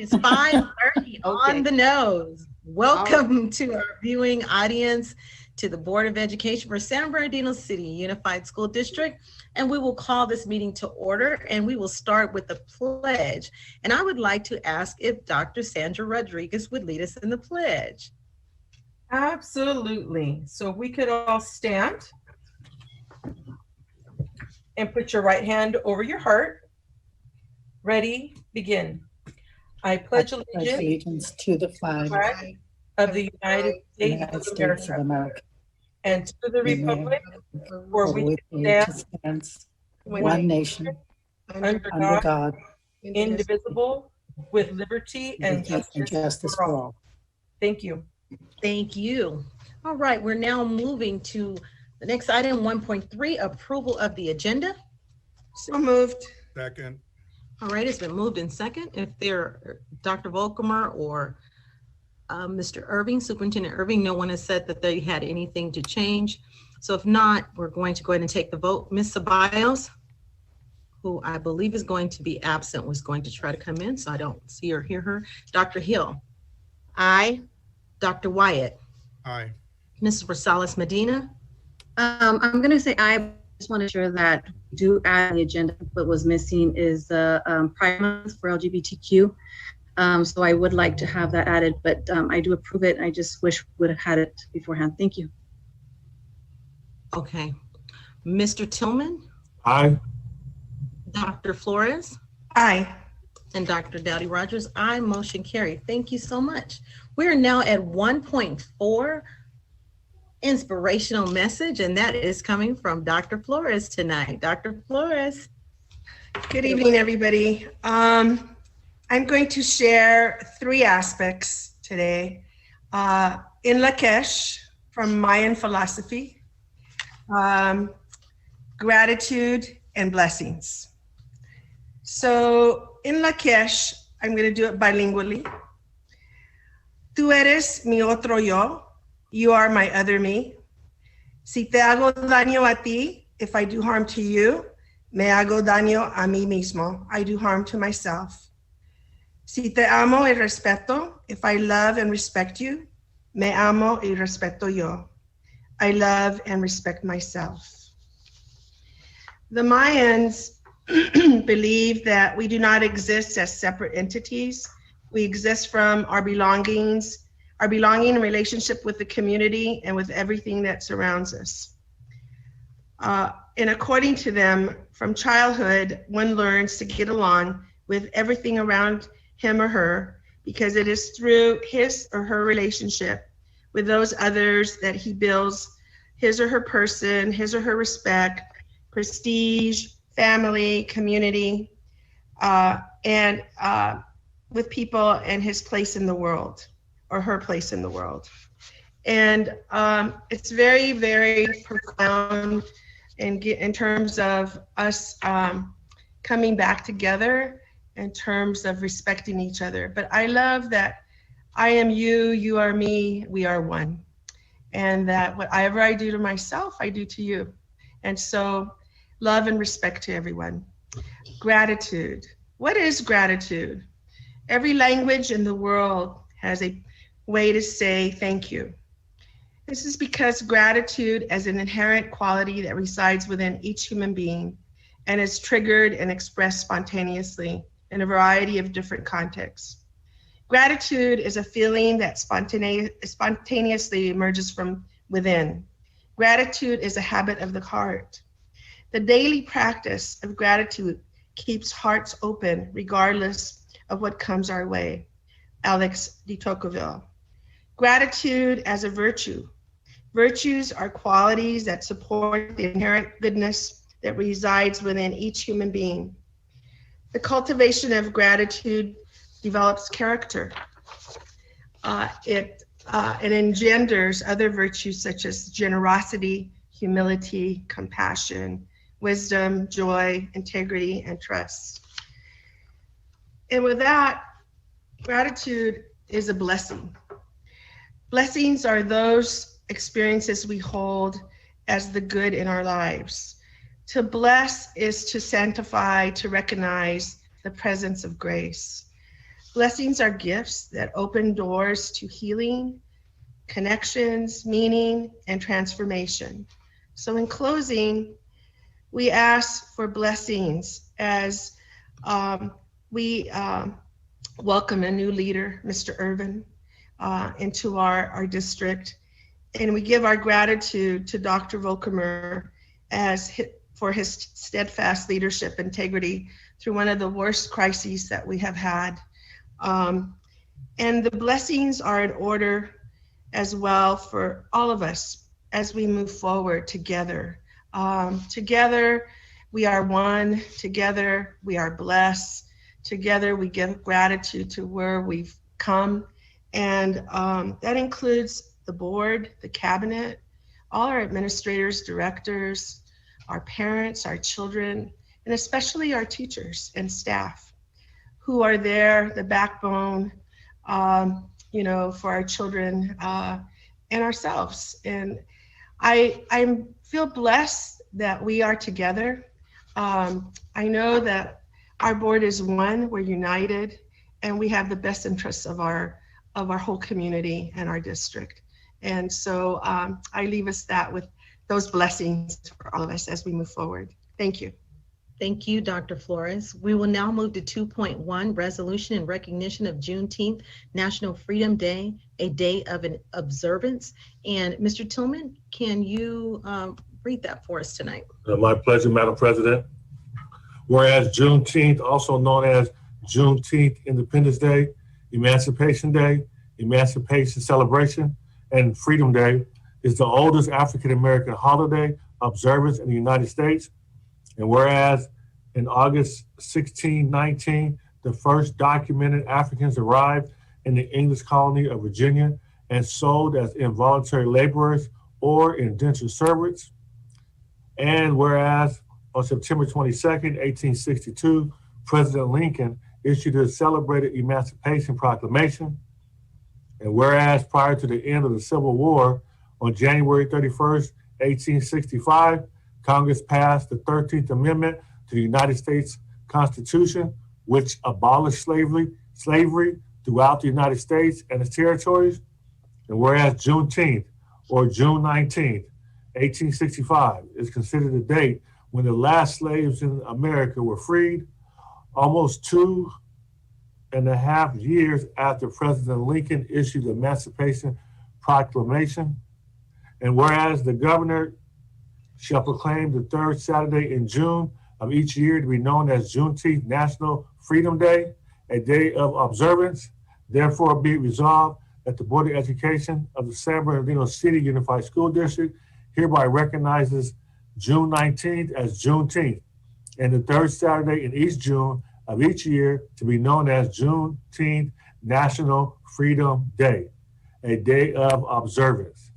is 5:30 on the nose. Welcome to our viewing audience to the Board of Education for San Bernardino City Unified School District. And we will call this meeting to order, and we will start with the pledge. And I would like to ask if Dr. Sandra Rodriguez would lead us in the pledge. Absolutely. So if we could all stand and put your right hand over your heart. Ready, begin. I pledge allegiance to the flag of the United States of America and to the republic for which it stands, one nation, under God, indivisible, with liberty and justice for all. Thank you. Thank you. All right, we're now moving to the next item, 1.3, approval of the agenda. So moved. Second. All right, it's been moved in second. If there, Dr. Volkemer or Mr. Irving, Superintendent Irving, no one has said that they had anything to change. So if not, we're going to go ahead and take the vote. Ms. Ceballos, who I believe is going to be absent, was going to try to come in, so I don't see or hear her. Dr. Hill. Aye. Dr. Wyatt. Aye. Mrs. Rosales Medina. I'm going to say aye. I just want to ensure that we do add the agenda. What was missing is the Pride Month for LGBTQ. So I would like to have that added, but I do approve it. I just wish we would have had it beforehand. Thank you. Okay. Mr. Tillman. Aye. Dr. Flores. Aye. And Dr. Dowdy Rogers, aye. Motion carried. Thank you so much. We are now at 1.4, Inspirational Message, and that is coming from Dr. Flores tonight. Dr. Flores. Good evening, everybody. I'm going to share 3 aspects today. In Lcf, from Mayan philosophy, gratitude and blessings. So in Lcf, I'm going to do it bilingually. Tú eres mi otro yo. You are my other me. Si te hago daño a ti, if I do harm to you, me hago daño a mí mismo. I do harm to myself. Si te amo y respeto, if I love and respect you, me amo y respeto yo. I love and respect myself. The Mayans believe that we do not exist as separate entities. We exist from our belonging in relationship with the community and with everything that surrounds us. And according to them, from childhood, one learns to get along with everything around him or her because it is through his or her relationship with those others that he builds his or her person, his or her respect, prestige, family, community, and with people and his place in the world or her place in the world. And it's very, very profound in terms of us coming back together in terms of respecting each other. But I love that I am you, you are me, we are one. And that whatever I do to myself, I do to you. And so love and respect to everyone. Gratitude. What is gratitude? Every language in the world has a way to say thank you. This is because gratitude is an inherent quality that resides within each human being and is triggered and expressed spontaneously in a variety of different contexts. Gratitude is a feeling that spontaneously emerges from within. Gratitude is a habit of the heart. The daily practice of gratitude keeps hearts open regardless of what comes our way. Alex de Tocqueville. Gratitude as a virtue. Virtues are qualities that support the inherent goodness that resides within each human being. The cultivation of gratitude develops character. It engenders other virtues such as generosity, humility, compassion, wisdom, joy, integrity, and trust. And with that, gratitude is a blessing. Blessings are those experiences we hold as the good in our lives. To bless is to sanctify, to recognize the presence of grace. Blessings are gifts that open doors to healing, connections, meaning, and transformation. So in closing, we ask for blessings as we welcome a new leader, Mr. Irvin, into our district. And we give our gratitude to Dr. Volkemer for his steadfast leadership, integrity through one of the worst crises that we have had. And the blessings are in order as well for all of us as we move forward together. Together, we are one. Together, we are blessed. Together, we give gratitude to where we've come. And that includes the board, the cabinet, all our administrators, directors, our parents, our children, and especially our teachers and staff who are there, the backbone, for our children and ourselves. And I feel blessed that we are together. I know that our board is one, we're united, and we have the best interests of our whole community and our district. And so I leave us that with those blessings for all of us as we move forward. Thank you. Thank you, Dr. Flores. We will now move to 2.1, resolution in recognition of Juneteenth, National Freedom Day, a day of an observance. And Mr. Tillman, can you read that for us tonight? My pleasure, Madam President. Whereas Juneteenth, also known as Juneteenth Independence Day, Emancipation Day, Emancipation Celebration, and Freedom Day, is the oldest African-American holiday observance in the United States. And whereas in August 1619, the first documented Africans arrived in the English colony of Virginia and sold as involuntary laborers or indentured servants. And whereas on September 22nd, 1862, President Lincoln issued his celebrated Emancipation Proclamation. And whereas prior to the end of the Civil War, on January 31st, 1865, Congress passed the 13th Amendment to the United States Constitution, which abolished slavery throughout the United States and its territories. And whereas Juneteenth, or June 19th, 1865, is considered the date when the last slaves in America were freed, almost 2.5 years after President Lincoln issued the Emancipation Proclamation. And whereas the governor shall proclaim the third Saturday in June of each year to be known as Juneteenth National Freedom Day, a day of observance, therefore be it resolved that the Board of Education of the San Bernardino City Unified School District hereby recognizes June 19th as Juneteenth and the third Saturday in each June of each year to be known as Juneteenth National Freedom Day, a day of observance,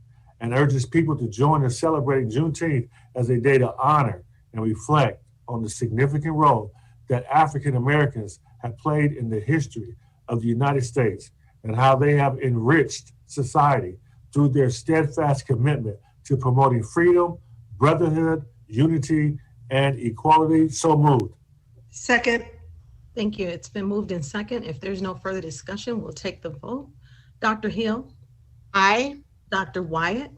and urges people to join in celebrating Juneteenth as a day to honor and reflect on the significant role that African Americans have played in the history of the United States and how they have enriched society through their steadfast commitment to promoting freedom, brotherhood, unity, and equality. So moved. Second. Thank you. It's been moved in second. If there's no further discussion, we'll take the vote. Dr. Hill? Aye. Dr. Wyatt?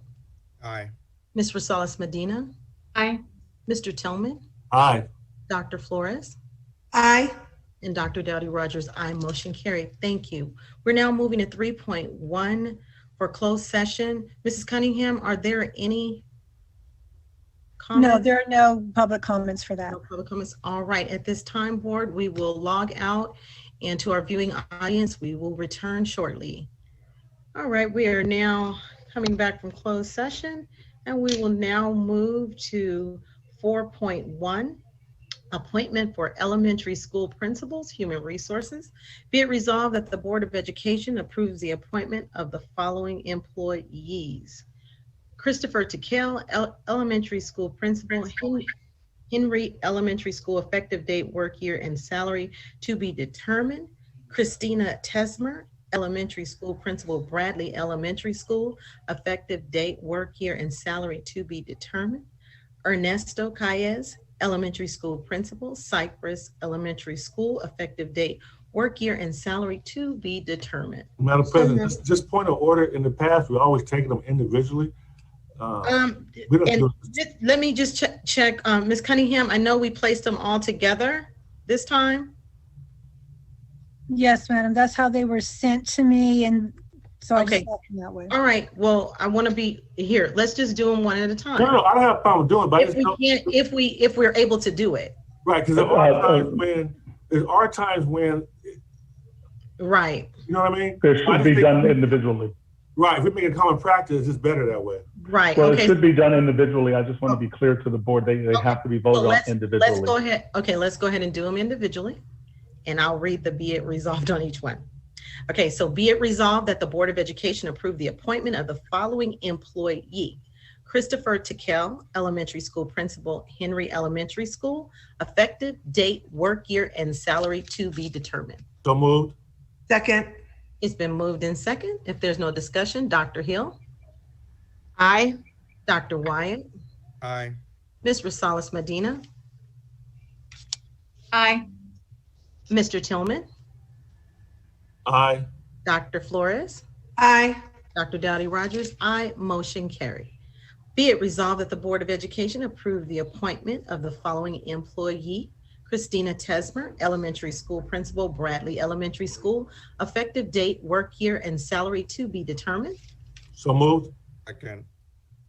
Aye. Ms. Rosales Medina? Aye. Mr. Tillman? Aye. Dr. Flores? Aye. And Dr. Dowdy Rogers, aye. Motion carried. Thank you. We're now moving to 3.1 for closed session. Mrs. Cunningham, are there any comments? No, there are no public comments for that. No public comments. All right. At this time, board, we will log out, and to our viewing audience, we will return shortly. All right. We are now coming back from closed session, and we will now move to 4.1. Appointment for elementary school principals, human resources. Be it resolved that the Board of Education approves the appointment of the following employees. Christopher Tickell, elementary school principal, Henry Elementary School, effective date, work year, and salary to be determined. Christina Tesmer, elementary school principal, Bradley Elementary School, effective date, work year, and salary to be determined. Ernesto Calles, elementary school principal, Cypress Elementary School, effective date, work year and salary to be determined. Madam President, just point of order. In the past, we always taken them individually. We don't And do let me just check, Ms. Cunningham, I know we placed them all together this time. Yes, madam. That's how they were sent to me. And so I Okay. just left them that way. All right, well, I want to be here. Let's just do them one at a time. No, I don't have a problem doing it, but I If just we don't, can't, if we're able to do it. right, because there are times when, Right, you know what I mean? It should be done individually. Right, if we make a common practice, it's better that way. right. Well, it Okay. should be done individually. I just want to be clear to the board. They have to be Well, voted on let's go individually. ahead. Okay, let's go ahead and do them individually. And I'll read the be it resolved on each one. Okay, so be it resolved that the Board of Education approve the appointment of the following employee. Christopher Tickell, elementary school principal, Henry Elementary School, effective date, work year, and salary to be determined. So moved. Second. It's been moved in second. If there's no discussion, Dr. Hill, Aye. Dr. Wyatt, Aye. Ms. Rosales Medina, Aye. Mr. Tillman, Aye. Dr. Flores, Aye. Dr. Dowdy Rogers, aye, motion carried. Be it resolved that the Board of Education approve the appointment of the following employee: Christina Tesmer, elementary school principal, Bradley Elementary School, effective date, work year, and salary to be determined. So moved. Second.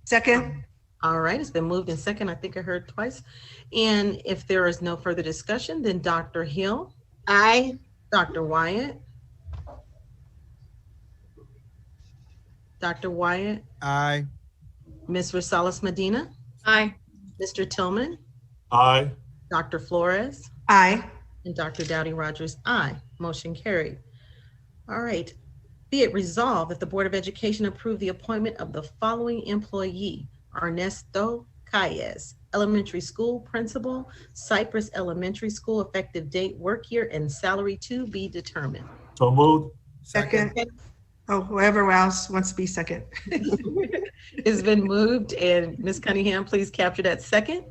Second. All right, it's been moved in second. I think I heard twice. And if there is no further discussion, then Dr. Hill, Aye. Dr. Wyatt, Dr. Wyatt, Aye. Ms. Rosales Medina, Aye. Mr. Tillman, Aye. Dr. Flores, Aye. and Dr. Dowdy Rogers, aye. Motion carried. All right. Be it resolved that the Board of Education approve the appointment of the following employee: Ernesto Calles, elementary school principal, Cypress Elementary School, effective date, work year, and salary to be determined. So moved. Second. Oh, whoever else wants to be second. It's been moved, and Ms. Cunningham, please capture that second.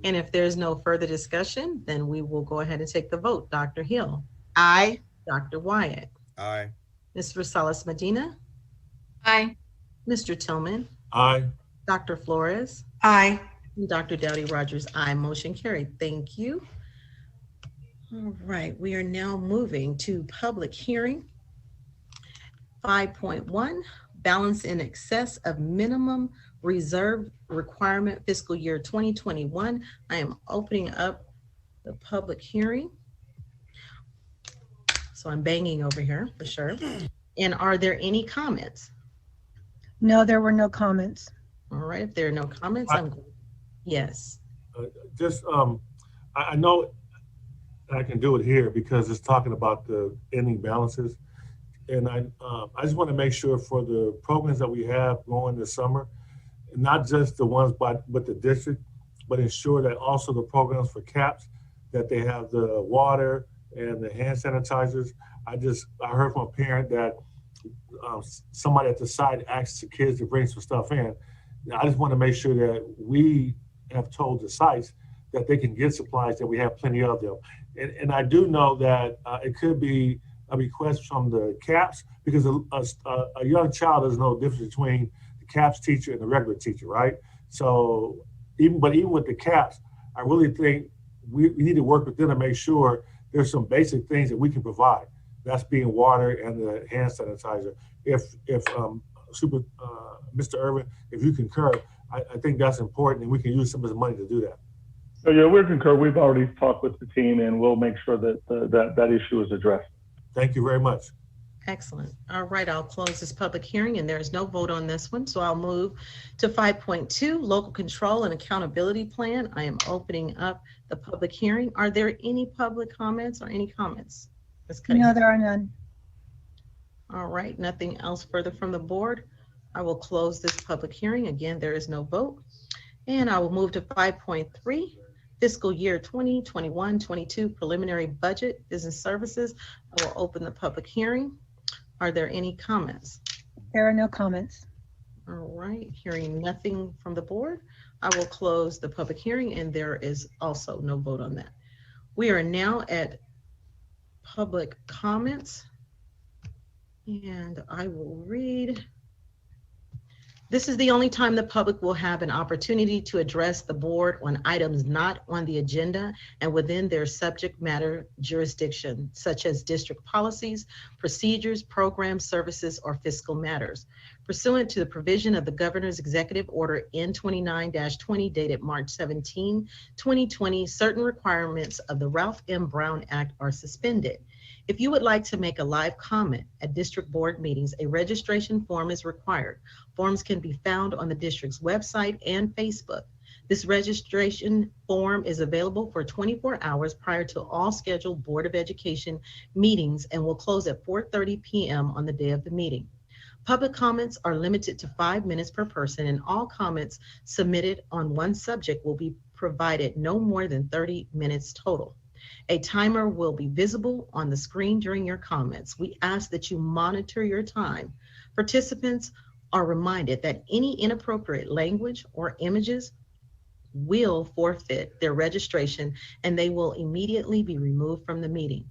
And if there's no further discussion, then we will go ahead and take the vote. Dr. Hill, Aye. Dr. Wyatt, Aye. Ms. Rosales Medina, Aye. Mr. Tillman, Aye. Dr. Flores, Aye. and Dr. Dowdy Rogers, aye. Motion carried. Thank you. All right, we are now moving to public hearing. 5.1, balance in excess of minimum reserve requirement fiscal year 2021. I am opening up the public hearing. So I'm banging over here for sure. And are there any comments? No, there were no comments. All right, if there are no comments, yes. Just, I know I can do it here because it's talking about the ending balances. And I just want to make sure for the programs that we have going this summer, not just the ones with the district, but ensure that also the programs for CAPS, that they have the water and the hand sanitizers. I heard from a parent that somebody at the site asked the kids to bring some stuff in. I just want to make sure that we have told the sites that they can get supplies, that we have plenty of them. And I do know that it could be a request from the CAPS, because a young child doesn't know the difference between the CAPS teacher and the regular teacher, right? So even with the CAPS, I really think we need to work with them to make sure there's some basic things that we can provide. That's being water and the hand sanitizer. If Mr. Irvin, if you concur, I think that's important, and we can use some of the money to do that. So yeah, we concur. We've already talked with the team, and we'll make sure that that issue is addressed. Thank you very much. Excellent. All right, I'll close this public hearing, and there is no vote on this one. So I'll move to 5.2, local control and accountability plan. I am opening up the public hearing. Are there any public comments or any comments? Ms. No, Cunningham? there are none. All right, nothing else further from the board. I will close this public hearing. Again, there is no vote. And I will move to 5.3, fiscal year 2021-22 preliminary budget, business services. I will open the public hearing. Are there any comments? There are no comments. All right, hearing nothing from the board, I will close the public hearing, and there is also no vote on that. We are now at public comments. And I will read. This is the only time the public will have an opportunity to address the board on items not on the agenda and within their subject matter jurisdiction, such as district policies, procedures, programs, services, or fiscal matters. Pursuant to the provision of the Governor's Executive Order N29-20 dated March 17, 2020, certain requirements of the Ralph M. Brown Act are suspended. If you would like to make a live comment at district board meetings, a registration form is required. Forms can be found on the district's website and Facebook. This registration form is available for 24 hours prior to all scheduled Board of Education meetings and will close at 4:30 p.m. on the day of the meeting. Public comments are limited to 5 minutes per person, and all comments submitted on one subject will be provided no more than 30 minutes total. A timer will be visible on the screen during your comments. We ask that you monitor your time. Participants are reminded that any inappropriate language or images will forfeit their registration and they will immediately be removed from the meeting.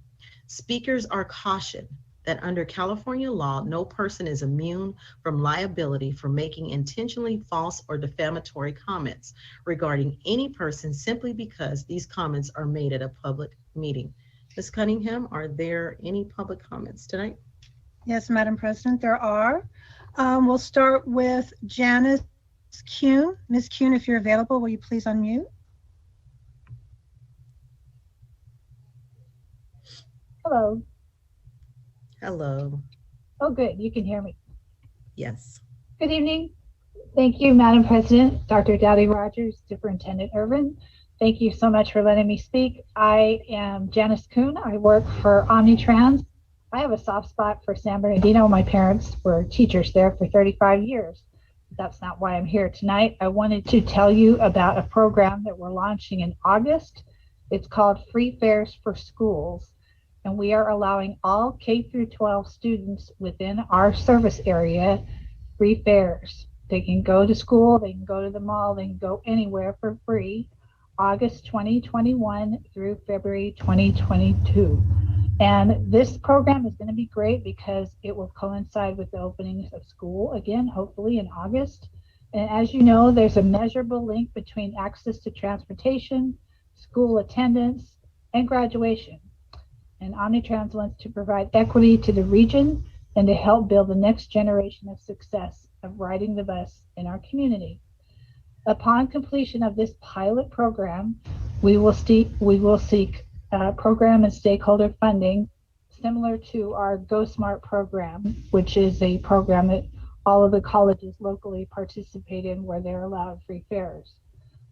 Speakers are cautioned that under California law, no person is immune from liability for making intentionally false or defamatory comments regarding any person simply because these comments are made at a public meeting. Ms. Cunningham, are there any public comments tonight? Yes, Madam President, there are. We'll start with Janice Kuhn. Ms. Kuhn, if you're available, will you please unmute? Hello. Hello. Oh, good. You can hear me. Yes. Good evening. Thank you, Madam President, Dr. Dowdy Rogers, Superintendent Irvin. Thank you so much for letting me speak. I am Janice Kuhn. I work for Omnitrans. I have a soft spot for San Bernardino. My parents were teachers there for 35 years. That's not why I'm here tonight. I wanted to tell you about a program that we're launching in August. It's called Free Fares for Schools. And we are allowing all K through 12 students within our service area free fares. They can go to school, they can go to the mall, they can go anywhere for free, August 2021 through February 2022. And this program is going to be great because it will coincide with the openings of school again, hopefully in August. And as you know, there's a measurable link between access to transportation, school attendance, and graduation. And Omnitrans wants to provide equity to the region and to help build the next generation of success of riding the bus in our community. Upon completion of this pilot program, we will seek program and stakeholder funding similar to our Go Smart program, which is a program that all of the colleges locally participate in where they're allowed free fares.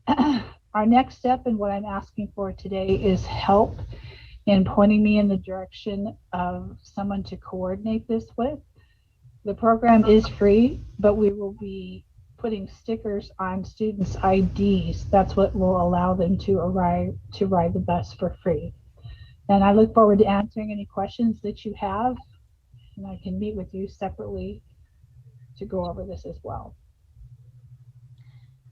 Our next step and what I'm asking for today is help in pointing me in the direction of someone to coordinate this with. The program is free, but we will be putting stickers on students' IDs. That's what will allow them to ride the bus for free. And I look forward to answering any questions that you have, and I can meet with you separately to go over this as well.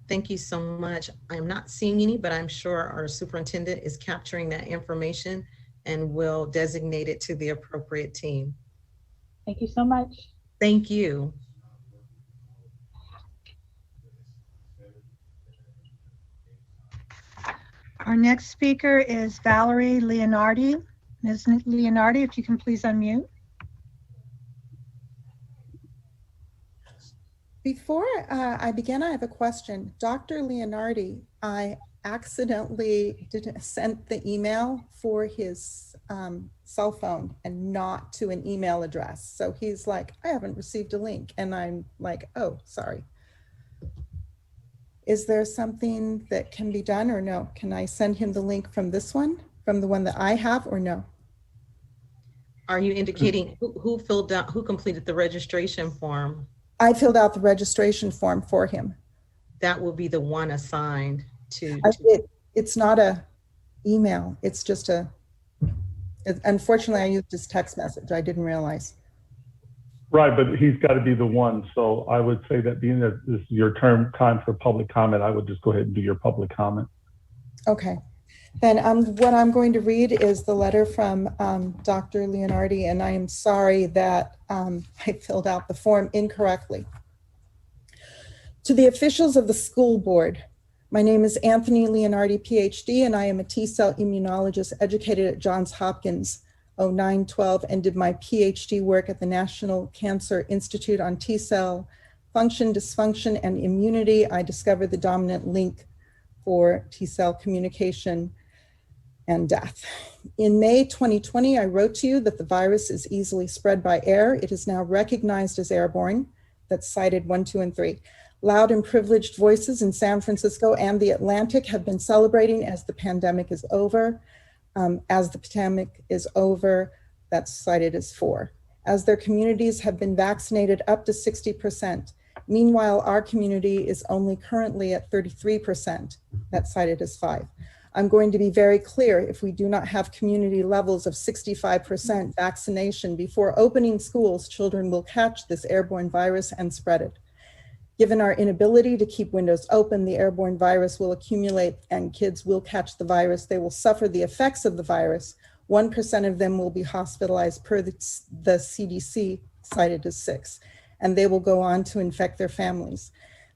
Thank you so much. I'm not seeing any, but I'm sure our superintendent is capturing that information and will designate it to the appropriate team. Thank you so much. Thank you. Our next speaker is Valerie Leonardi. Ms. Leonardi, if you can please unmute. Before I begin, I have a question. Dr. Leonardi, I accidentally sent the email for his cell phone and not to an email address. So he's like, I haven't received a link. And I'm like, oh, sorry. Is there something that can be done or no? Can I send him the link from this one, from the one that I have, or no? Are you indicating who filled out, who completed the registration form? I filled out the registration form for him. That will be the one assigned to. It's not a email. It's just unfortunately, I used his text message. I didn't realize. Right, but he's got to be the one. So I would say that being that this is your time for public comment, I would just go ahead and do your public comment. Okay, Then what I'm going to read is the letter from Dr. Leonardi, and I am sorry that I filled out the form incorrectly. To the officials of the school board, my name is Anthony Leonardi, PhD, and I am a T-cell immunologist educated at Johns Hopkins 0912 and did my PhD work at the National Cancer Institute on T-cell function, dysfunction, and immunity. I discovered the dominant link for T-cell communication and death. In May 2020, I wrote to you that the virus is easily spread by air. It is now recognized as airborne. That's cited 1, 2, and 3. Loud and privileged voices in San Francisco and the Atlantic have been celebrating as the pandemic is over. That's cited as 4. As their communities have been vaccinated up to 60%. Meanwhile, our community is only currently at 33%. That's cited as 5. I'm going to be very clear. If we do not have community levels of 65% vaccination before opening schools, children will catch this airborne virus and spread it. Given our inability to keep windows open, the airborne virus will accumulate and kids will catch the virus. They will suffer the effects of the virus. 1% of them will be hospitalized per the CDC, cited as 6, and they will go on to infect their families.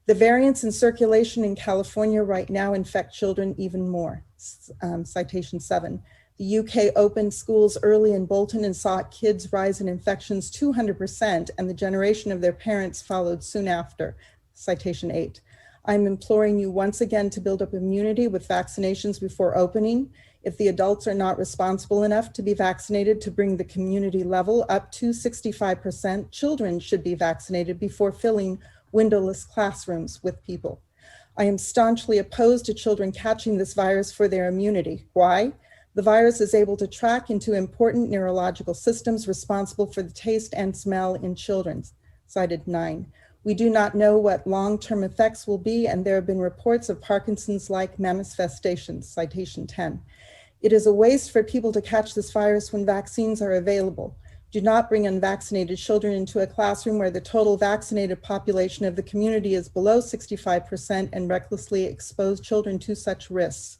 The variants in circulation in California right now infect children even more, citation 7. The UK opened schools early in Bolton and saw kids rise in infections 200%, and the generation of their parents followed soon after, citation 8. I'm imploring you once again to build up immunity with vaccinations before opening. If the adults are not responsible enough to be vaccinated to bring the community level up to 65%, children should be vaccinated before filling windowless classrooms with people. I am staunchly opposed to children catching this virus for their immunity. Why? The virus is able to track into important neurological systems responsible for the taste and smell in children, cited 9. We do not know what long-term effects will be, and there have been reports of Parkinson's-like manifestations, citation 10. It is a waste for people to catch this virus when vaccines are available. Do not bring unvaccinated children into a classroom where the total vaccinated population of the community is below 65% and recklessly expose children to such risks.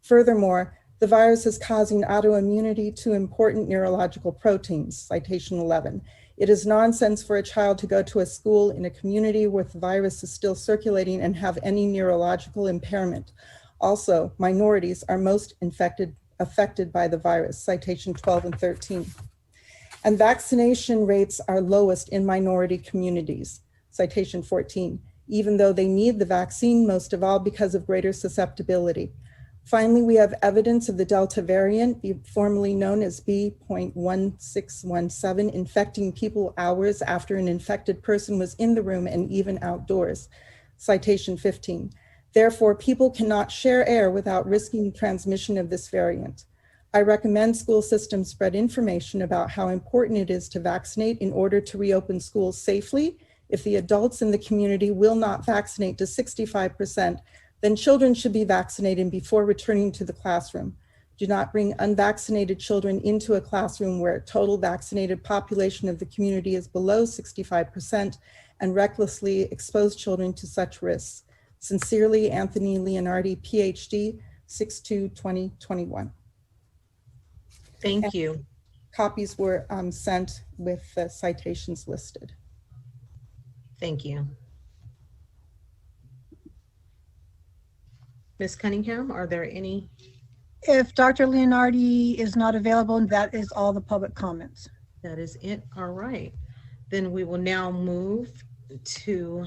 Furthermore, the virus is causing autoimmunity to important neurological proteins, citation 11. It is nonsense for a child to go to a school in a community where the virus is still circulating and have any neurological impairment. Also, minorities are most affected by the virus, citation 12 and 13. And vaccination rates are lowest in minority communities, citation 14, even though they need the vaccine most of all because of greater susceptibility. Finally, we have evidence of the Delta variant, formerly known as B.1617, infecting people hours after an infected person was in the room and even outdoors, citation 15. Therefore, people cannot share air without risking transmission of this variant. I recommend school systems spread information about how important it is to vaccinate in order to reopen schools safely. If the adults in the community will not vaccinate to 65%, then children should be vaccinated before returning to the classroom. Do not bring unvaccinated children into a classroom where total vaccinated population of the community is below 65% and recklessly expose children to such risks. Sincerely, Anthony Leonardi, PhD, 6/2/2021. Thank you. Copies were sent with the citations listed. Thank you. Ms. Cunningham, are there any? If Dr. Leonardi is not available, that is all the public comments. That is it. All right. Then we will now move to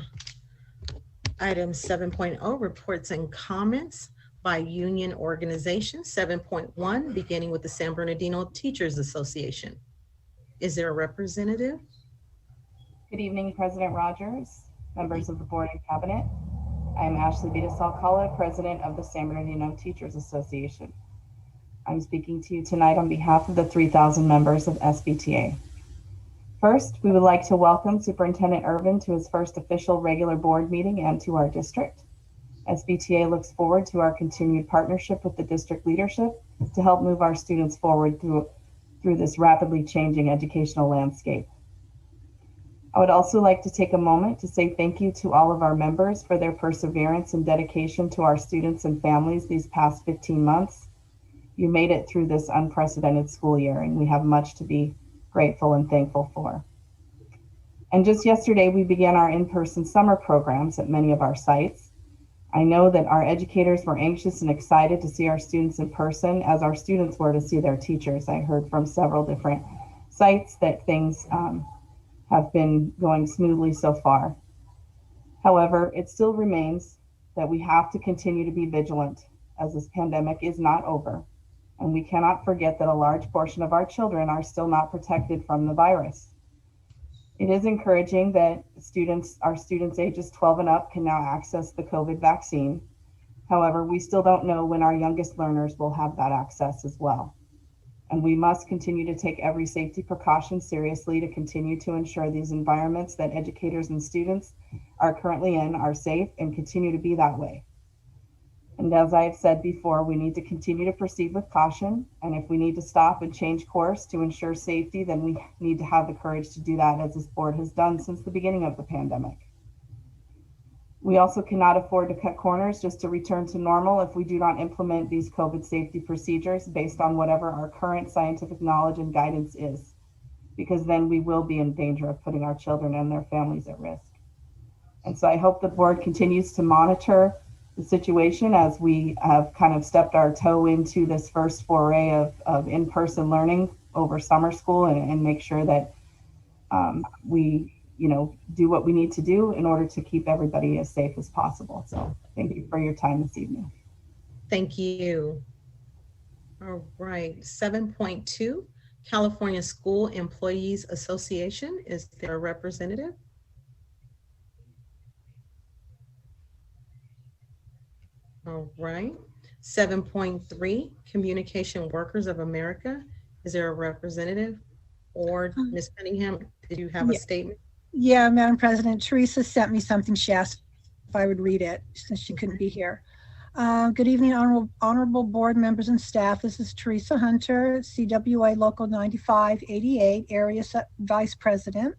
item 7.0, reports and comments by union organizations. 7.1, beginning with the San Bernardino Teachers Association. Is there a representative? Good evening, President Rogers, members of the board and cabinet. I am Ashley Vidas-Alcala, president of the San Bernardino Teachers Association. I'm speaking to you tonight on behalf of the 3,000 members of SBTA. First, we would like to welcome Superintendent Irvin to his first official regular board meeting and to our district. SBTA looks forward to our continued partnership with the district leadership to help move our students forward through this rapidly changing educational landscape. I would also like to take a moment to say thank you to all of our members for their perseverance and dedication to our students and families these past 15 months. You made it through this unprecedented school year, and we have much to be grateful and thankful for. And just yesterday, we began our in-person summer programs at many of our sites. I know that our educators were anxious and excited to see our students in person, as our students were to see their teachers. I heard from several different sites that things have been going smoothly so far. However, it still remains that we have to continue to be vigilant, as this pandemic is not over, and we cannot forget that a large portion of our children are still not protected from the virus. It is encouraging that our students ages 12 and up can now access the COVID vaccine. However, we still don't know when our youngest learners will have that access as well. And we must continue to take every safety precaution seriously to continue to ensure these environments that educators and students are currently in are safe and continue to be that way. And as I have said before, we need to continue to proceed with caution. And if we need to stop and change course to ensure safety, then we need to have the courage to do that, as this board has done since the beginning of the pandemic. We also cannot afford to cut corners just to return to normal if we do not implement these COVID safety procedures based on whatever our current scientific knowledge and guidance is, because then we will be in danger of putting our children and their families at risk. And so I hope the board continues to monitor the situation as we have kind of stepped our toe into this first foray of in-person learning over summer school, and make sure that we do what we need to do in order to keep everybody as safe as possible. So thank you for your time this evening. Thank you. All right, 7.2, California School Employees Association. Is there a representative? All right, 7.3, Communication Workers of America. Is there a representative? Or Ms. Cunningham, did you have a statement? Yeah, Madam President, Teresa sent me something. She asked if I would read it since she couldn't be here. Good evening, honorable board members and staff. This is Teresa Hunter, CWA Local 9588 Area Vice President.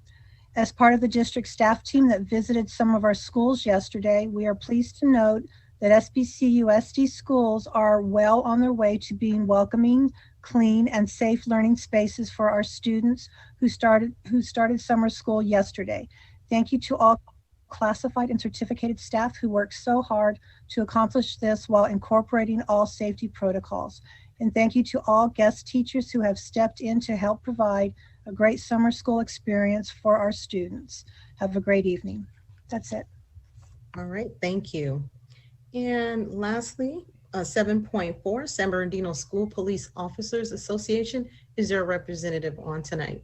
As part of the district staff team that visited some of our schools yesterday, we are pleased to note that SBC USD schools are well on their way to being welcoming, clean, and safe learning spaces for our students who started summer school yesterday. Thank you to all classified and certificated staff who worked so hard to accomplish this while incorporating all safety protocols. And thank you to all guest teachers who have stepped in to help provide a great summer school experience for our students. Have a great evening. That's it. All right, thank you. And lastly, 7.4, San Bernardino School Police Officers Association. Is there a representative on tonight?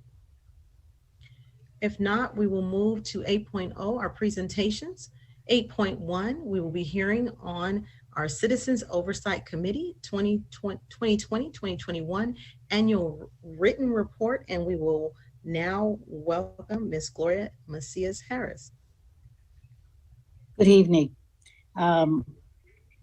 If not, we will move to 8.0, our presentations. 8.1, we will be hearing on our Citizens Oversight Committee 2020-2021 annual written report, and we will now welcome Ms. Gloria Macias-Harris. Good evening.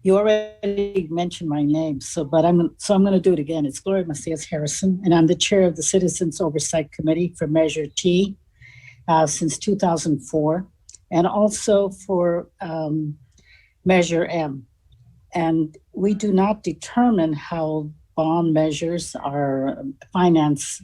You already mentioned my name, I'm going to do it again. It's Gloria Macias-Harrison, and I'm the chair of the Citizens Oversight Committee for Measure T since 2004, and also for Measure M. And we do not determine how bond measures are financed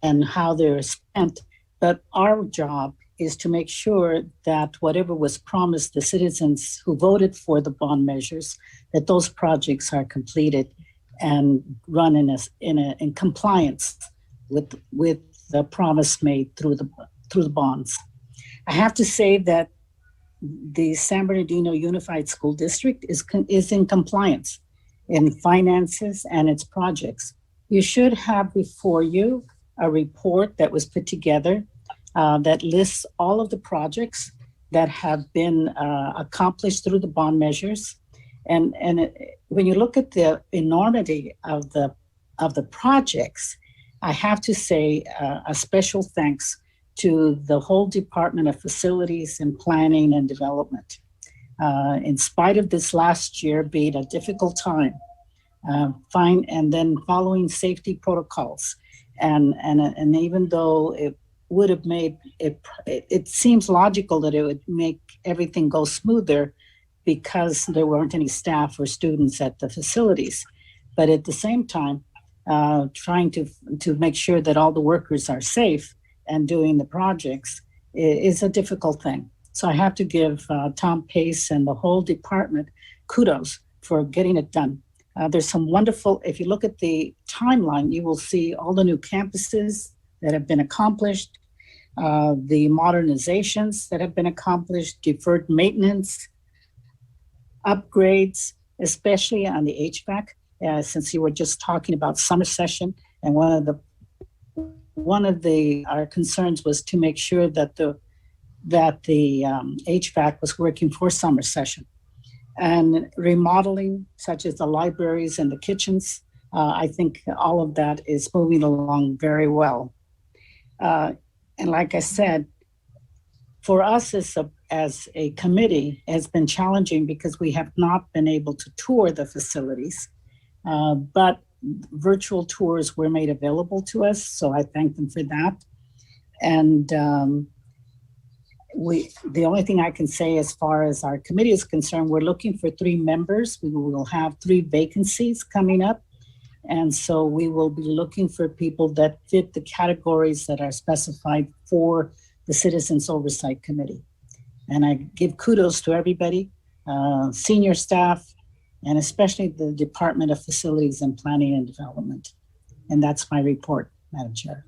and how they're spent, but our job is to make sure that whatever was promised the citizens who voted for the bond measures, that those projects are completed and run in compliance with the promise made through the bonds. I have to say that the San Bernardino Unified School District is in compliance in finances and its projects. You should have before you a report that was put together that lists all of the projects that have been accomplished through the bond measures. And when you look at the enormity of the projects, I have to say a special thanks to the whole Department of Facilities and Planning and Development. In spite of this last year being a difficult time, following safety protocols, and even though would have made it, it seems logical that it would make everything go smoother because there weren't any staff or students at the facilities. But at the same time, trying to make sure that all the workers are safe and doing the projects is a difficult thing. So I have to give Tom Pace and the whole department kudos for getting it done. There's some wonderful, if you look at the timeline, you will see all the new campuses that have been accomplished, the modernizations that have been accomplished, deferred maintenance, upgrades, especially on the HVAC, since you were just talking about summer session. And one of our concerns was to make sure that the HVAC was working for summer session. And remodeling, such as the libraries and the kitchens, I think all of that is moving along very well. And like I said, for us as a committee, has been challenging because we have not been able to tour the facilities, but virtual tours were made available to us, so I thank them for that. And the only thing I can say as far as our committee is concerned, we're looking for 3 members. We will have 3 vacancies coming up. And so we will be looking for people that fit the categories that are specified for the Citizens Oversight Committee. And I give kudos to everybody, senior staff, and especially the Department of Facilities and Planning and Development. And that's my report, Madam Chair.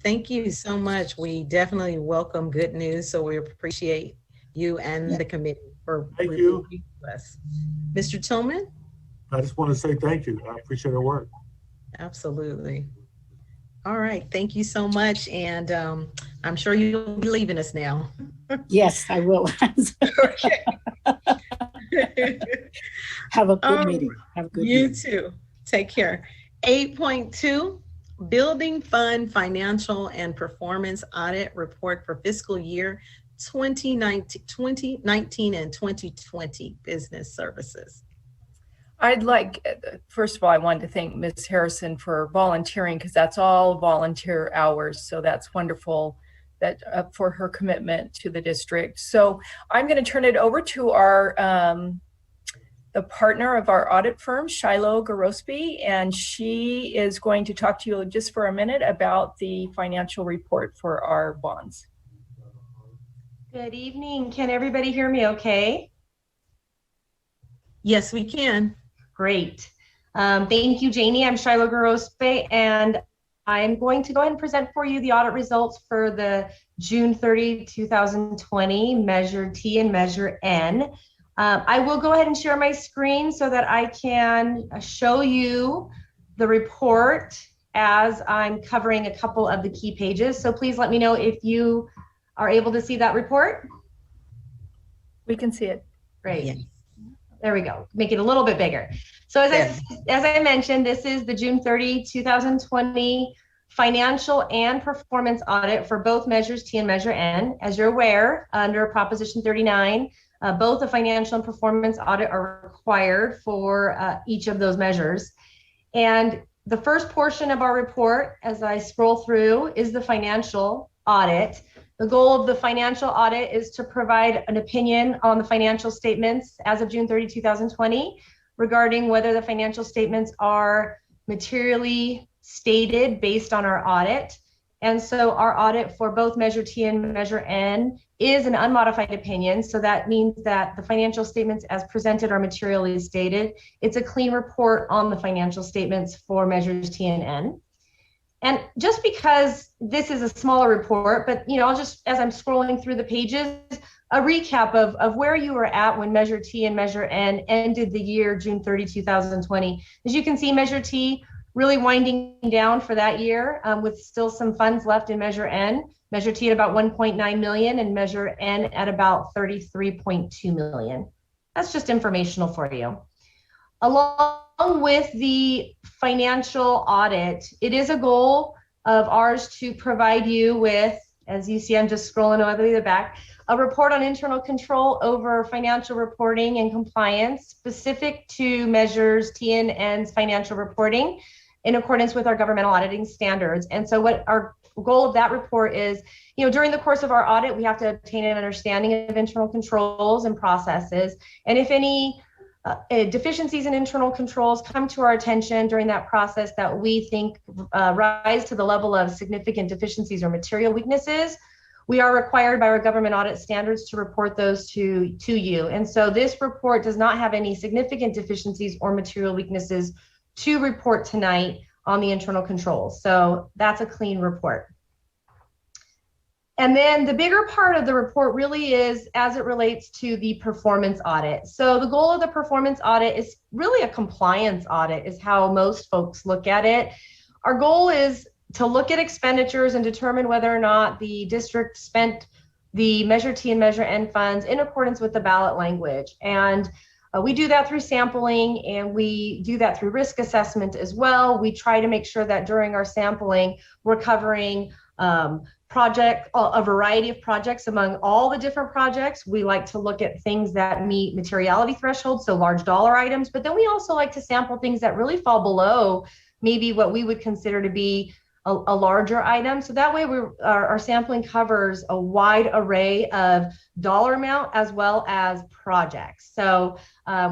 Thank you so much. We definitely welcome good news, so we appreciate you and the committee for reviewing us. Mr. Tillman? I just want to say thank you. I appreciate your work. Absolutely. All right. Thank you so much. And I'm sure you'll be leaving us now. Yes, I will. Okay. Have a good meeting. Have a good You meeting. too. Take care. 8.2, Building Fund Financial and Performance Audit Report for fiscal year 2019 and 2020 business services. I'd like, first of all, I wanted to thank Ms. Harrison for volunteering, because that's all volunteer hours. So that's wonderful that for her commitment to the district. So I'm going to turn it over to our the partner of our audit firm, Shiloh Gorospe, and she is going to talk to you just for a minute about the financial report for our bonds. Good evening. Can everybody hear me okay? Yes, we can. Great. Thank you, Janie. I'm Shiloh Gorospe, and I'm going to go ahead and present for you the audit results for the June 30, 2020 Measure T and Measure N. I will go ahead and share my screen so that I can show you the report as I'm covering a couple of the key pages. So please let me know if you are able to see that report. We can see it. Great. Yes. There we go. Make it a little bit bigger. So as I mentioned, this is the June 30, 2020 financial and performance audit for both Measures T and Measure N. As you're aware, under Proposition 39, both a financial and performance audit are required for each of those measures. And the first portion of our report, as I scroll through, is the financial audit. The goal of the financial audit is to provide an opinion on the financial statements as of June 30, 2020, regarding whether the financial statements are materially stated based on our audit. And so our audit for both Measure T and Measure N is an unmodified opinion. So that means that the financial statements as presented are materially stated. It's a clean report on the financial statements for Measures T and N. And just because this is a smaller report, but I'll just, as I'm scrolling through the pages, a recap of where you were at when Measure T and Measure N ended the year June 30, 2020. As you can see, Measure T really winding down for that year with still some funds left in Measure N. Measure T at about 1.9 million and Measure N at about 33.2 million. That's just informational for you. Along with the financial audit, it is a goal of ours to provide you with, as you see, I'm just scrolling all the way to the back, a report on internal control over financial reporting and compliance specific to Measures T and N's financial reporting. in accordance with our governmental auditing standards. And so what our goal of that report is, during the course of our audit, we have to obtain an understanding of internal controls and processes. And if any deficiencies in internal controls come to our attention during that process that we think rise to the level of significant deficiencies or material weaknesses, we are required by our government audit standards to report those to you. And so this report does not have any significant deficiencies or material weaknesses to report tonight on the internal controls. So that's a clean report. And then the bigger part of the report really is as it relates to the performance audit. So the goal of the performance audit is really a compliance audit, is how most folks look at it. Our goal is to look at expenditures and determine whether or not the district spent the Measure T and Measure N funds in accordance with the ballot language. And we do that through sampling, and we do that through risk assessment as well. We try to make sure that during our sampling, we're covering a variety of projects among all the different projects. We like to look at things that meet materiality thresholds, so large dollar items, but then we also like to sample things that really fall below maybe what we would consider to be a larger item. So that way our sampling covers a wide array of dollar amount as well as projects. So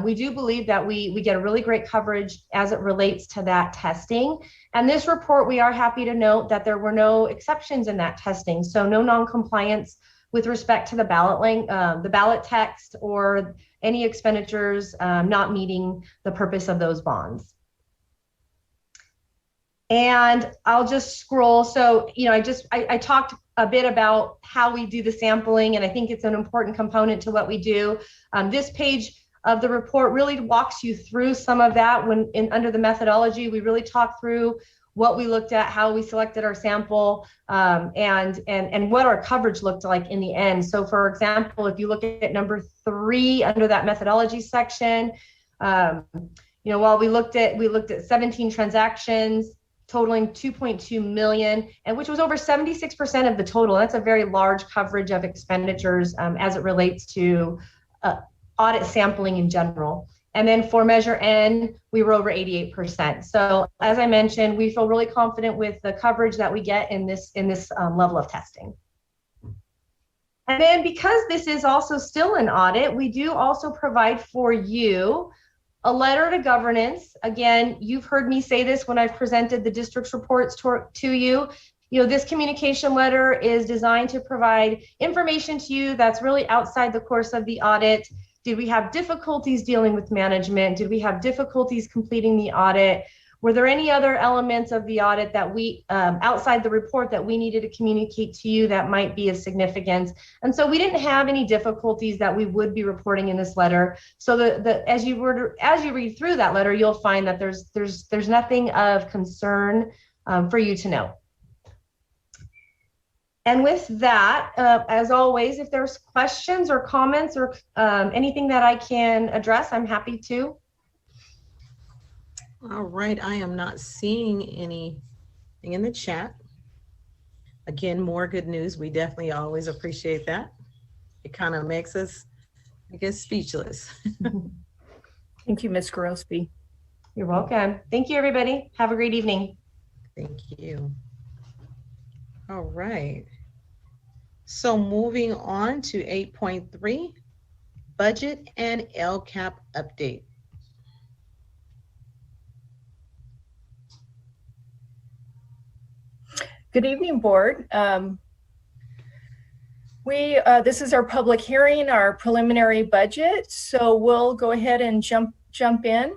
we do believe that we get a really great coverage as it relates to that testing. And this report, we are happy to note that there were no exceptions in that testing. So no non-compliance with respect to the ballot text or any expenditures not meeting the purpose of those bonds. And I'll just scroll. So, I talked a bit about how we do the sampling, and I think it's an important component to what we do. This page of the report really walks you through some of that. Under the methodology, we really talk through what we looked at, how we selected our sample, and what our coverage looked like in the end. So for example, if you look at number 3 under that methodology section, while we looked at 17 transactions, totaling 2.2 million, and which was over 76% of the total. That's a very large coverage of expenditures as it relates to audit sampling in general. And then for Measure N, we were over 88%. So as I mentioned, we feel really confident with the coverage that we get in this level of testing. And then because this is also still an audit, we do also provide for you a letter to governance. Again, you've heard me say this when I've presented the district's reports to you. This communication letter is designed to provide information to you that's really outside the course of the audit. Did we have difficulties dealing with management? Did we have difficulties completing the audit? Were there any other elements of the audit that we, outside the report, that we needed to communicate to you that might be of significance? And so we didn't have any difficulties that we would be reporting in this letter. So as you read through that letter, you'll find that there's nothing of concern for you to know. And with that, as always, if there's questions or comments or anything that I can address, I'm happy to. All right, I am not seeing anything in the chat. Again, more good news. We definitely always appreciate that. It kind of makes us, I guess, speechless. Thank you, Ms. Grosby. You're welcome. Thank you, everybody. Have a great evening. Thank you. All right. So moving on to 8.3, budget and LCAP update. Good evening, board. This is our public hearing, our preliminary budget. So we'll go ahead and jump in.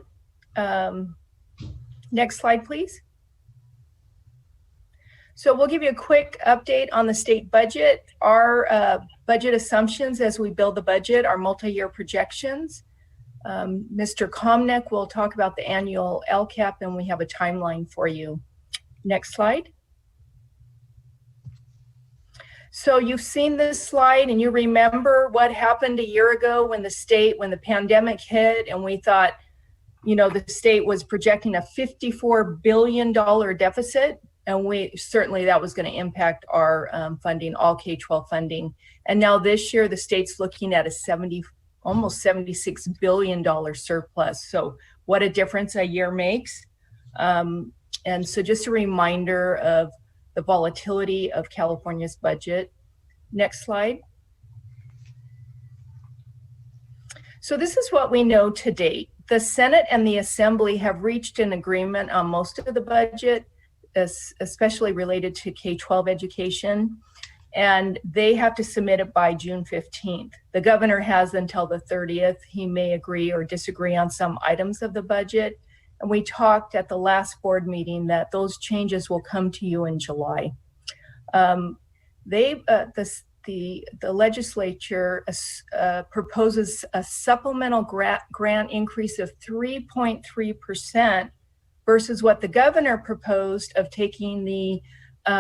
Next slide, please. So we'll give you a quick update on the state budget. Our budget assumptions as we build the budget, our multi-year projections. Mr. Komnick will talk about the annual LCAP, and we have a timeline for you. Next slide. So you've seen this slide and you remember what happened a year ago when the pandemic hit, and we thought, the state was projecting a $54 billion deficit. And that was going to impact our funding, all K-12 funding. And now this year, the state's looking at a almost $76 billion surplus. So what a difference a year makes. And so just a reminder of the volatility of California's budget. Next slide. So this is what we know to date. The Senate and the Assembly have reached an agreement on most of the budget, especially related to K-12 education, and they have to submit it by June 15th. The governor has until the 30th. He may agree or disagree on some items of the budget. And we talked at the last board meeting that those changes will come to you in July. The legislature proposes a supplemental grant increase of 3.3% versus what the governor proposed of taking the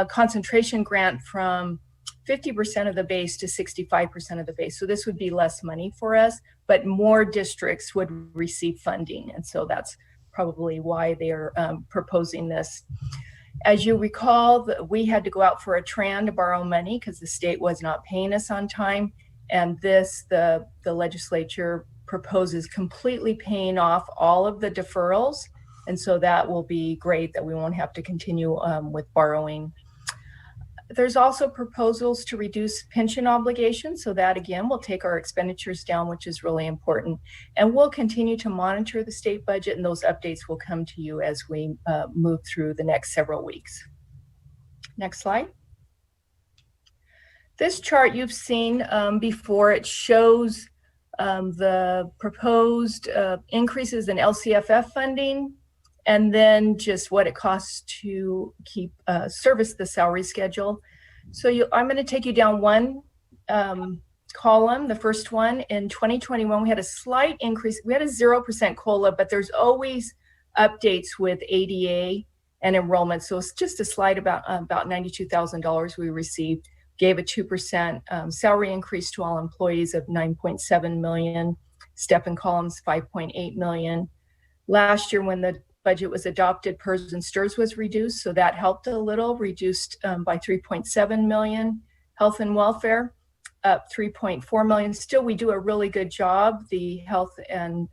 concentration grant from 50% of the base to 65% of the base. So this would be less money for us, but more districts would receive funding. And so that's probably why they're proposing this. As you recall, we had to go out for a TRAN to borrow money because the state was not paying us on time. And this, the legislature proposes completely paying off all of the deferrals. And so that will be great that we won't have to continue with borrowing. There's also proposals to reduce pension obligations. So that again will take our expenditures down, which is really important. And we'll continue to monitor the state budget, and those updates will come to you as we move through the next several weeks. Next slide. This chart you've seen before. It shows the proposed increases in Lcf funding, and then just what it costs to keep service the salary schedule. So I'm going to take you down one column. The first one, in 2021, we had a slight increase. We had a 0% COLA, but there's always updates with ADA and enrollment. So it's just a slight about $92,000 we received. Gave a 2% salary increase to all employees of $9.7 million. Step in columns, $5.8 million. Last year, when the budget was adopted, PERS and STIRS was reduced, so that helped a little, reduced by $3.7 million. Health and welfare, up $3.4 million. Still, we do a really good job. The health and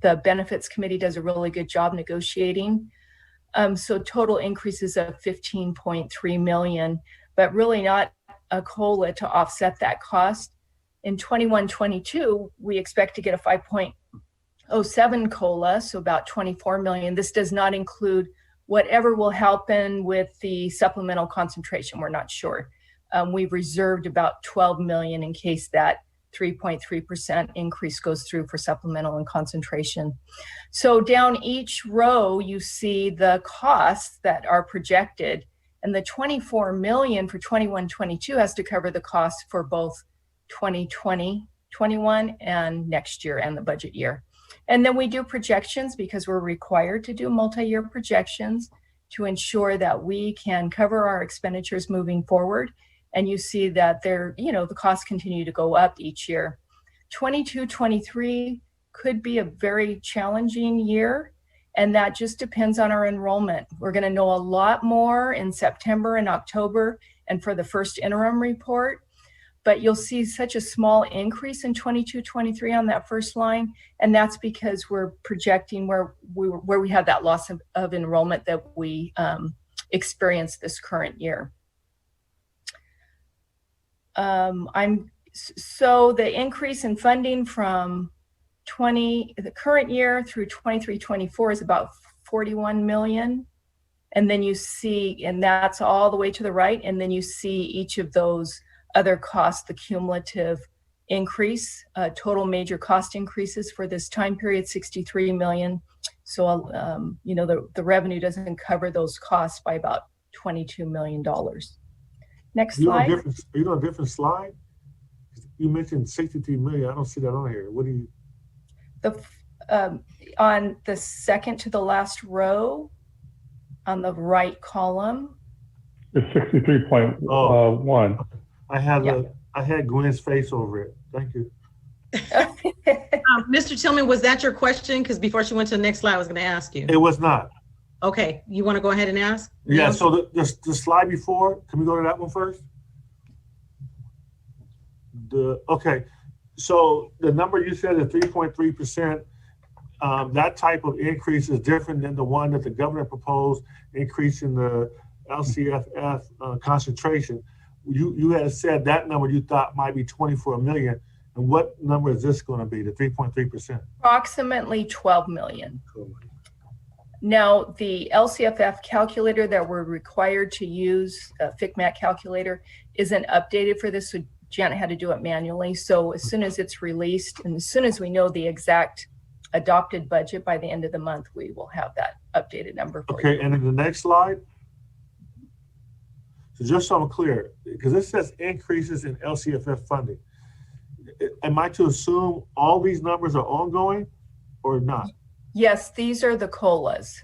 the benefits committee does a really good job negotiating. So total increases of $15.3 million, but really not a COLA to offset that cost. In 21-22, we expect to get a 5.07 COLA, so about $24 million. This does not include whatever will happen with the supplemental concentration. We're not sure. We've reserved about $12 million in case that 3.3% increase goes through for supplemental and concentration. So down each row, you see the costs that are projected, and the $24 million for 21-22 has to cover the costs for both 2020-21 and next year and the budget year. And then we do projections because we're required to do multi-year projections to ensure that we can cover our expenditures moving forward. And you see that the costs continue to go up each year. 22-23 could be a very challenging year, and that just depends on our enrollment. We're going to know a lot more in September and October and for the first interim report. But you'll see such a small increase in 22-23 on that first line, and that's because we're projecting where we have that loss of enrollment that we experienced this current year. So the increase in funding from the current year through 23-24 is about $41 million, and then you see, and that's all the way to the right, and then you see each of those other costs, the cumulative increase, total major cost increases for this time period, $63 million. So, the revenue doesn't cover those costs by about $22 million. Next slide. Are you on a different slide? You mentioned $63 million. I don't see that on here. What do you? On the second to the last row, on the right column. It's 63.1. I had Gwen's face over it. Thank you. Mr. Tillman, was that your question? Because before she went to the next slide, I was going to ask you. It was not. Okay, you want to go ahead and ask? Yeah, so the slide before, can we go to that one first? Okay, so the number you said is 3.3%. that type of increase is different than the one that the governor proposed, increasing the LCFF concentration. You had said that number you thought might be 24 million. And what number is this going to be, the 3.3%? Approximately 12 million. Now, the LCFF calculator that we're required to use, FICMAT calculator, isn't updated for this, so Janet had to do it manually. So as soon as it's released and as soon as we know the exact adopted budget by the end of the month, we will have that updated number for you. Okay, and in the next slide, so just so I'm clear, because it says increases in LCFF funding. Am I to assume all these numbers are ongoing or not? Yes, these are the COLAs.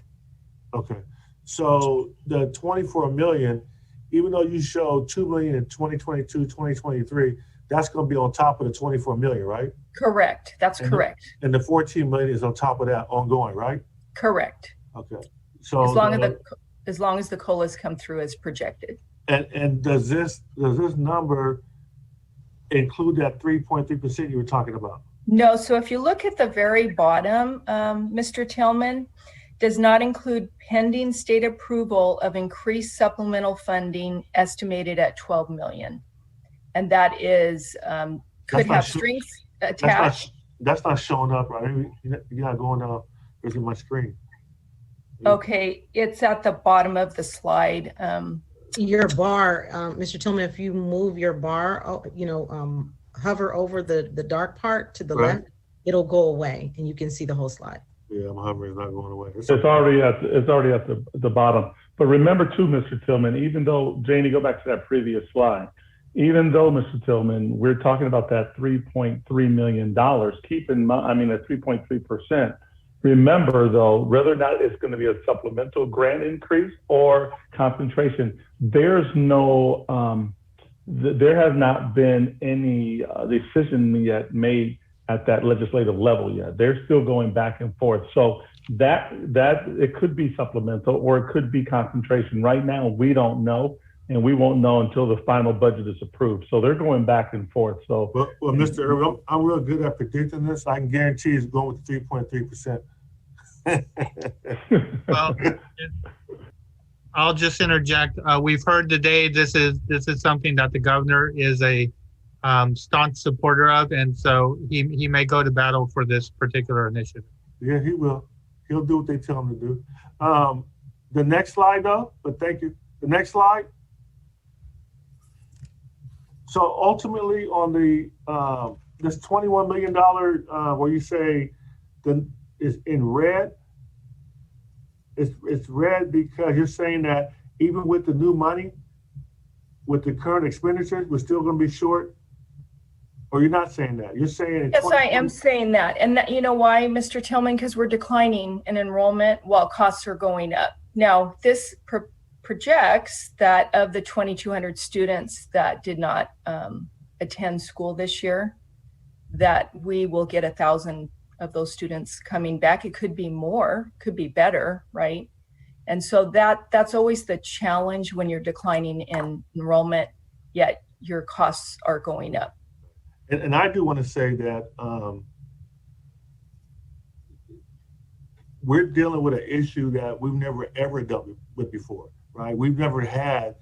Okay, so the 24 million, even though you showed 2 million in 2022, 2023, that's going to be on top of the 24 million, right? Correct, that's correct. And the 14 million is on top of that ongoing, right? Correct. Okay, so as long as the COLAs come through as projected. And does this number include that 3.3% you were talking about? No, so if you look at the very bottom, Mr. Tillman, does not include pending state approval of increased supplemental funding estimated at 12 million. And that is, could have strings attached. That's not showing up, right? You're not going down, there's my screen. Okay, it's at the bottom of the slide. Your bar, Mr. Tillman, if you move your bar, hover over the dark part to the left, it'll go away and you can see the whole slide. Yeah, I'm hovering, it's not going away. It's already at the bottom. But remember too, Mr. Tillman, even though, Janie, go back to that previous slide. Even though, Mr. Tillman, we're talking about that $3.3 million, keep in mind, I mean, at 3.3%. Remember, though, whether or not it's going to be a supplemental grant increase or concentration, there's no, there has not been any decision yet made at that legislative level yet. They're still going back and forth. So that it could be supplemental or it could be concentration. Right now, we don't know, and we won't know until the final budget is approved. So they're going back and forth. So, well, Mr. Irvin, I'm real good at predicting this. I can guarantee it's going with 3.3%. Well, I'll just interject. We've heard today this is something that the governor is a staunch supporter of, and so he may go to battle for this particular initiative. Yeah, he will. He'll do what they tell him to do. The next slide, though. But thank you. The next slide. So ultimately, on the this $21 million, where you say is in red. It's red because you're saying that even with the new money, with the current expenditures, we're still going to be short. Or you're not saying that? You're saying yes, I am saying that, and that, you know why, Mr. Tillman? Because we're declining in enrollment while costs are going up. Now, this projects that of the 2,200 students that did not attend school this year, that we will get 1,000 of those students coming back. It could be more, could be better, right? And so that's always the challenge when you're declining in enrollment, yet your costs are going up. And I do want to say that we're dealing with an issue that we've never ever dealt with before, right? We've never had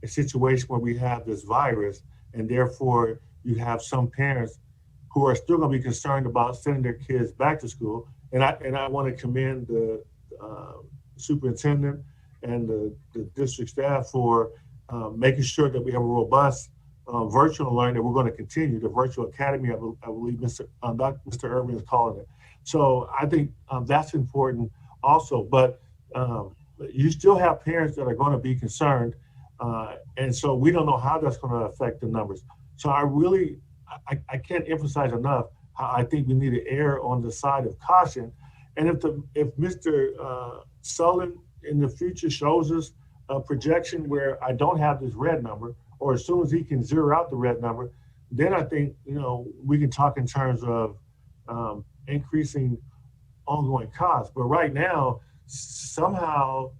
a situation where we have this virus, and therefore you have some parents who are still going to be concerned about sending their kids back to school. And I want to commend the superintendent and the district staff for making sure that we have a robust virtual learning that we're going to continue, the virtual academy, I believe Mr. Irvin is calling it. So I think that's important also, but you still have parents that are going to be concerned. And so we don't know how that's going to affect the numbers. So I can't emphasize enough how I think we need to err on the side of caution. And if Mr. Sullivan in the future shows us a projection where I don't have this red number, or as soon as he can zero out the red number, then I think, we can talk in terms of increasing ongoing costs. But right now, somehow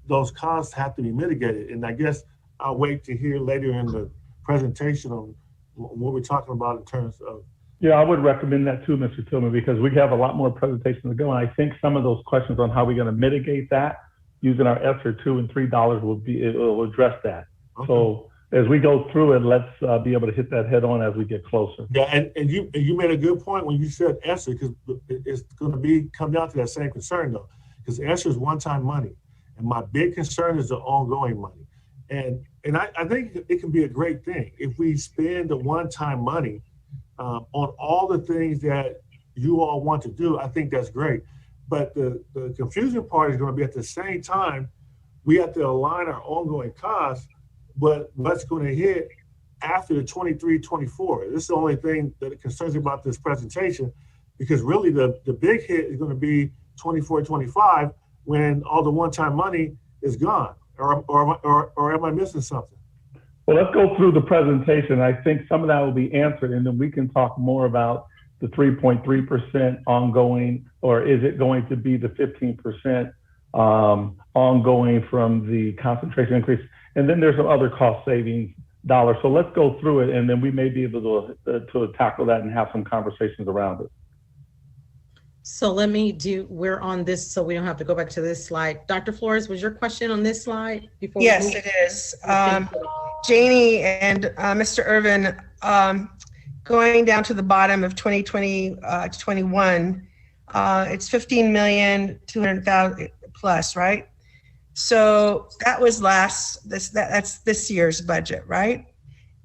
those costs have to be mitigated. And I guess I'll wait to hear later in the presentation on what we're talking about in terms of Yeah, I would recommend that too, Mr. Tillman, because we have a lot more presentations to go. And I think some of those questions on how we're going to mitigate that using our ESSER $2 and $3 will address that. Okay. So as we go through it, let's be able to hit that head on as we get closer. Yeah, and you made a good point when you said ESSER, because it's going to come down to that same concern though, because ESSER is one-time money, and my big concern is the ongoing money. And I think it can be a great thing if we spend the one-time money on all the things that you all want to do. I think that's great. But the confusing part is going to be at the same time, we have to align our ongoing costs, but what's going to hit after the 23-24. This is the only thing that concerns me about this presentation, because really the big hit is going to be 24-25 when all the one-time money is gone. Or am I missing something? Well, let's go through the presentation. I think some of that will be answered, and then we can talk more about the 3.3% ongoing, or is it going to be the 15% ongoing from the concentration increase? And then there's some other cost savings dollars. So let's go through it, and then we may be able to tackle that and have some conversations around it. So we're on this, so we don't have to go back to this slide. Dr. Flores, was your question on this slide? Yes, it is. Janie and Mr. Irvin, going down to the bottom of 2020 to 21, it's 15,200,000 plus, right? So that was that's this year's budget, right?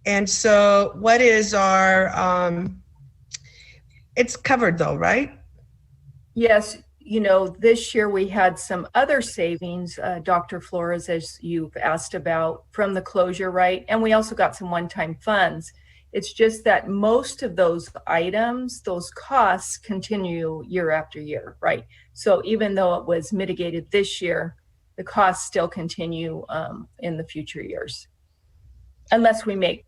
And so what is our, it's covered though, right? Yes, this year we had some other savings, Dr. Flores, as you've asked about, from the closure, right? And we also got some one-time funds. It's just that most of those items, those costs continue year after year, right? So even though it was mitigated this year, the costs still continue in the future years, unless we make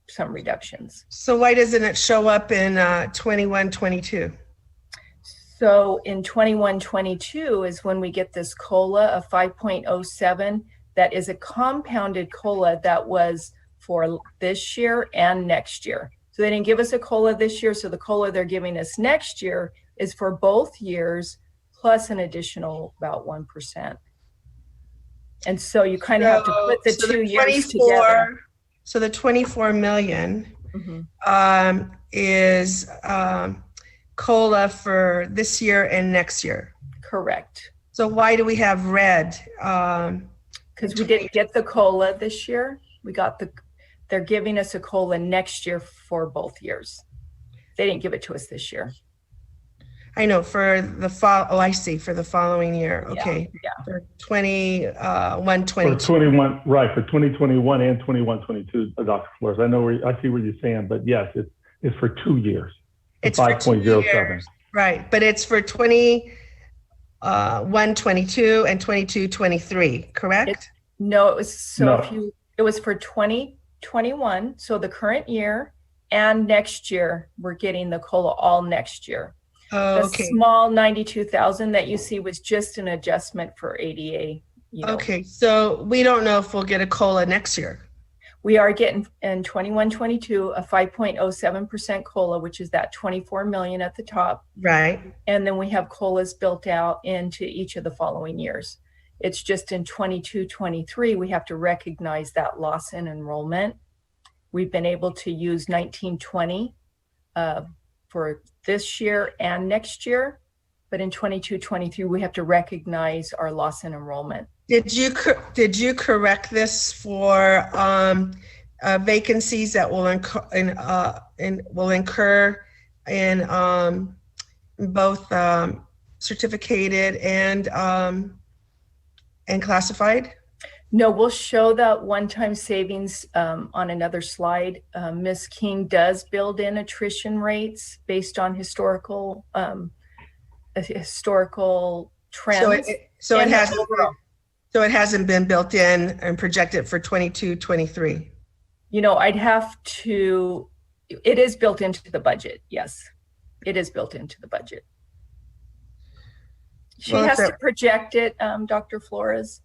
some reductions. So why doesn't it show up in 21-22? So in 21-22 is when we get this COLA of 5.07. That is a compounded COLA that was for this year and next year. So they didn't give us a COLA this year. So the COLA they're giving us next year is for both years plus an additional about 1%. And so you kind of have to put the 2 years together. So the 24 million is COLA for this year and next year. Correct. So why do we have red? Because we didn't get the COLA this year. They're giving us a COLA next year for both years. They didn't give it to us this year. I know for the fall. Oh, I see. For the following year. Okay. Yeah. For 21-22. For 21, right? For 2021 and 21-22, Dr. Flores. I see what you're saying, but yes, it's for 2 years. It's 5.07. Right, but it's for 21-22 and 22-23, correct? No, it was it was for 2021, so the current year, and next year we're getting the COLA all next year. Oh, the okay. Small 92,000 that you see was just an adjustment for ADA. Okay, so we don't know if we'll get a COLA next year. We are getting in 21-22 a 5.07% COLA, which is that 24 million at the top. Right. And then we have COLAs built out into each of the following years. It's just in 22-23, we have to recognize that loss in enrollment. We've been able to use 19-20 for this year and next year, but in 22-23, we have to recognize our loss in enrollment. Did you correct this for vacancies that will incur in both certificated and classified? No, we'll show that one-time savings on another slide. Ms. King does build in attrition rates based on historical trends. So it hasn't been built in and projected for 22-23. I'd have to. It is built into the budget. Yes, it is built into the budget. She has to project it, Dr. Flores.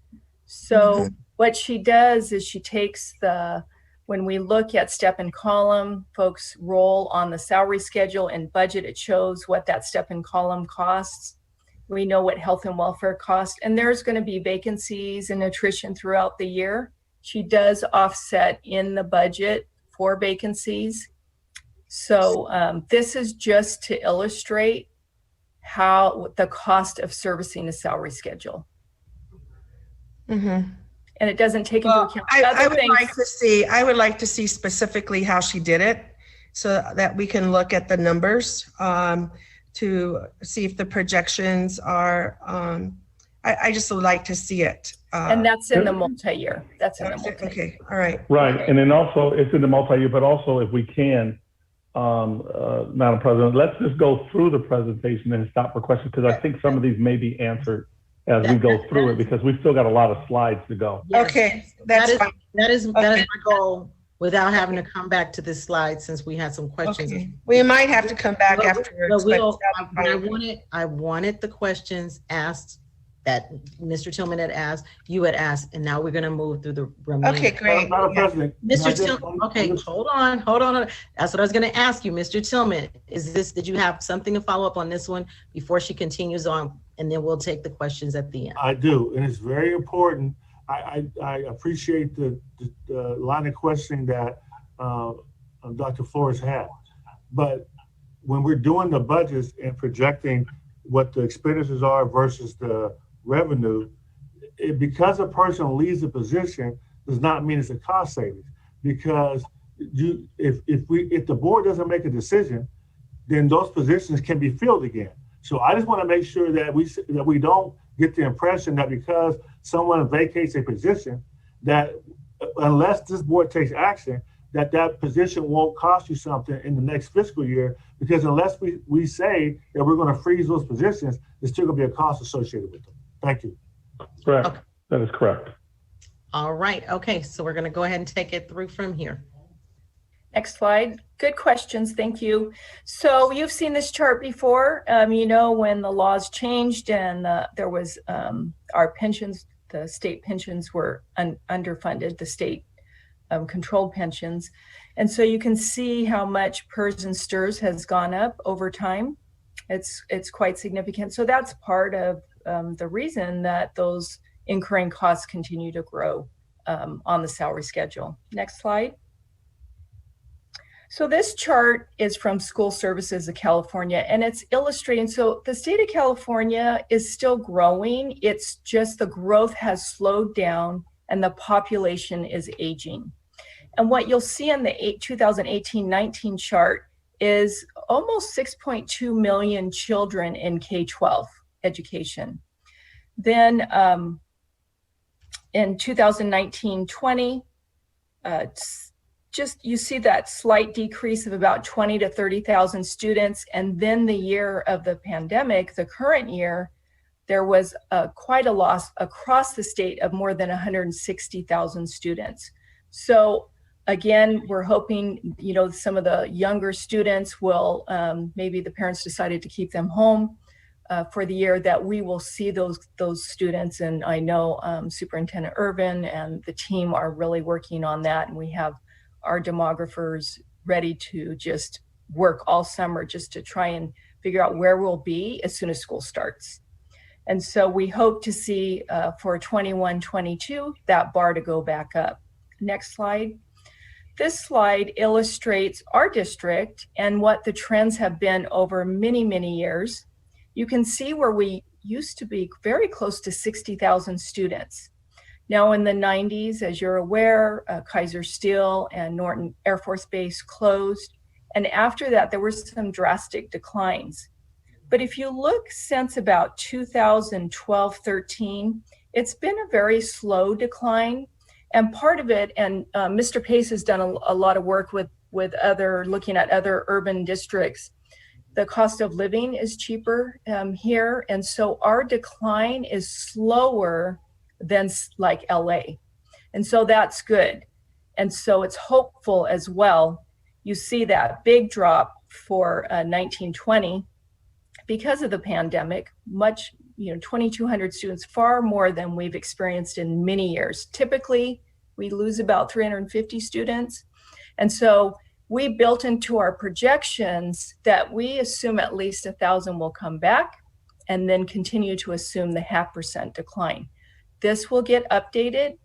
So what she does is she takes the When we look at step and column, folks roll on the salary schedule and budget, it shows what that step and column costs. We know what health and welfare costs, and there's going to be vacancies and attrition throughout the year. She does offset in the budget for vacancies. So this is just to illustrate how the cost of servicing a salary schedule. Mm-hmm. And it doesn't take into account I other would things. I would like to see specifically how she did it so that we can look at the numbers to see if the projections are, I just would like to see it. And that's in the multi-year. That's in the multi-year. Okay, all right. Right, and then also it's in the multi-year, but also if we can, Madam President, let's just go through the presentation and stop for questions, because I think some of these may be answered as we go through it, because we've still got a lot of slides to go. Yes. Okay, that's fine. That is my goal, without having to come back to this slide, since we had some questions. Okay. We might have to come back afterwards. I wanted the questions asked that Mr. Tillman had asked, you had asked, and now we're going to move through the remaining. Okay, great. Madam President. Mr. Tillman, okay, hold on. That's what I was going to ask you, Mr. Tillman. Did you have something to follow up on this one before she continues on, and then we'll take the questions at the end? I do, and it's very important. I appreciate the line of questioning that Dr. Flores had, but when we're doing the budgets and projecting what the expenditures are versus the revenue, because a person leaves a position does not mean it's a cost savings. Because if the board doesn't make a decision, then those positions can be filled again. So I just want to make sure that we don't get the impression that because someone vacates a position, that unless this board takes action, that position won't cost you something in the next fiscal year. Because unless we say that we're going to freeze those positions, there's still going to be a cost associated with them. Thank you. Correct. Okay. That is correct. All right. Okay. So we're going to go ahead and take it through from here. Next slide. Good questions. Thank you. So you've seen this chart before. You know, when the laws changed and there was our pensions, the state pensions were underfunded, the state controlled pensions. And so you can see how much PERS and STIRS has gone up over time. It's quite significant. So that's part of the reason that those incurring costs continue to grow on the salary schedule. Next slide. So this chart is from School Services of California, and it's illustrating, so the state of California is still growing. It's just the growth has slowed down and the population is aging. And what you'll see in the 2018-19 chart is almost 6.2 million children in K-12 education. Then in 2019-20, just you see that slight decrease of about 20 to 30,000 students. And then the year of the pandemic, the current year, there was quite a loss across the state of more than 160,000 students. So again, we're hoping, you know, some of the younger students will, maybe the parents decided to keep them home for the year, that we will see those students. And I know Superintendent Irvin and the team are really working on that. And we have our demographers ready to just work all summer just to try and figure out where we'll be as soon as school starts. And so we hope to see for 21-22, that bar to go back up. Next slide. This slide illustrates our district and what the trends have been over many, many years. You can see where we used to be very close to 60,000 students. Now in the 90s, as you're aware, Kaiser Steel and Norton Air Force Base closed. And after that, there were some drastic declines. But if you look since about 2012-13, it's been a very slow decline. And part of it, and Mr. Pace has done a lot of work with looking at other urban districts. The cost of living is cheaper here. And so our decline is slower than like LA. And so that's good. And so it's hopeful as well. You see that big drop for 1920 because of the pandemic, much, 2,200 students, far more than we've experienced in many years. Typically, We lose about 350 students. And so we built into our projections that we assume at least 1,000 will come back, and then continue to assume the 0.5% decline. This will get updated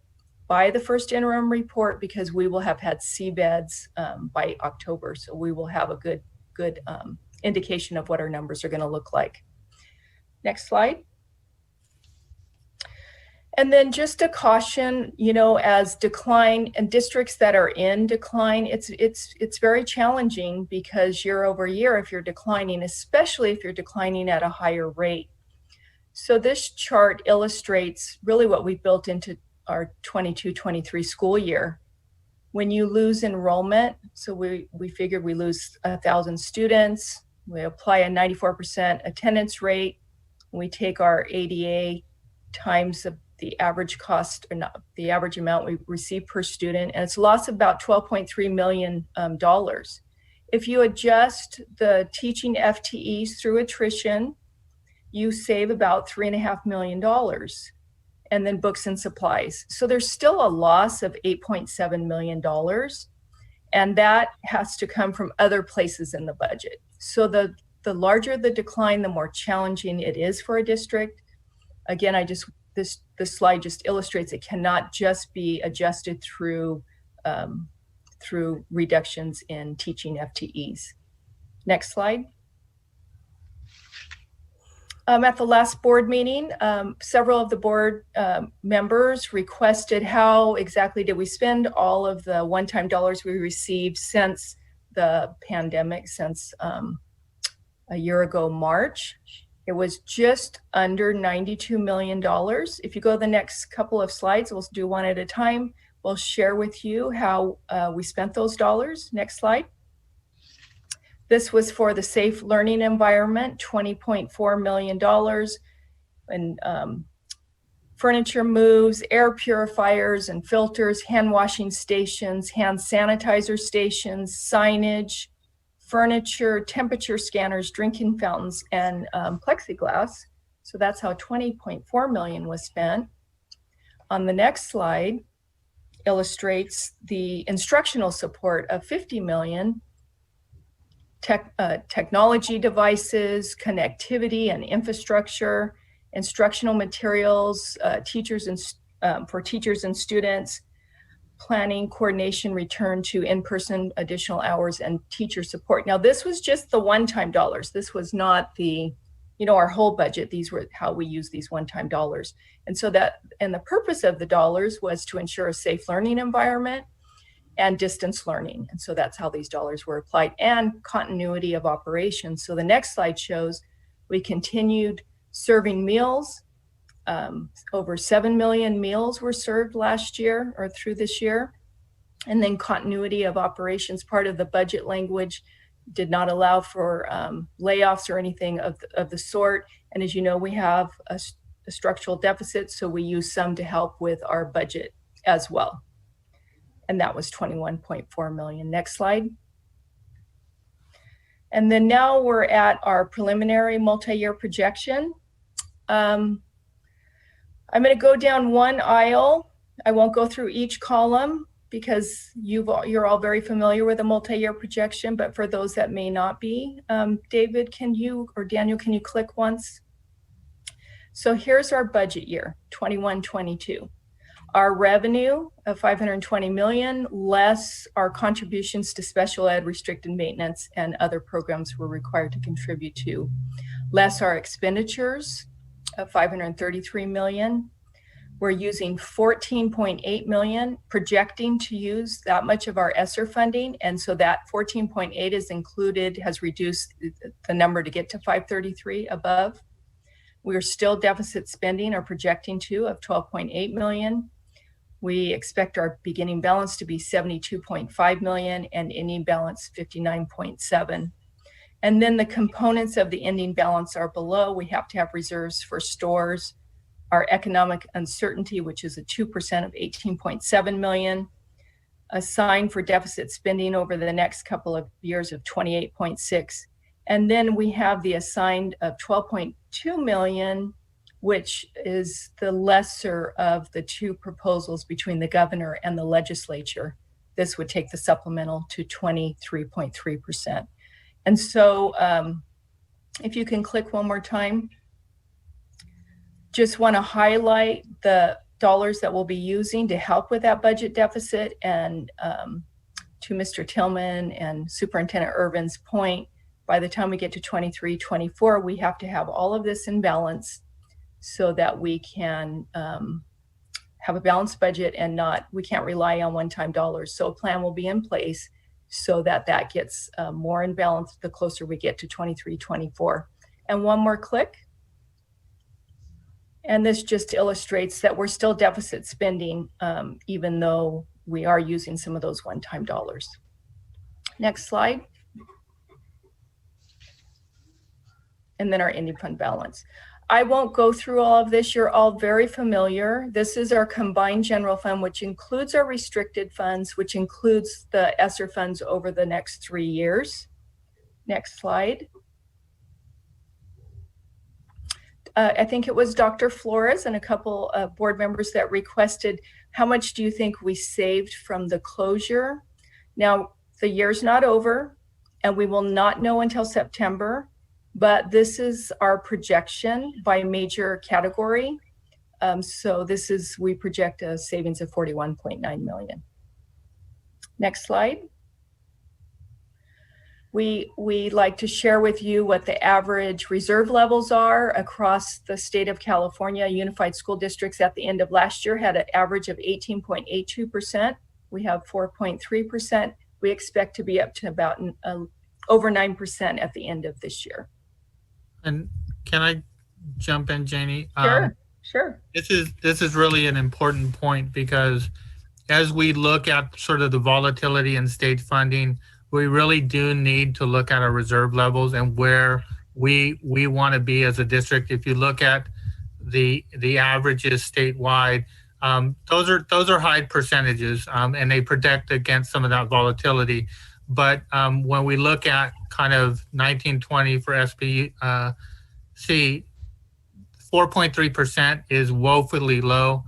by the first interim report because we will have had seabeds by October. So we will have a good indication of what our numbers are going to look like. Next slide. And then just a caution, you know, as decline and districts that are in decline, it's very challenging because year over year, if you're declining, especially if you're declining at a higher rate. So this chart illustrates really what we built into our 22-23 school year. When you lose enrollment, so we figured we lose 1,000 students, we apply a 94% attendance rate, we take our ADA times the average cost, or not the average amount we receive per student, and it's lost about $12.3 million. If you adjust the teaching FTEs through attrition, you save about $3.5 million, and then books and supplies. So there's still a loss of $8.7 million, and that has to come from other places in the budget. So the larger the decline, the more challenging it is for a district. Again, this slide just illustrates it cannot just be adjusted through reductions in teaching FTEs. Next slide. At the last board meeting, several of the board members requested how exactly did we spend all of the one-time dollars we received since the pandemic, since a year ago, March. It was just under $92 million. If you go to the next couple of slides, we'll do one at a time. We'll share with you how we spent those dollars. Next slide. This was for the safe learning environment, $20.4 million. And furniture moves, air purifiers and filters, hand washing stations, hand sanitizer stations, signage, furniture, temperature scanners, drinking fountains, and plexiglass. So that's how $20.4 million was spent. On the next slide illustrates the instructional support of $50 million, technology devices, connectivity and infrastructure, instructional materials, for teachers and students, planning, coordination, return to in-person additional hours, and teacher support. Now, this was just the one-time dollars. This was not the, our whole budget. These were how we use these one-time dollars. And so and the purpose of the dollars was to ensure a safe learning environment and distance learning. And so that's how these dollars were applied, and continuity of operations. So the next slide shows we continued serving meals. Over 7 million meals were served last year or through this year. And then continuity of operations, part of the budget language did not allow for layoffs or anything of the sort. And as you know, we have a structural deficit, so we use some to help with our budget as well. And that was $21.4 million. Next slide. And then now we're at our preliminary multi-year projection. I'm going to go down one aisle. I won't go through each column because you're all very familiar with a multi-year projection, but for those that may not be, David, or Daniel, can you click once? So here's our budget year, 21-22. Our revenue of $520 million, less our contributions to special ed, restricted maintenance, and other programs we're required to contribute to, less our expenditures of $533 million. We're using $14.8 million, projecting to use that much of our ESSER funding. And so that 14.8 is included, has reduced the number to get to 533 above. We're still deficit spending, or projecting to, of $12.8 million. We expect our beginning balance to be $72.5 million and ending balance 59.7. And then the components of the ending balance are below. We have to have reserves for stores, our economic uncertainty, which is a 2% of $18.7 million, assigned for deficit spending over the next couple of years of 28.6. And then we have the assigned of $12.2 million which is the lesser of the two proposals between the governor and the legislature. This would take the supplemental to 23.3%. And so if you can click one more time, just want to highlight the dollars that we'll be using to help with that budget deficit. And to Mr. Tillman and Superintendent Irvin's point, by the time we get to 23-24, we have to have all of this in balance so that we can have a balanced budget and we can't rely on one-time dollars. So a plan will be in place so that that gets more in balance the closer we get to 23-24. And one more click. And this just illustrates that we're still deficit spending, even though we are using some of those one-time dollars. Next slide. And then our ending fund balance. I won't go through all of this. You're all very familiar. This is our combined general fund, which includes our restricted funds, which includes the ESSER funds over the next 3 years. Next slide. I think it was Dr. Flores and a couple of board members that requested, how much do you think we saved from the closure? Now, the year's not over, and we will not know until September, but this is our projection by major category. So this is, we project a savings of 41.9 million. Next slide. We like to share with you what the average reserve levels are across the state of California. Unified school districts at the end of last year had an average of 18.82%. We have 4.3%. We expect to be up to about over 9% at the end of this year. And can I jump in, Janie? Sure. This is really an important point, because as we look at sort of the volatility in state funding, we really do need to look at our reserve levels and where we want to be as a district. If you look at the averages statewide, those are high percentages, and they protect against some of that volatility. But when we look at kind of 1920 for SBC, 4.3% is woefully low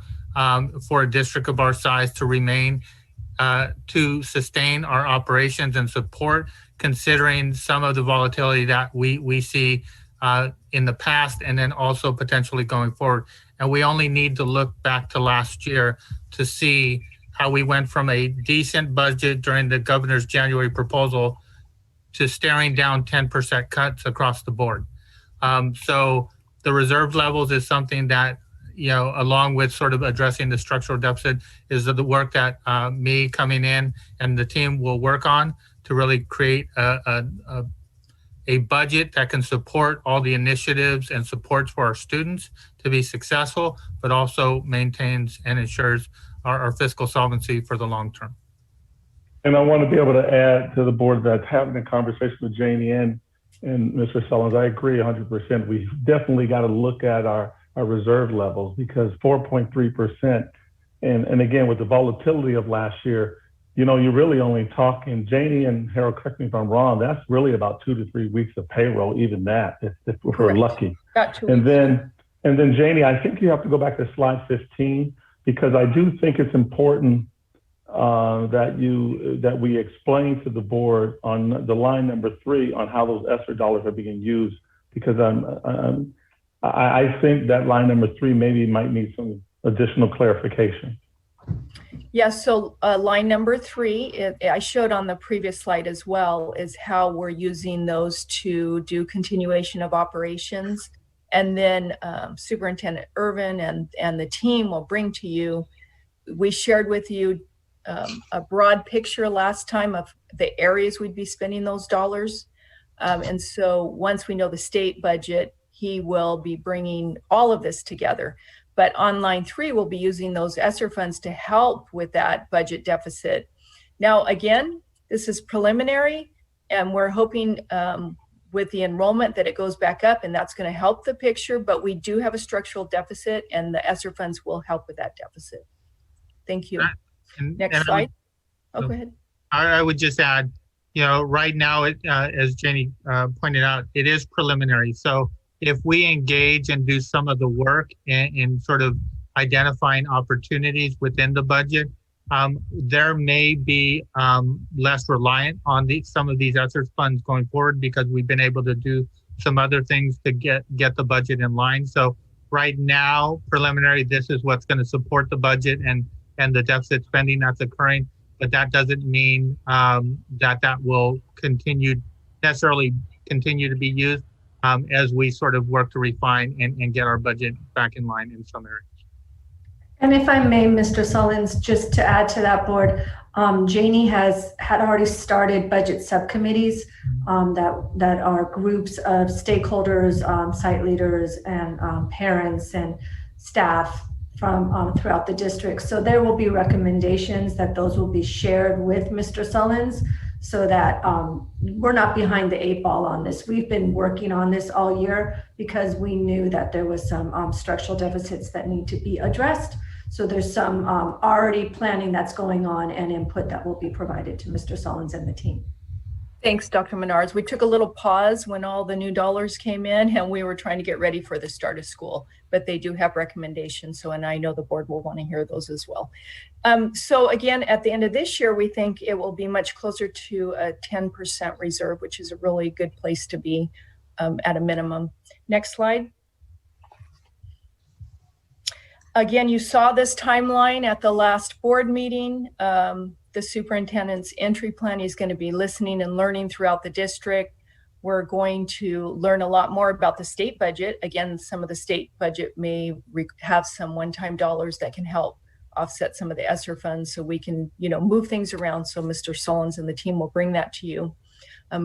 for a district of our size to remain, to sustain our operations and support, considering some of the volatility that we see in the past and then also potentially going forward. And we only need to look back to last year to see how we went from a decent budget during the governor's January proposal to staring down 10% cuts across the board. So the reserve levels is something that, along with sort of addressing the structural deficit, is the work that me coming in and the team will work on to really create a budget that can support all the initiatives and supports for our students to be successful, but also maintains and ensures our fiscal solvency for the long term. And I want to be able to add to the board that's having a conversation with Janie and Mr. Sullins. I agree 100%. We definitely got to look at our reserve levels, because 4.3%, and again, with the volatility of last year, you're really only talking, Janie and Harold, correct me if I'm wrong, that's really about 2 to 3 weeks of payroll, even that, if we're lucky. About 2 and weeks. then Janie, I think you have to go back to slide 15, because I do think it's important that we explain to the board on the line number 3 on how those ESSER dollars are being used, because I think that line number 3 maybe might need some additional clarification. Yes, so line number 3, I showed on the previous slide as well, is how we're using those to do continuation of operations. And then Superintendent Irvin and the team will bring to you, we shared with you a broad picture last time of the areas we'd be spending those dollars. And so once we know the state budget, he will be bringing all of this together. But on line 3, we'll be using those ESSER funds to help with that budget deficit. Now, again, this is preliminary, and we're hoping with the enrollment that it goes back up, and that's going to help the picture. But we do have a structural deficit, and the ESSER funds will help with that deficit. Thank you. Next slide. Go ahead. I would just add, right now, as Jenny pointed out, it is preliminary. So if we engage and do some of the work in sort of identifying opportunities within the budget, there may be less reliant on some of these ESSER funds going forward, because we've been able to do some other things to get the budget in line. So right now, preliminary, this is what's going to support the budget and the deficit spending that's occurring. But that doesn't mean that will necessarily continue to be used as we sort of work to refine and get our budget back in line in some areas. And if I may, Mr. Sullins, just to add to that, board, Janie had already started budget subcommittees that are groups of stakeholders, site leaders, and parents and staff from throughout the district. So there will be recommendations that those will be shared with Mr. Sullins, so that we're not behind the 8 ball on this. We've been working on this all year because we knew that there was some structural deficits that need to be addressed. So there's some already planning that's going on and input that will be provided to Mr. Sullins and the team. Thanks, Dr. Menards. We took a little pause when all the new dollars came in and we were trying to get ready for the start of school, but they do have recommendations. So, and I know the board will want to hear those as well. So again, at the end of this year, we think it will be much closer to a 10% reserve, which is a really good place to be at a minimum. Next slide. Again, you saw this timeline at the last board meeting. The superintendent's entry plan is going to be listening and learning throughout the district. We're going to learn a lot more about the state budget. Again, some of the state budget may have some one-time dollars that can help offset some of the ESSER funds, so we can, move things around. So Mr. Sullins and the team will bring that to you.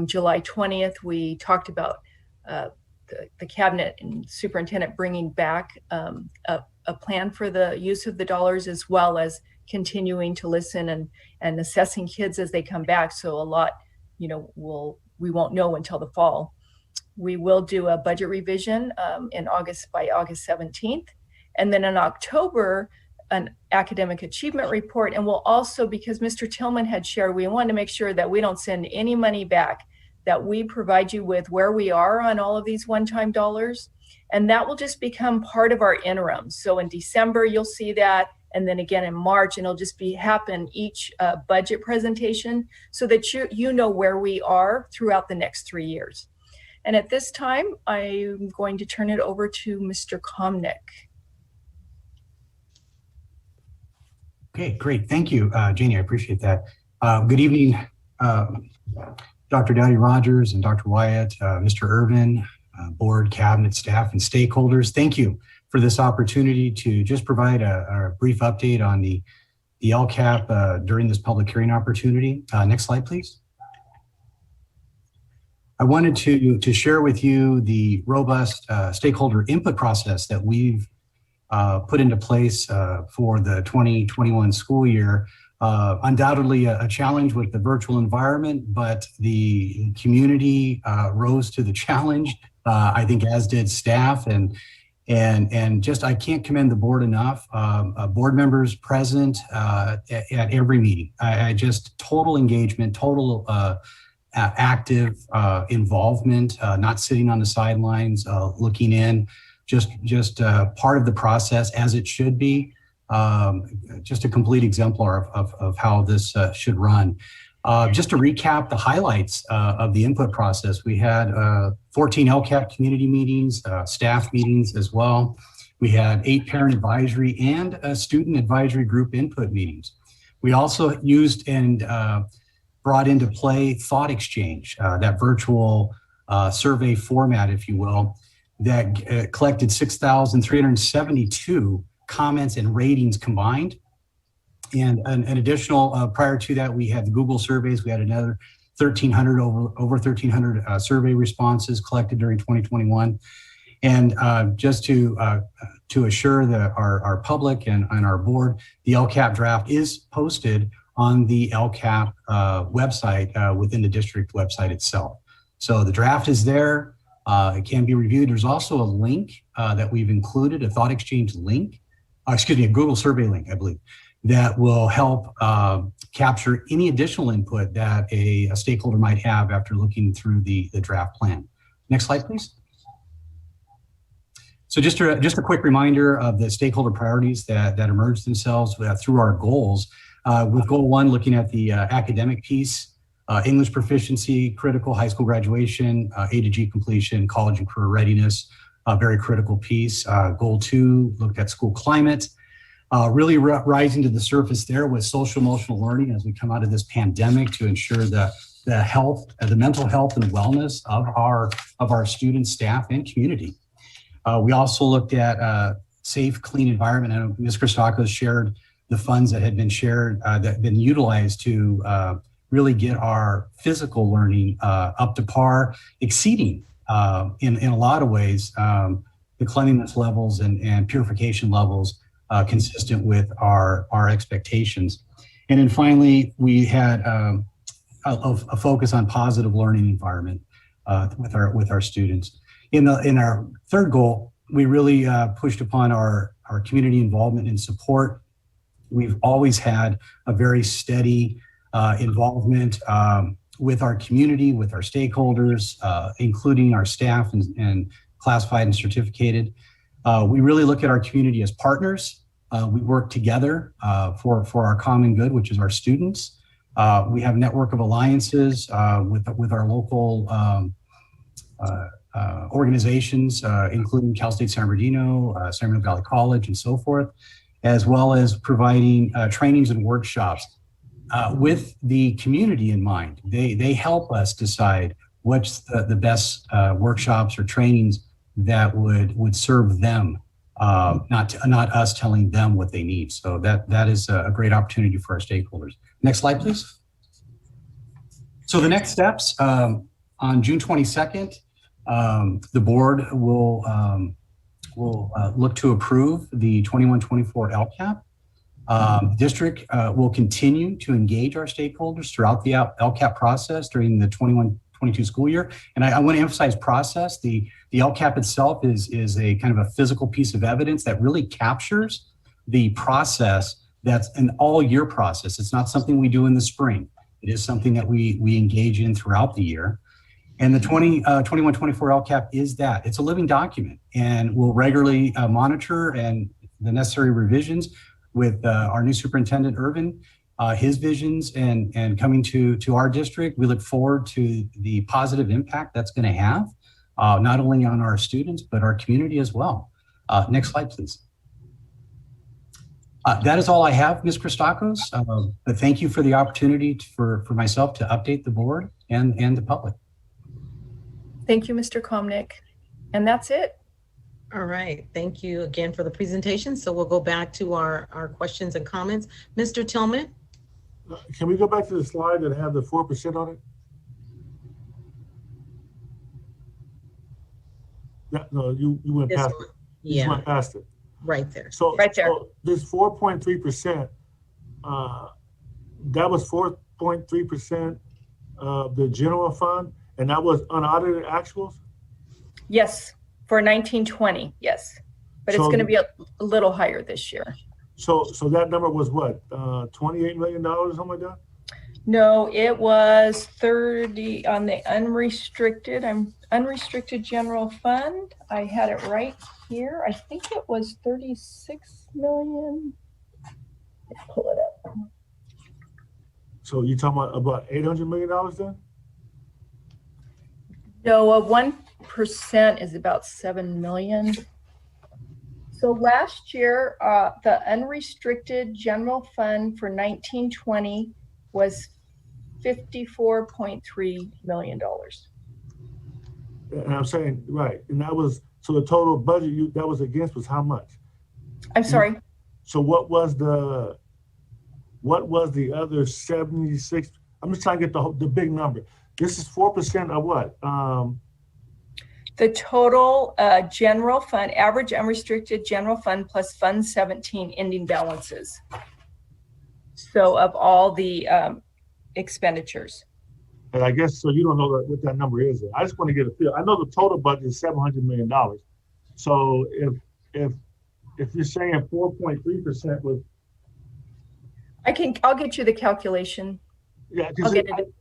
July 20th, we talked about the cabinet and superintendent bringing back a plan for the use of the dollars, as well as continuing to listen and assessing kids as they come back. So a lot, we won't know until the fall. We will do a budget revision by August 17th. And then in October, an academic achievement report. And we'll also, because Mr. Tillman had shared, we want to make sure that we don't send any money back, that we provide you with where we are on all of these one-time dollars. And that will just become part of our interim. So in December, you'll see that. And then again in March, and it'll just happen each budget presentation, so that you know where we are throughout the next 3 years. And at this time, I'm going to turn it over to Mr. Komnick. Okay, great. Thank you, Janie. I appreciate that. Good evening, Dr. Dowdy Rogers and Dr. Wyatt, Mr. Irvin, board, cabinet, staff, and stakeholders. Thank you for this opportunity to just provide a brief update on the Lcap during this public hearing opportunity. Next slide, please. I wanted to share with you the robust stakeholder input process that we've put into place for the 2021 school year. Undoubtedly a challenge with the virtual environment, but the community rose to the challenge, I think, as did staff, and just I can't commend the board enough. Board members present at every meeting. I just total engagement, total active involvement, not sitting on the sidelines, looking in, just part of the process as it should be. Just a complete exemplar of how this should run. Just to recap the highlights of the input process, we had 14 Lcap community meetings, staff meetings as well. We had 8 parent advisory and student advisory group input meetings. We also used and brought into play Thought Exchange, that virtual survey format, if you will, that collected 6,372 comments and ratings combined. And an additional, prior to that, we had the Google surveys. We had another 1,300, over 1,300 survey responses collected during 2021. And just to assure that our public and our board, the Lcap draft is posted on the Lcap website within the district website itself. So the draft is there. It can be reviewed. There's also a link that we've included, a Thought Exchange link, a Google survey link, I believe, that will help capture any additional input that a stakeholder might have after looking through the draft plan. Next slide, please. So just a quick reminder of the stakeholder priorities that emerged themselves through our goals. With goal 1, looking at the academic piece, English proficiency, critical, high school graduation, A to G completion, college and career readiness, a very critical piece. Goal 2 looked at school climate. Really rising to the surface there was social emotional learning as we come out of this pandemic to ensure the health, the mental health and wellness of our students, staff, and community. We also looked at safe, clean environment. I know Ms. Christakis shared the funds that had been shared, that had been utilized to really get our physical learning up to par, exceeding in a lot of ways the cleanliness levels and purification levels consistent with our expectations. And then finally, we had a focus on positive learning environment with our students. In our third goal, we really pushed upon our community involvement and support. We've always had a very steady involvement with our community, with our stakeholders, including our staff and classified and certificated. We really look at our community as partners. We work together for our common good, which is our students. We have a network of alliances with our local organizations, including Cal State San Bernardino, San Bernardino Valley College, and so forth, as well as providing trainings and workshops with the community in mind. They help us decide what's the best workshops or trainings that would serve them, not us telling them what they need. So that is a great opportunity for our stakeholders. Next slide, please. So the next steps, on June 22nd, the board will look to approve the 21-24 LCAP. District will continue to engage our stakeholders throughout the LCAP process during the 21-22 school year. And I want to emphasize process. The LCAP itself is a kind of a physical piece of evidence that really captures the process that's an all-year process. It's not something we do in the spring. It is something that we engage in throughout the year. And the 21-24 LCAP is that. It's a living document, and we'll regularly monitor and the necessary revisions with our new superintendent, Irvin, his visions and coming to our district. We look forward to the positive impact that's going to have, not only on our students, but our community as well. Next slide, please. That is all I have, Ms. Christakis, but thank you for the opportunity for myself to update the board and the public. Thank you, Mr. Komnick. And that's it. All right. Thank you again for the presentation. So we'll go back to our questions and comments. Mr. Tillman? Can we go back to the slide that had the 4% on it? Yeah, no, you went past it. You just went past it. Right there. So, right there. So this 4.3%, that was 4.3% of the general fund, and that was unaudited actuals? Yes, for 1920, yes. But it's going to be a little higher this year. So that number was what, $28 million, something like that? No, it was 30 on the unrestricted general fund. I had it right here. I think it was 36 million. Let's pull it up. So you're talking about $800 million then? No, 1% is about 7 million. So last year, the unrestricted general fund for 1920 was $54.3 million. And I'm saying, right, and that was, so the total budget that was against was how much? I'm sorry? So what was the other 76? I'm just trying to get the big number. This is 4% of what? The total general fund, average unrestricted general fund plus Fund 17 ending balances. So of all the expenditures. And I guess, so you don't know what that number is. I just want to get a feel. I know the total budget is $700 million. So if you're saying 4.3% was. I'll get you the calculation. Yeah,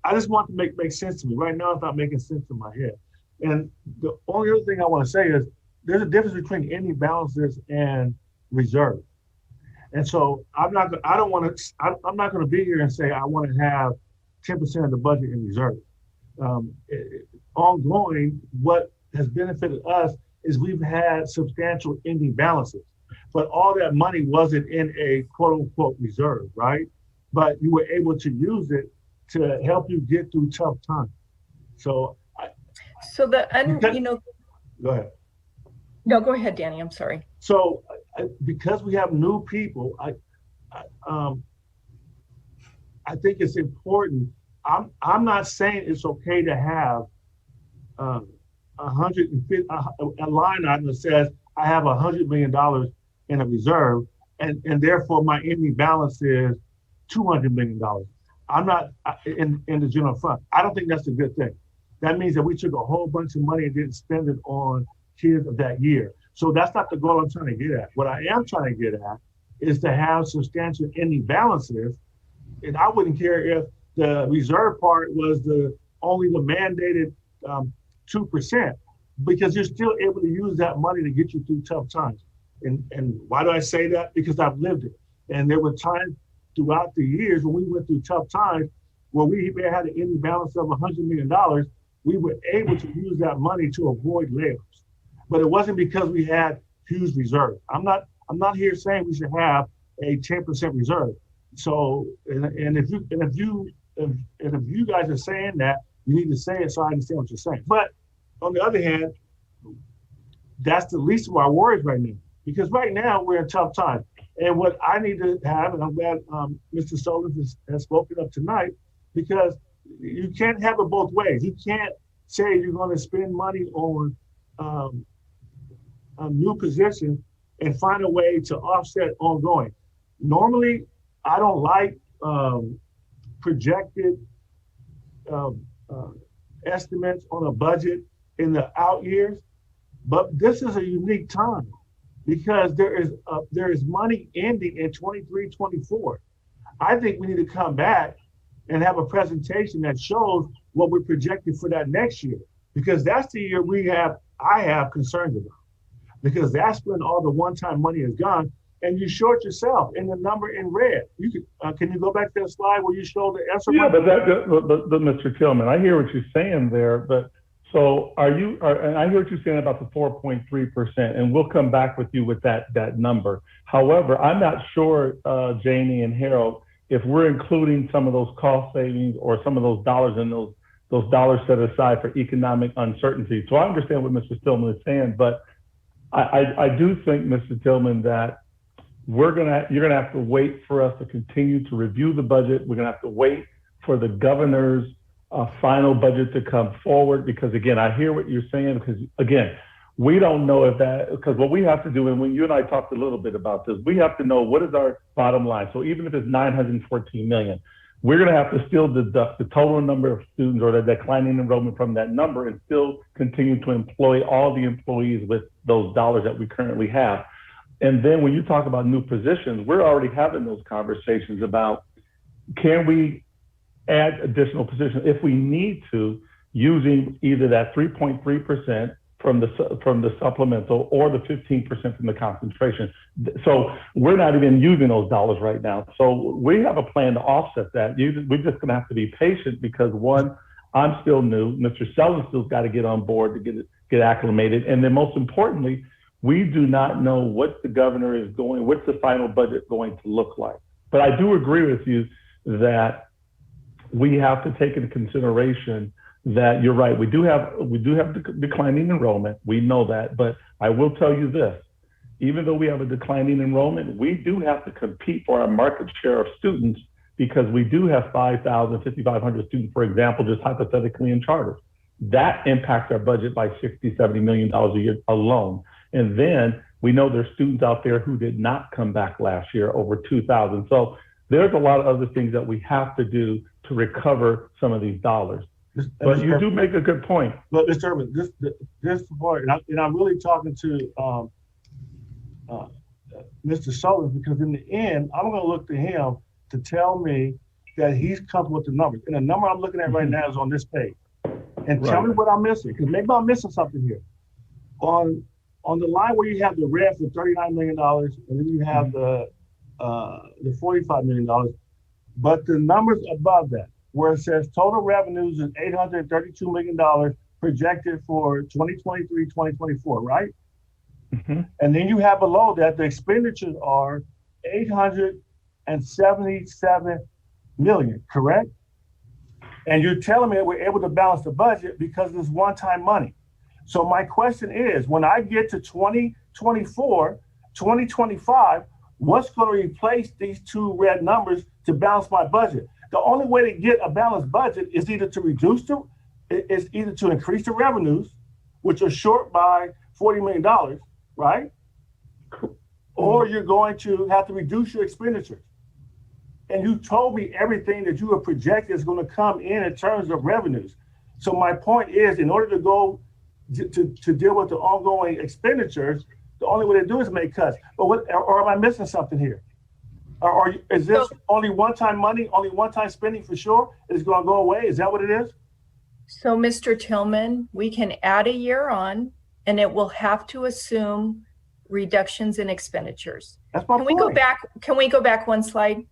I just want to make sense to me. Right now, it's not making sense in my head. And the only other thing I want to say is there's a difference between ending balances and reserve. And so I'm not going to be here and say I want to have 10% of the budget in reserve. Ongoing, what has benefited us is we've had substantial ending balances, but all that money wasn't in a quote unquote reserve, right? But you were able to use it to help you get through tough times. So, go ahead. No, go ahead, Danny. I'm sorry. So, because we have new people, I think it's important. I'm not saying it's okay to have a line item that says I have $100 million in a reserve, and therefore my ending balance is $200 million. I'm not in the general fund. I don't think that's a good thing. That means that we took a whole bunch of money and didn't spend it on kids of that year. So that's not the goal I'm trying to get at. What I am trying to get at is to have substantial ending balances. And I wouldn't care if the reserve part was only the mandated 2%, because you're still able to use that money to get you through tough times. And why do I say that? Because I've lived it. And there were times throughout the years when we went through tough times where we had an ending balance of $100 million, we were able to use that money to avoid layoffs. But it wasn't because we had huge reserves. I'm not here saying we should have a 10% reserve. So, and if you guys are saying that, you need to say it so I understand what you're saying. But on the other hand, that's the least of our worries right now, because right now we're in tough times. And what I need to have, and I'm glad Mr. Solins has spoken up tonight, because you can't have it both ways. You can't say you're going to spend money on a new position and find a way to offset ongoing. Normally, I don't like projected estimates on a budget in the out years, but this is a unique time because there is money ending in 23, 24. I think we need to come back and have a presentation that shows what we're projecting for that next year, because that's the year I have concerns about, because that's when all the one-time money is gone, and you short yourself in the number in red. You can you go back to the slide where you show the ESSER? Yeah, but Mr. Tillman, I hear what you're saying there, but so and I hear what you're saying about the 4.3%, and we'll come back with you with that number. However, I'm not sure, Janie and Harold, if we're including some of those cost savings or some of those dollars in those dollars set aside for economic uncertainty. So I understand what Mr. Tillman is saying, but I do think, Mr. Tillman, that you're gonna have to wait for us to continue to review the budget. We're gonna have to wait for the governor's final budget to come forward, because again, I hear what you're saying, because again, we don't know because what we have to do, and when you and I talked a little bit about this, we have to know what is our bottom line. So even if it's $914 million, we're going to have to still deduct the total number of students or the declining enrollment from that number and still continue to employ all the employees with those dollars that we currently have. And then when you talk about new positions, we're already having those conversations about, can we add additional positions if we need to, using either that 3.3% from the supplemental or the 15% from the concentration. So we're not even using those dollars right now. So we have a plan to offset that. We're just gonna have to be patient, because one, I'm still new. Mr. Selden still's got to get on board to get acclimated. And then most importantly, we do not know what the governor is what's the final budget going to look like. But I do agree with you that we have to take into consideration that you're right. We do have declining enrollment. We know that, but I will tell you this: even though we have a declining enrollment, we do have to compete for our market share of students, because we do have 5,500 students, for example, just hypothetically in charters. That impacts our budget by $60–70 million a year alone. And then we know there's students out there who did not come back last year, over 2,000. So there's a lot of other things that we have to do to recover some of these dollars. But you do make a good point. But Mr. Urban, this part, and I'm really talking to Mr. Sullivan, because in the end, I'm going to look to him to tell me that he's comfortable with the numbers. And the number I'm looking at right now is on this page. And tell me what I'm missing, because maybe I'm missing something here. On on the line where you have the red for $39 million, and then you have the $45 million, but the numbers above that, where it says total revenues is $832 million projected for 2023, 2024, right? Mm-hmm. And then you have below that, the expenditures are $877 million, correct? And you're telling me that we're able to balance the budget because of this one-time money. So my question is, when I get to 2024, 2025, what's going to replace these two red numbers to balance my budget? The only way to get a balanced budget is either to increase the revenues, which are short by $40 million, right? Or you're going to have to reduce your expenditures. And you told me everything that you have projected is going to come in terms of revenues. So my point is, in order to go to deal with the ongoing expenditures, the only way to do is make cuts. But or am I missing something here? Or is this only one-time money, only one-time spending for sure? It's going to go away? Is that what it is? So, Mr. Tillman, we can add a year on, and it will have to assume reductions in expenditures. That's my point. Can we go back one slide?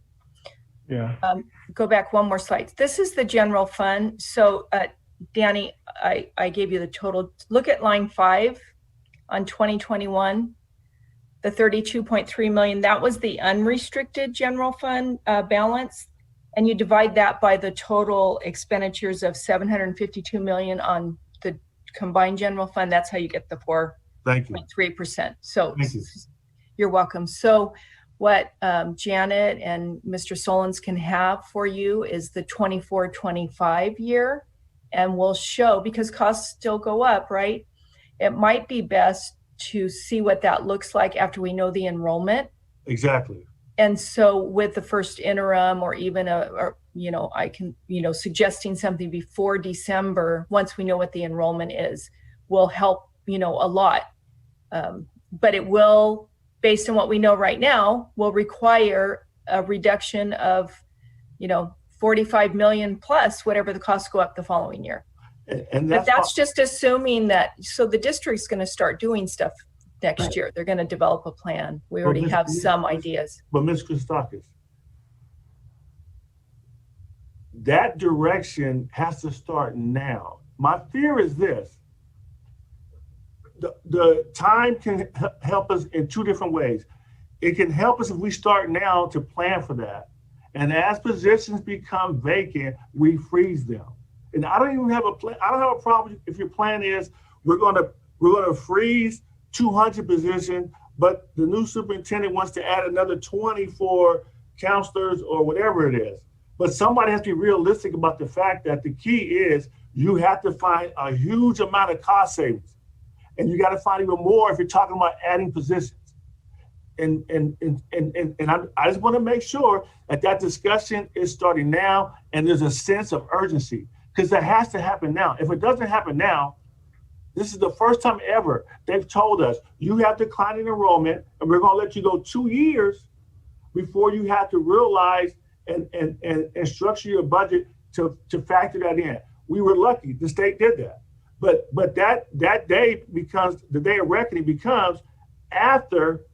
Yeah. Go back one more slide. This is the general fund. So, Danny, I gave you the total. Look at line 5 on 2021, the 32.3 million. That was the unrestricted general fund balance. And you divide that by the total expenditures of 752 million on the combined general fund. That's how you get the 4.3%. So you're welcome. So what Janet and Mr. Solons can have for you is the 24-25 year. And we'll show, because costs still go up, right? It might be best to see what that looks like after we know the enrollment. Exactly. And so with the first interim, or even I can, suggesting something before December, once we know what the enrollment is, will help, a lot. But it will, based on what we know right now, will require a reduction of, 45 million plus whatever the costs go up the following year. And but that's just assuming that, so the district's going to start doing stuff next year. They're going to develop a plan. We already have some ideas. But Ms. Christakis, that direction has to start now. My fear is this. The time can help us in two different ways. It can help us if we start now to plan for that. And as positions become vacant, we freeze them. And I don't even have a plan. I don't have a problem if your plan is we're gonna freeze 200 positions, but the new superintendent wants to add another 20 for counselors or whatever it is. But somebody has to be realistic about the fact that the key is you have to find a huge amount of cost savings. And you got to find even more if you're talking about adding positions. And I just want to make sure that discussion is starting now, and there's a sense of urgency, because that has to happen now. If it doesn't happen now, this is the first time ever they've told us you have declining enrollment, and we're going to let you go 2 years before you have to realize and structure your budget to factor that in. We were lucky the state did that, but that day becomes the day of reckoning, becomes after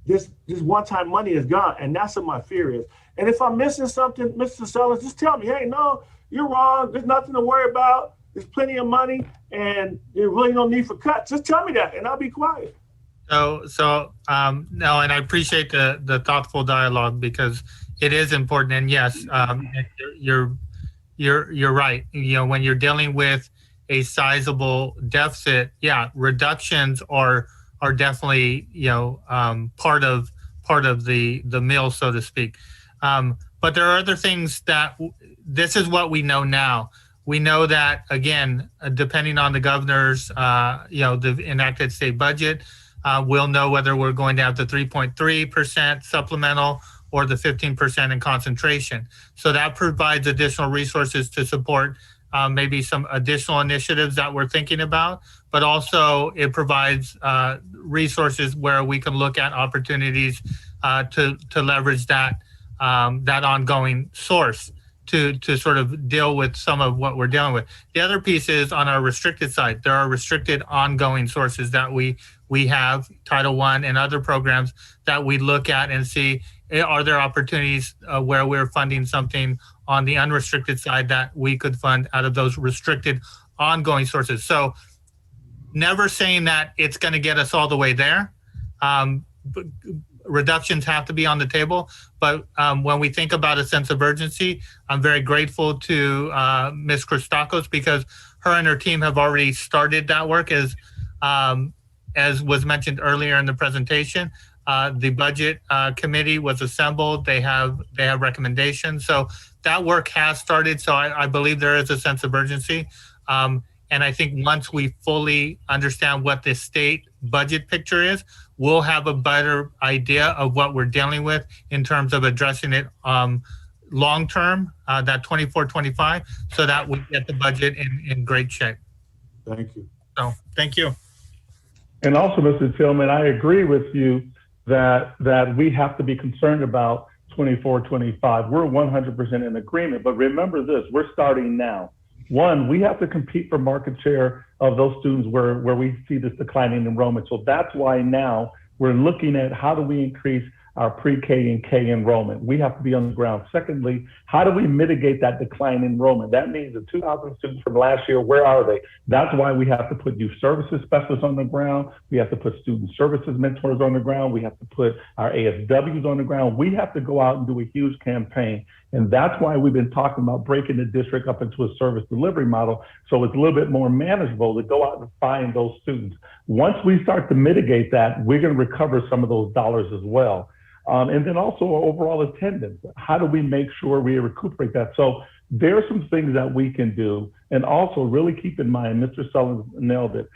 this one-time money is gone, and that's what my fear is. And if I'm missing something, Mr. Sellers, just tell me, hey, no, you're wrong. There's nothing to worry about. There's plenty of money, and there's really no need for cuts. Just tell me that, and I'll be quiet. No, and I appreciate the thoughtful dialogue, because it is important. And yes, you're right. When you're dealing with a sizable deficit, reductions are definitely part of the meal, so to speak. But there are other things that this is what we know now. We know that, again, depending on the governor's the enacted state budget, we'll know whether we're going to have the 3.3% supplemental or the 15% in concentration. So that provides additional resources to support maybe some additional initiatives that we're thinking about, but also it provides resources where we can look at opportunities to leverage that ongoing source to sort of deal with some of what we're dealing with. The other piece is on our restricted side. There are restricted ongoing sources that we have, Title I and other programs that we look at and see, are there opportunities where we're funding something on the unrestricted side that we could fund out of those restricted ongoing sources. So never saying that it's going to get us all the way there. Reductions have to be on the table, but when we think about a sense of urgency, I'm very grateful to Ms. Christakos, because her and her team have already started that work. As was mentioned earlier in the presentation, the budget committee was assembled. They have recommendations, so that work has started. So I believe there is a sense of urgency, and I think once we fully understand what the state budget picture is, we'll have a better idea of what we're dealing with in terms of addressing it long term, that 24-25, so that we get the budget in great shape. Thank you. So thank you. And also, Mr. Tillman, I agree with you that we have to be concerned about 24-25. We're 100% in agreement, but remember this, we're starting now. One, we have to compete for market share of those students where we see this declining enrollment. So that's why now we're looking at how do we increase our pre-K and K enrollment. We have to be on the ground. Secondly, how do we mitigate that decline in enrollment? That means the 2,000 students from last year, where are they? That's why we have to put youth services specialists on the ground. We have to put student services mentors on the ground. We have to put our ASWs on the ground. We have to go out and do a huge campaign. And that's why we've been talking about breaking the district up into a service delivery model, so it's a little bit more manageable to go out and find those students. Once we start to mitigate that, we're going to recover some of those dollars as well. And then also overall attendance. How do we make sure we recuperate that? So there are some things that we can do. And also really keep in mind, Mr. Sullivan nailed it.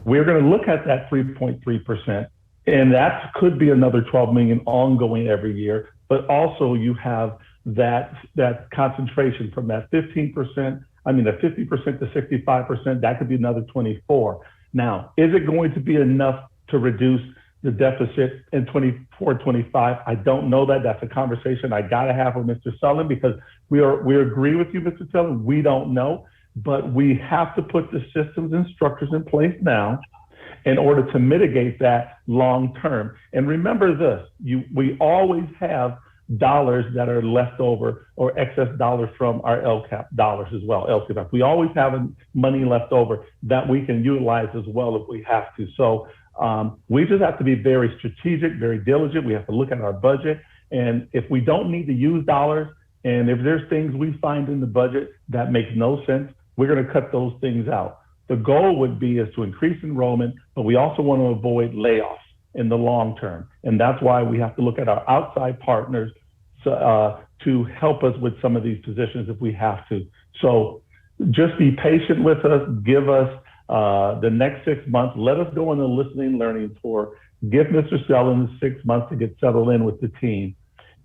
We're going to look at that 3.3%, and that could be another 12 million ongoing every year. But also you have that concentration from that 15%, I mean, the 50% to 65%, that could be another 24. Now, is it going to be enough to reduce the deficit in 24-25? I don't know that. That's a conversation I got to have with Mr. Sullivan, because we agree with you, Mr. Sullivan. We don't know, but we have to put the systems and structures in place now in order to mitigate that long term. And remember this, we always have dollars that are left over or excess dollars from our Lcap dollars as well, Lcap. We always have money left over that we can utilize as well if we have to. So we just have to be very strategic, very diligent. We have to look at our budget. And if we don't need to use dollars, and if there's things we find in the budget that makes no sense, we're going to cut those things out. The goal would be is to increase enrollment, but we also want to avoid layoffs in the long term. And that's why we have to look at our outside partners to help us with some of these positions if we have to. So just be patient with us, give us the next 6 months, let us go on a listening learning tour, give Mr. Sullivan 6 months to get settled in with the team.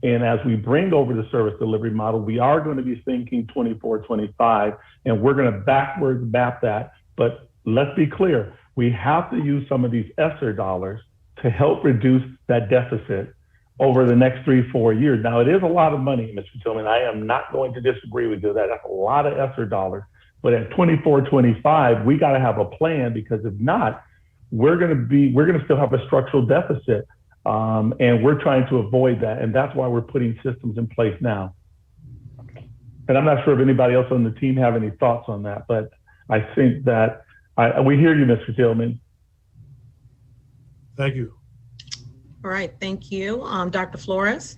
And as we bring over the service delivery model, we are going to be thinking 24-25, and we're going to backwards map that. But let's be clear, we have to use some of these ESSER dollars to help reduce that deficit over the next 3-4 years. Now, it is a lot of money, Mr. Tillman. I am not going to disagree with you. That's a lot of ESSER dollars. But at 24-25, we got to have a plan, because if not, we're going to still have a structural deficit. And we're trying to avoid that. And that's why we're putting systems in place now. And I'm not sure if anybody else on the team have any thoughts on that, but I think that we hear you, Mr. Tillman. Thank you. All right, thank you. Dr. Flores?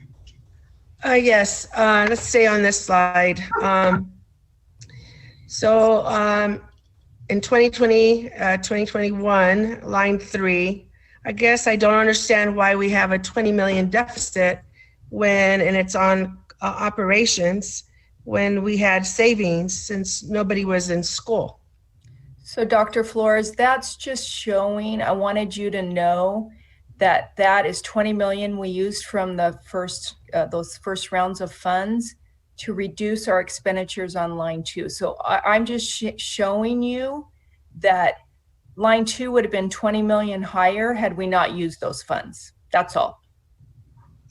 Yes, let's stay on this slide. In 2021, line 3, I guess I don't understand why we have a 20 million deficit and it's on operations, when we had savings since nobody was in school. So Dr. Flores, that's just showing, I wanted you to know that that is 20 million we used from the those first rounds of funds to reduce our expenditures on line 2. So I'm just showing you that line 2 would have been 20 million higher had we not used those funds. That's all.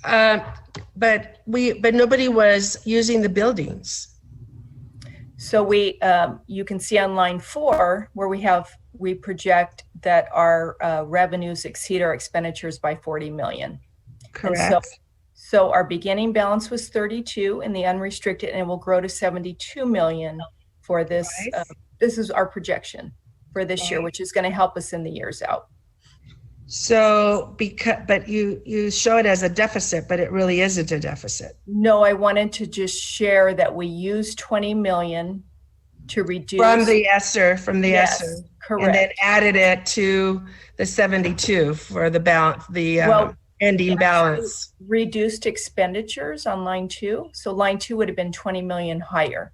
But nobody was using the buildings. So you can see on line 4 where we project that our revenues exceed our expenditures by 40 million. Correct. So our beginning balance was 32 in the unrestricted, and it will grow to 72 million for this. Right. This is our projection for this year, which is going to help us in the years out. So, but you show it as a deficit, but it really isn't a deficit. No, I wanted to just share that we used 20 million to reduce From the ESSER, Yes, ESSER. correct. And then added it to the 72 for the balance, the ending balance. Reduced expenditures on line 2. So line 2 would have been 20 million higher.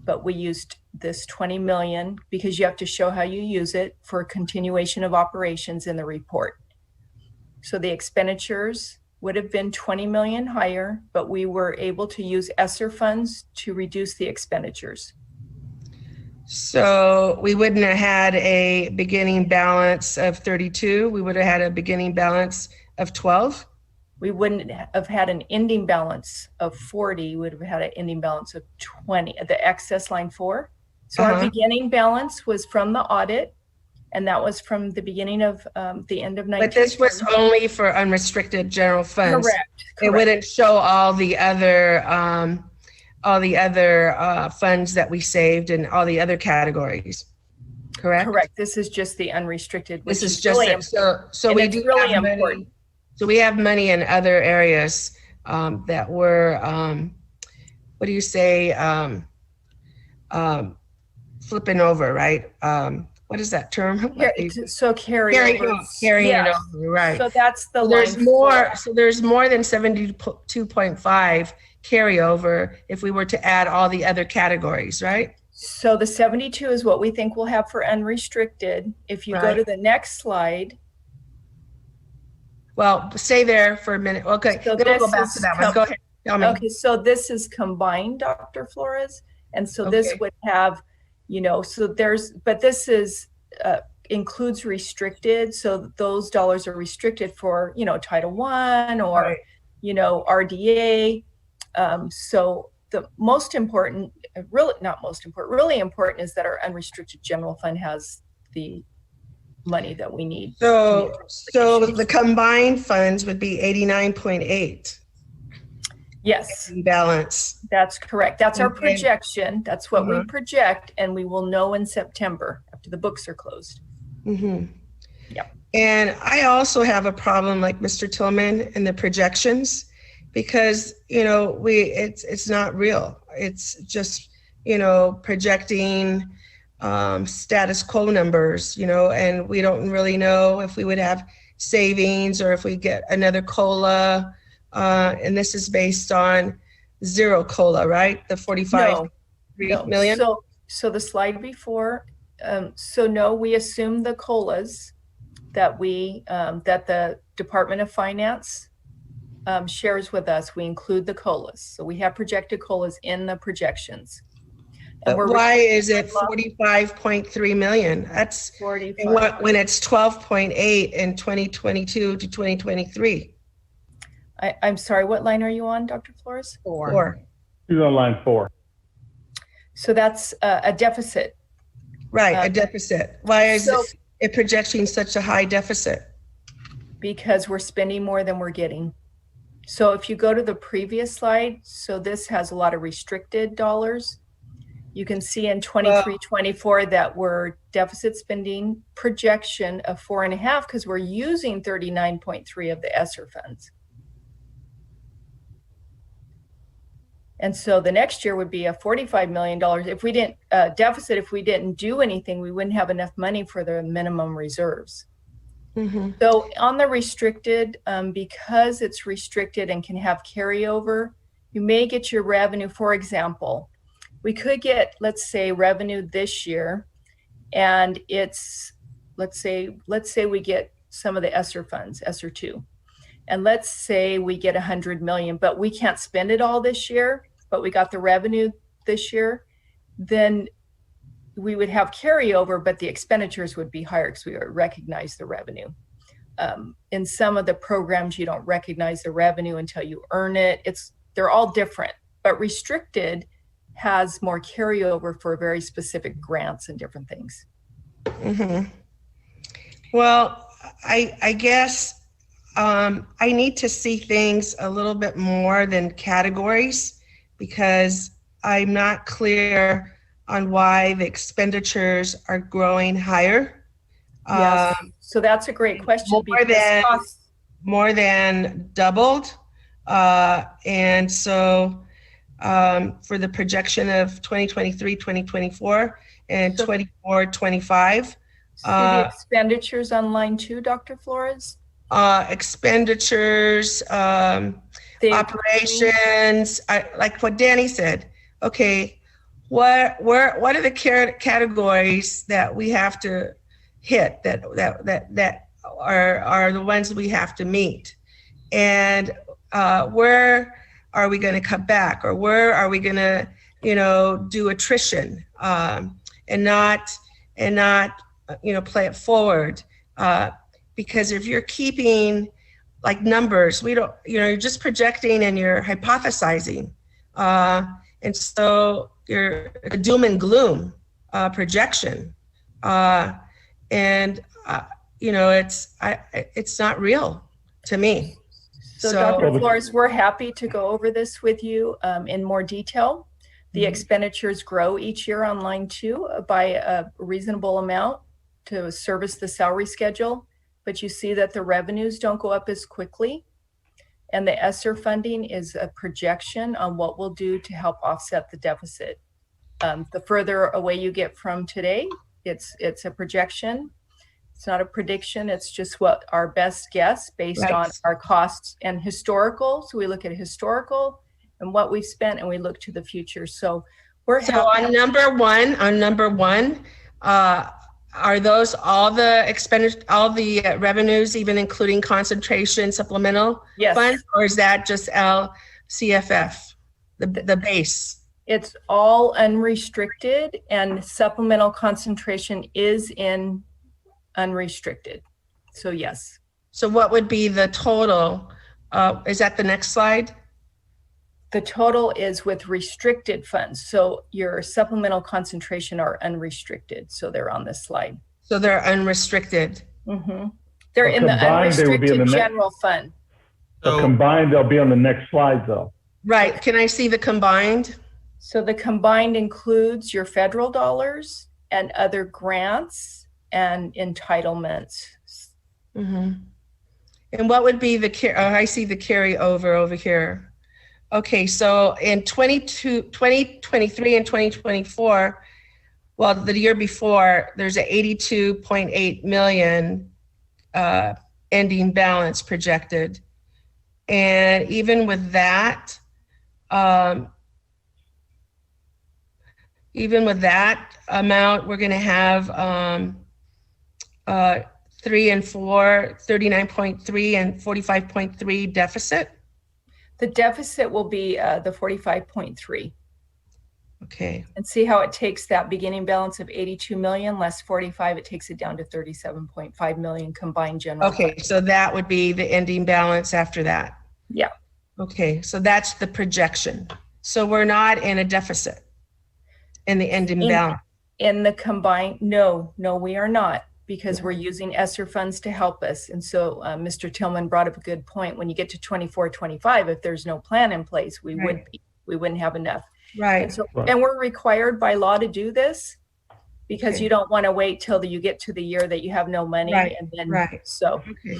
But we used this 20 million because you have to show how you use it for continuation of operations in the report. So the expenditures would have been 20 million higher, but we were able to use ESSER funds to reduce the expenditures. So we wouldn't have had a beginning balance of 32. We would have had a beginning balance of 12. We wouldn't have had an ending balance of 40. We would have had an ending balance of 20, the excess line 4. So our beginning balance was from the audit, and that was from the beginning of the end of 19. But this was only for unrestricted general funds. Correct. It wouldn't show all the other funds that we saved and all the other categories. Correct. Correct. This is just the unrestricted. This is just really so we do really have important. money. So we have money in other areas that were, what do you say, flipping over, right? What is that term? So carrying over, right? So that's the there's line more. 4. So there's more than 72.5 carryover if we were to add all the other categories, right? So the 72 is what we think we'll have for unrestricted. If you go to the next slide. Well, stay there for a minute. Okay, so then we'll go back to that one. Go ahead. Tell me. Okay, so this is combined, Dr. Flores. And so this would have, so but this is, includes restricted. So those dollars are restricted for, Title I or, RDA. So the most important, really important is that our unrestricted general fund has the money that we need. So the combined funds would be 89.8. Yes. Balance. That's correct. That's our projection. That's what we project, and we will know in September after the books are closed. Yep. And I also have a problem like Mr. Tillman in the projections because, it's not real. It's just, projecting status quo numbers, and we don't really know if we would have savings or if we get another COLA. And this is based on zero COLA, right? The 45 million. So the slide before, no, we assume the COLAs that that the Department of Finance shares with us. We include the COLAs. So we have projected COLAs in the projections. But why is it 45.3 million? That's 45. When it's 12.8 in 2022 to 2023. I'm sorry, what line are you on, Dr. Flores? 4. She's on line 4. So that's a deficit. Right, a deficit. Why is it projecting such a high deficit? Because we're spending more than we're getting. So if you go to the previous slide, so this has a lot of restricted dollars. You can see in 23-24 that we're deficit spending projection of 4.5 because we're using 39.3 of the ESSER funds. And so the next year would be a $45 million. If we didn't deficit, if we didn't do anything, we wouldn't have enough money for the minimum reserves. So on the restricted, because it's restricted and can have carryover, you may get your revenue. For example, we could get, let's say, revenue this year, and it's, let's say we get some of the ESSER funds, ESSER 2. And let's say we get 100 million, but we can't spend it all this year, but we got the revenue this year, then we would have carryover, but the expenditures would be higher because we recognize the revenue. In some of the programs, you don't recognize the revenue until you earn it. They're all different, but restricted has more carryover for very specific grants and different things. Mm-hmm. Well, I guess I need to see things a little bit more than categories, because I'm not clear on why the expenditures are growing higher. Yes. So that's a great question. More than doubled. And so for the projection of 2023, 2024, and 24, 25. See the expenditures on line 2, Dr. Flores? Expenditures, operations, like what Danny said. Okay, what are the categories that we have to hit that are the ones we have to meet, and where are we going to cut back, or where are we going to do attrition and not play it forward, because if you're keeping like numbers, we don't, you're just projecting and you're hypothesizing, and so you're a doom and gloom projection, and it's not real to me. So Dr. Flores, we're happy to go over this with you in more detail. The expenditures grow each year on line 2 by a reasonable amount to service the salary schedule, but you see that the revenues don't go up as quickly. And the ESSER funding is a projection on what we'll do to help offset the deficit. The further away you get from today, it's a projection. It's not a prediction. It's just what our best guess based on our costs and historical. So we look at historical and what we've spent, and we look to the future. So we're on number one, are those all the expenditure, all the revenues, even including concentration, supplemental funds, or is that just LCFF, the base? It's all unrestricted, and supplemental concentration is in unrestricted. So yes. So what would be the total? Is that the next slide? The total is with restricted funds. So your supplemental concentration are unrestricted. So they're on this slide. So they're unrestricted. Mm-hmm. They're in the unrestricted general fund. So combined, they'll be on the next slide though. Right. Can I see the combined? So the combined includes your federal dollars and other grants and entitlements. Mm-hmm. And what would be the I see the carryover over here. Okay, so in 2023 and 2024, well, the year before, there's a 82.8 million ending balance projected. And even with that amount, we're going to have 3 and 4, 39.3 and 45.3 deficit. The deficit will be the 45.3. Okay. And see how it takes that beginning balance of 82 million less 45, it takes it down to 37.5 million combined general. Okay, so that would be the ending balance after that. Yeah. Okay, so that's the projection. So we're not in a deficit in the ending balance. In the combined, no, we are not, because we're using ESSER funds to help us. And so Mr. Tillman brought up a good point. When you get to 24, 25, if there's no plan in place, we wouldn't have enough. Right. And, so, and we're required by law to do this, because you don't want to wait till you get to the year that you have no money. And then, so. Okay.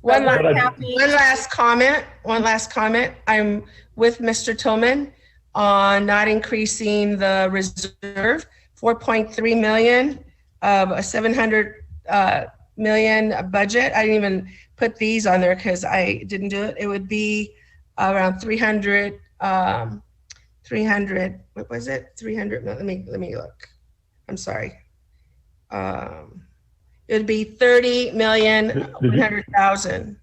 One last comment. I'm with Mr. Tillman on not increasing the reserve, 4.3 million of a 700 million budget. I didn't even put these on there because I didn't do it. It would be around 300, what was it? 300, let me look. I'm sorry. It would be 30,100,000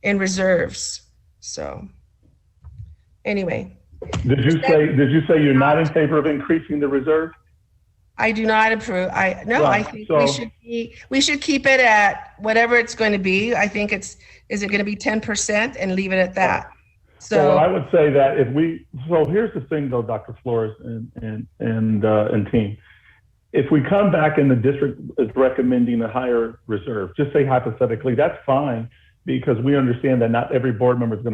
in reserves. So anyway. Did you say you're not in favor of increasing the reserve? I do not approve. I think we should keep it at whatever it's going to be. I think is it going to be 10% and leave it at that? So I So, would say that so here's the thing though, Dr. Flores and team. If we come back and the district is recommending a higher reserve, just say hypothetically, that's fine, because we understand that not every board member is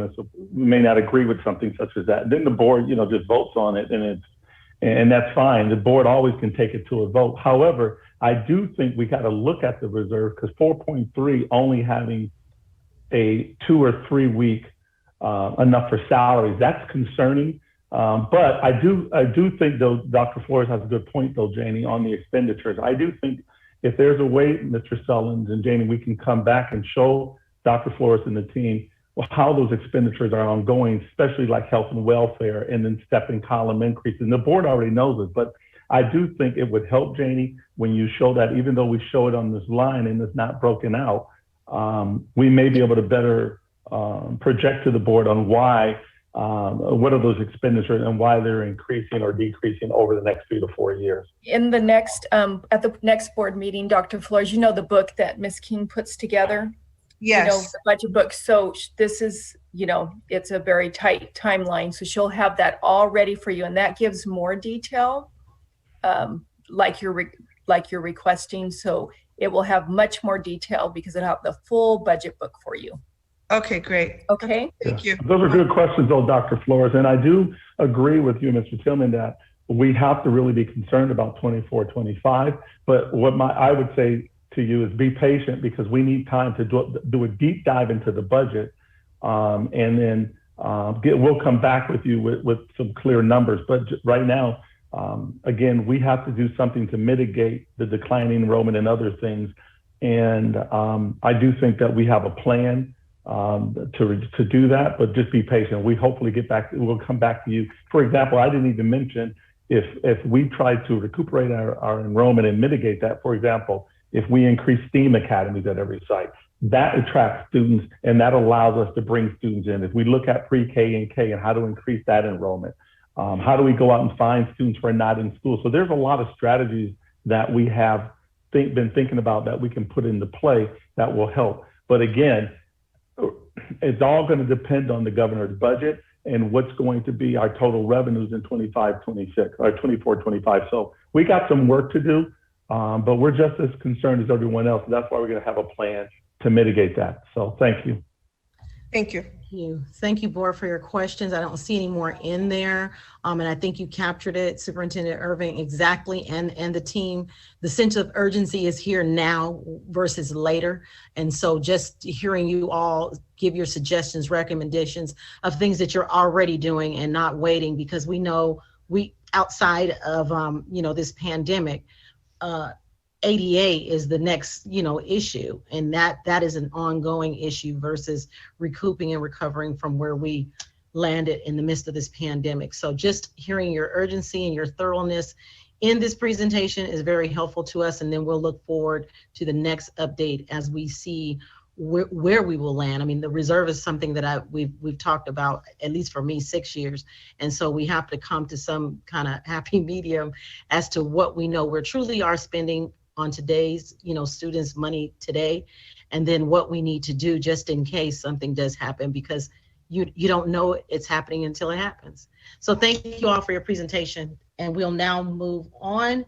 may not agree with something such as that. Then the board, just votes on it, and that's fine. The board always can take it to a vote. However, I do think we got to look at the reserve, because 4.3 only having a 2 or 3 week enough for salaries, that's concerning. But I do think, though, Dr. Flores has a good point, though, Janie, on the expenditures. I do think if there's a way, Mr. Sullins and Janie, we can come back and show Dr. Flores and the team how those expenditures are ongoing, especially like health and welfare, and then stepping column increases. And the board already knows it, but I do think it would help, Janie, when you show that, even though we show it on this line and it's not broken out, we may be able to better project to the board on why, what are those expenditures and why they're increasing or decreasing over the next 3 to 4 years. In the next, at the next board meeting, Dr. Flores, the book that Ms. King puts together? yes. The budget book. So this is, it's a very tight timeline. So she'll have that all ready for you. And that gives more detail, like you're requesting. So it will have much more detail because it'll have the full budget book for you. Okay, great. Okay. Thank you. Those are good questions, though, Dr. Flores. And I do agree with you, Mr. Tillman, that we have to really be concerned about 24, 25. But what I would say to you is be patient, because we need time to do a deep dive into the budget. And then we'll come back with you with some clear numbers. But right now, again, we have to do something to mitigate the declining enrollment and other things. And I do think that we have a plan to do that, but just be patient. We hopefully we'll come back to you. For example, I didn't even mention if we try to recuperate our enrollment and mitigate that, for example, if we increase STEAM academies at every site, that attracts students and that allows us to bring students in. If we look at pre-K and K and how to increase that enrollment, how do we go out and find students who are not in school? So there's a lot of strategies that we have been thinking about that we can put into play that will help. But again, it's all going to depend on the governor's budget and what's going to be our total revenues in 25, 26, or 24, 25. So we got some work to do, but we're just as concerned as everyone else. That's why we're going to have a plan to mitigate that. So thank you. Thank you. Thank you, board, for your questions. I don't see any more in there. And I think you captured it, Superintendent Irving, exactly, and the team. The sense of urgency is here now versus later. And so just hearing you all give your suggestions, recommendations of things that you're already doing and not waiting, because we know outside of, this pandemic, ADA is the next, issue, and that is an ongoing issue versus recouping and recovering from where we landed in the midst of this pandemic. So just hearing your urgency and your thoroughness in this presentation is very helpful to us, and then we'll look forward to the next update as we see where we will land. I mean, the reserve is something that we've talked about, at least for me, 6 years. And so we have to come to some kind of happy medium as to what we know we truly are spending on today's, students' money today, and then what we need to do just in case something does happen, because you don't know it's happening until it happens. So thank you all for your presentation. And we'll now move on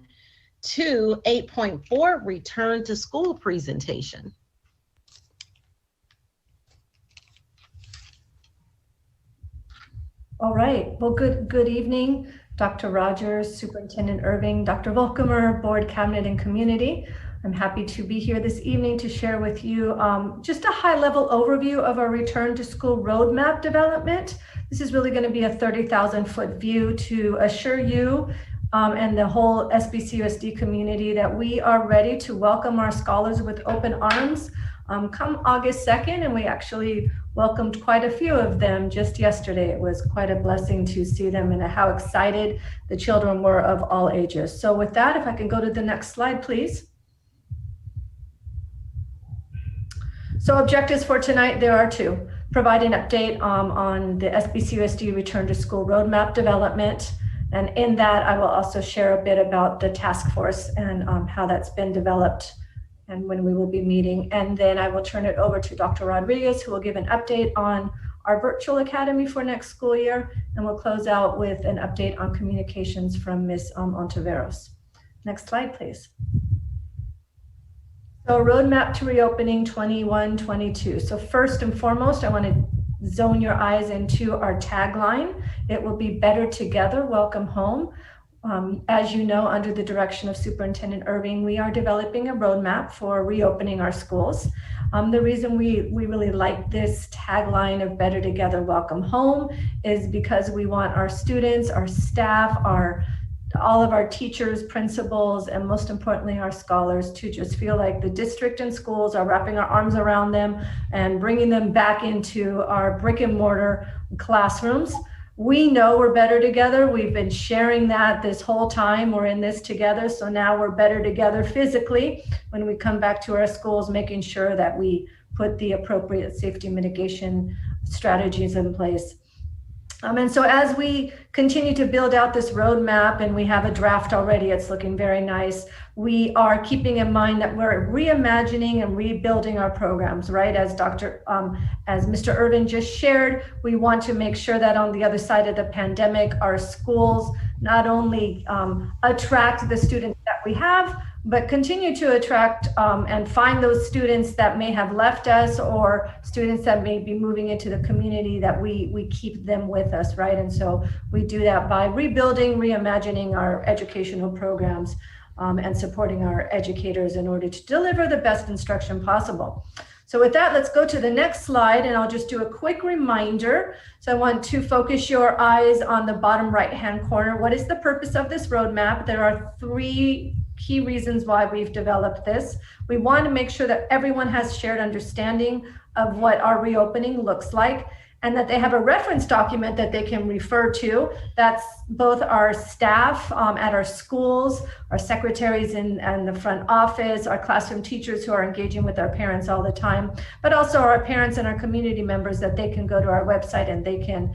to 8.4, return to school presentation. All right. Well, good evening, Dr. Rogers, Superintendent Irving, Dr. Volkemer, Board, Cabinet, and Community. I'm happy to be here this evening to share with you just a high-level overview of our return to school roadmap development. This is really going to be a 30,000-foot view to assure you and the whole SBCUSD community that we are ready to welcome our scholars with open arms come August 2nd, and we actually welcomed quite a few of them just yesterday. It was quite a blessing to see them and how excited the children were of all ages. So with that, if I can go to the next slide, please. So objectives for tonight, there are two. Provide an update on the SBCUSD return to school roadmap development. And in that, I will also share a bit about the task force and how that's been developed and when we will be meeting. And then I will turn it over to Dr. Rodriguez, who will give an update on our virtual academy for next school year, and we'll close out with an update on communications from Ms. Ontiveros. Next slide, please. So roadmap to reopening 21-22. So first and foremost, I want to zone your eyes into our tagline. It will be better together, welcome home. As you know, under the direction of Superintendent Irving, we are developing a roadmap for reopening our schools. The reason we really like this tagline of better together, welcome home is because we want our students, our staff, all of our teachers, principals, and most importantly, our scholars to just feel like the district and schools are wrapping our arms around them and bringing them back into our brick and mortar classrooms. We know we're better together. We've been sharing that this whole time. We're in this together. So now we're better together physically when we come back to our schools, making sure that we put the appropriate safety mitigation strategies in place. And so as we continue to build out this roadmap, and we have a draft already, it's looking very nice, we are keeping in mind that we're reimagining and rebuilding our programs, right? As Mr. Irvin just shared, we want to make sure that on the other side of the pandemic, our schools not only attract the students that we have, but continue to attract and find those students that may have left us or students that may be moving into the community, that we keep them with us, right? And so we do that by rebuilding, reimagining our educational programs and supporting our educators in order to deliver the best instruction possible. So with that, let's go to the next slide, and I'll just do a quick reminder. So I want to focus your eyes on the bottom right-hand corner. What is the purpose of this roadmap? There are 3 key reasons why we've developed this. We want to make sure that everyone has shared understanding of what our reopening looks like, and that they have a reference document that they can refer to. That's both our staff at our schools, our secretaries in the front office, our classroom teachers who are engaging with our parents all the time, but also our parents and our community members, that they can go to our website and they can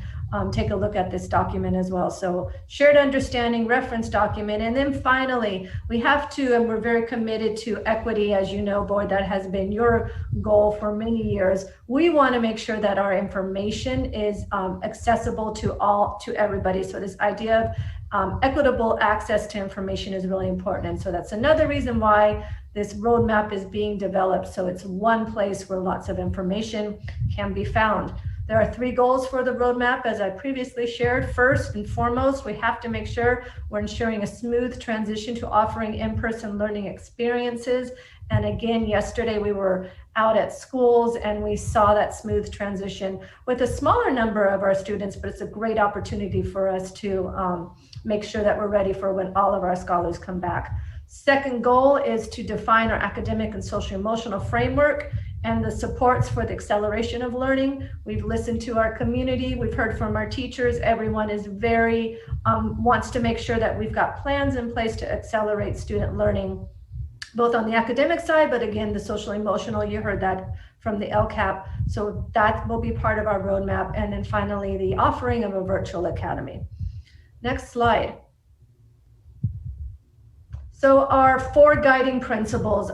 take a look at this document as well. So shared understanding, reference document. And then finally, we have to, and we're very committed to equity, as you know, board, that has been your goal for many years. We want to make sure that our information is accessible to everybody. So this idea of equitable access to information is really important. And so that's another reason why this roadmap is being developed. So it's one place where lots of information can be found. There are 3 goals for the roadmap, as I previously shared. First and foremost, we have to make sure we're ensuring a smooth transition to offering in-person learning experiences. And again, yesterday we were out at schools and we saw that smooth transition with a smaller number of our students, but it's a great opportunity for us to make sure that we're ready for when all of our scholars come back. Second goal is to define our academic and social emotional framework and the supports for the acceleration of learning. We've listened to our community, we've heard from our teachers. Everyone is very, wants to make sure that we've got plans in place to accelerate student learning, both on the academic side, but again, the social emotional, you heard that from the Lcap. So that will be part of our roadmap. And then finally, the offering of a virtual academy. Next slide. So our 4 guiding principles,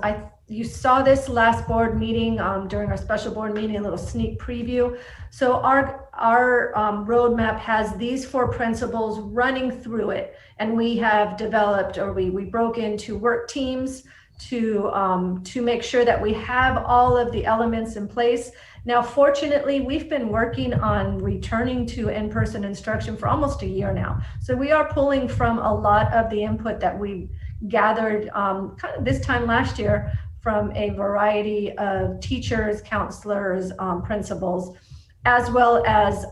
you saw this last board meeting during our special board meeting, a little sneak preview. So our roadmap has these 4 principles running through it. And we have developed, or we broke into work teams to make sure that we have all of the elements in place. Now, fortunately, we've been working on returning to in-person instruction for almost a year now. So we are pulling from a lot of the input that we gathered kind of this time last year from a variety of teachers, counselors, principals, as well as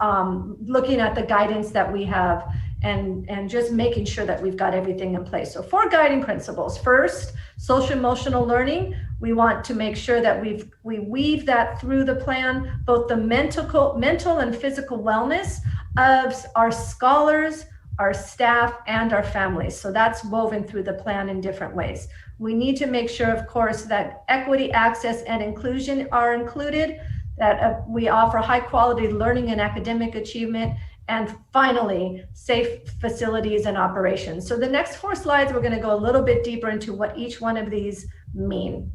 looking at the guidance that we have and just making sure that we've got everything in place. So 4 guiding principles. First, social emotional learning. We want to make sure that we weave that through the plan, both the mental and physical wellness of our scholars, our staff, and our families. So that's woven through the plan in different ways. We need to make sure, of course, that equity, access, and inclusion are included, that we offer high quality learning and academic achievement, and finally, safe facilities and operations. So the next 4 slides, we're going to go a little bit deeper into what each one of these mean.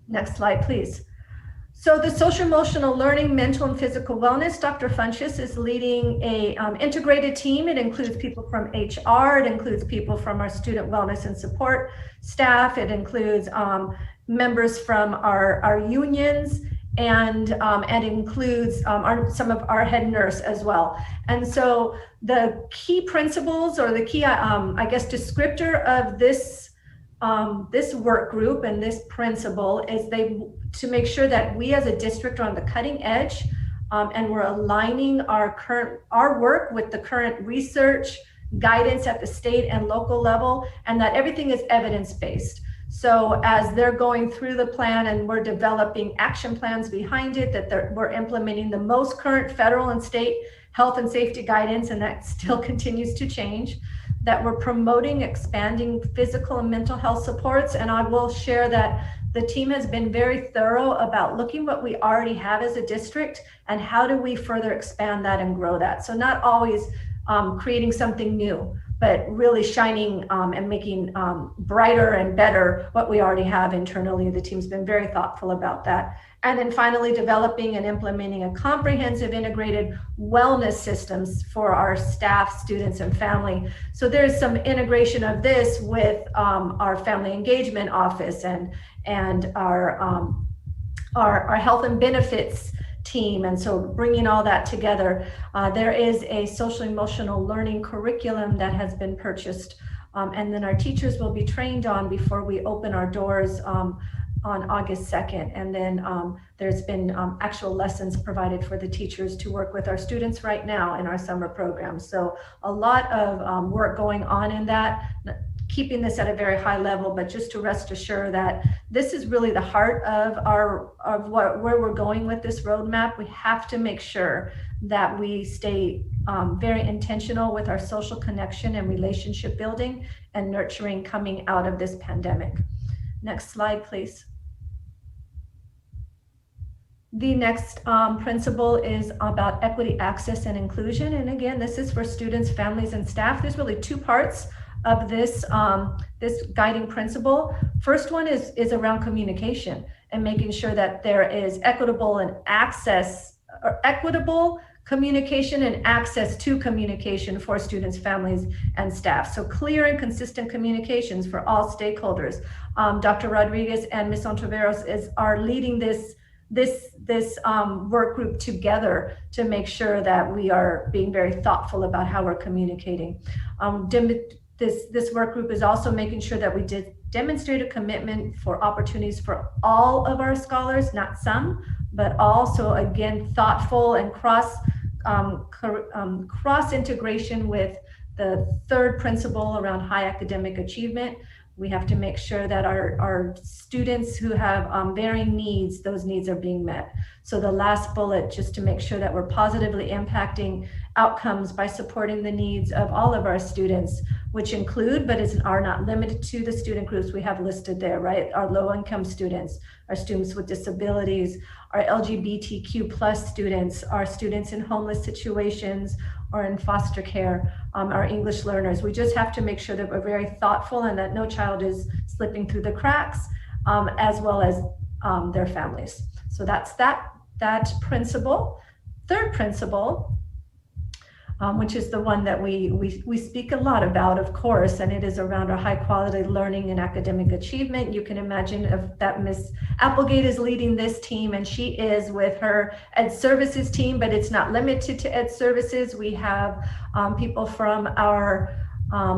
Next slide, please. So the social emotional learning, mental and physical wellness, Dr. Funchess is leading a integrated team. It includes people from HR, it includes people from our student wellness and support staff, it includes members from our unions, and includes some of our head nurse as well. And so the key principles, or the key, I guess, descriptor of this work group and this principle is to make sure that we as a district are on the cutting edge, and we're aligning our work with the current research guidance at the state and local level, and that everything is evidence-based. So as they're going through the plan and we're developing action plans behind it, that we're implementing the most current federal and state health and safety guidance, and that still continues to change, that we're promoting expanding physical and mental health supports. And I will share that the team has been very thorough about looking what we already have as a district and how do we further expand that and grow that. So not always creating something new, but really shining and making brighter and better what we already have internally. The team's been very thoughtful about that. And then finally, developing and implementing a comprehensive integrated wellness systems for our staff, students, and family. So there's some integration of this with our family engagement office and our health and benefits team. And so bringing all that together, there is a social emotional learning curriculum that has been purchased, and then our teachers will be trained on before we open our doors on August 2nd. And then there's been actual lessons provided for the teachers to work with our students right now in our summer program. So a lot of work going on in that, keeping this at a very high level, but just to rest assured that this is really the heart of where we're going with this roadmap. We have to make sure that we stay very intentional with our social connection and relationship building and nurturing coming out of this pandemic. Next slide, please. The next principle is about equity, access, and inclusion. And again, this is for students, families, and staff. There's really two parts of this this guiding principle. First one is around communication and making sure that there is equitable communication and access to communication for students, families, and staff. So clear and consistent communications for all stakeholders. Dr. Rodriguez and Ms. Ontiveros are leading this work group together to make sure that we are being very thoughtful about how we're communicating. This work group is also making sure that we demonstrate a commitment for opportunities for all of our scholars, not some, but also, again, thoughtful and cross integration with the third principle around high academic achievement. We have to make sure that our students who have varying needs, those needs are being met. So the last bullet, just to make sure that we're positively impacting outcomes by supporting the needs of all of our students, which include, but are not limited to, the student groups we have listed there, right? Our low-income students, our students with disabilities, our LGBTQ plus students, our students in homeless situations or in foster care, our English learners. We just have to make sure that we're very thoughtful and that no child is slipping through the cracks, as well as their families. So that's that principle. Third principle, which is the one that we speak a lot about, of course, and it is around our high quality learning and academic achievement. You can imagine that Ms. Applegate is leading this team, and she is with her Ed Services team, but it's not limited to Ed Services. We have people from our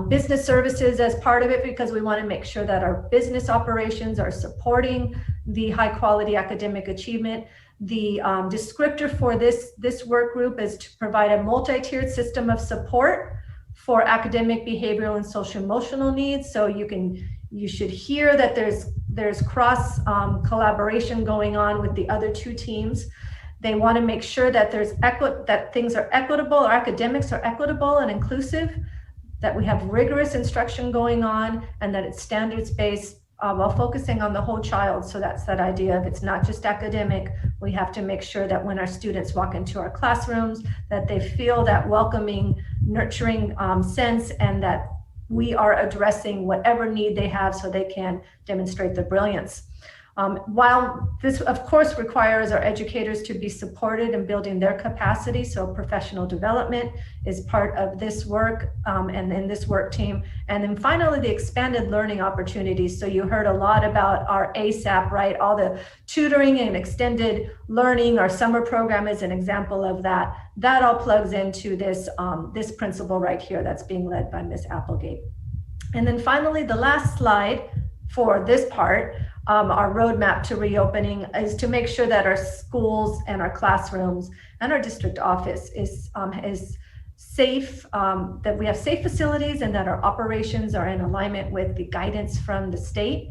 business services as part of it, because we want to make sure that our business operations are supporting the high quality academic achievement. The descriptor for this work group is to provide a multi-tiered system of support for academic, behavioral, and social emotional needs. So you should hear that there's cross collaboration going on with the other two teams. They want to make sure that that things are equitable, or academics are equitable and inclusive, that we have rigorous instruction going on, and that it's standards-based while focusing on the whole child. So that's that idea of it's not just academic. We have to make sure that when our students walk into our classrooms, that they feel that welcoming, nurturing sense, and that we are addressing whatever need they have so they can demonstrate their brilliance. While this, of course, requires our educators to be supported in building their capacity, so professional development is part of this work and in this work team. And then finally, the expanded learning opportunities. So you heard a lot about our ASAP, right? All the tutoring and extended learning. Our summer program is an example of that. That all plugs into this, this principle right here that's being led by Ms. Applegate. And then finally, the last slide for this part, our roadmap to reopening, is to make sure that our schools and our classrooms and our district office is safe, that we have safe facilities and that our operations are in alignment with the guidance from the state.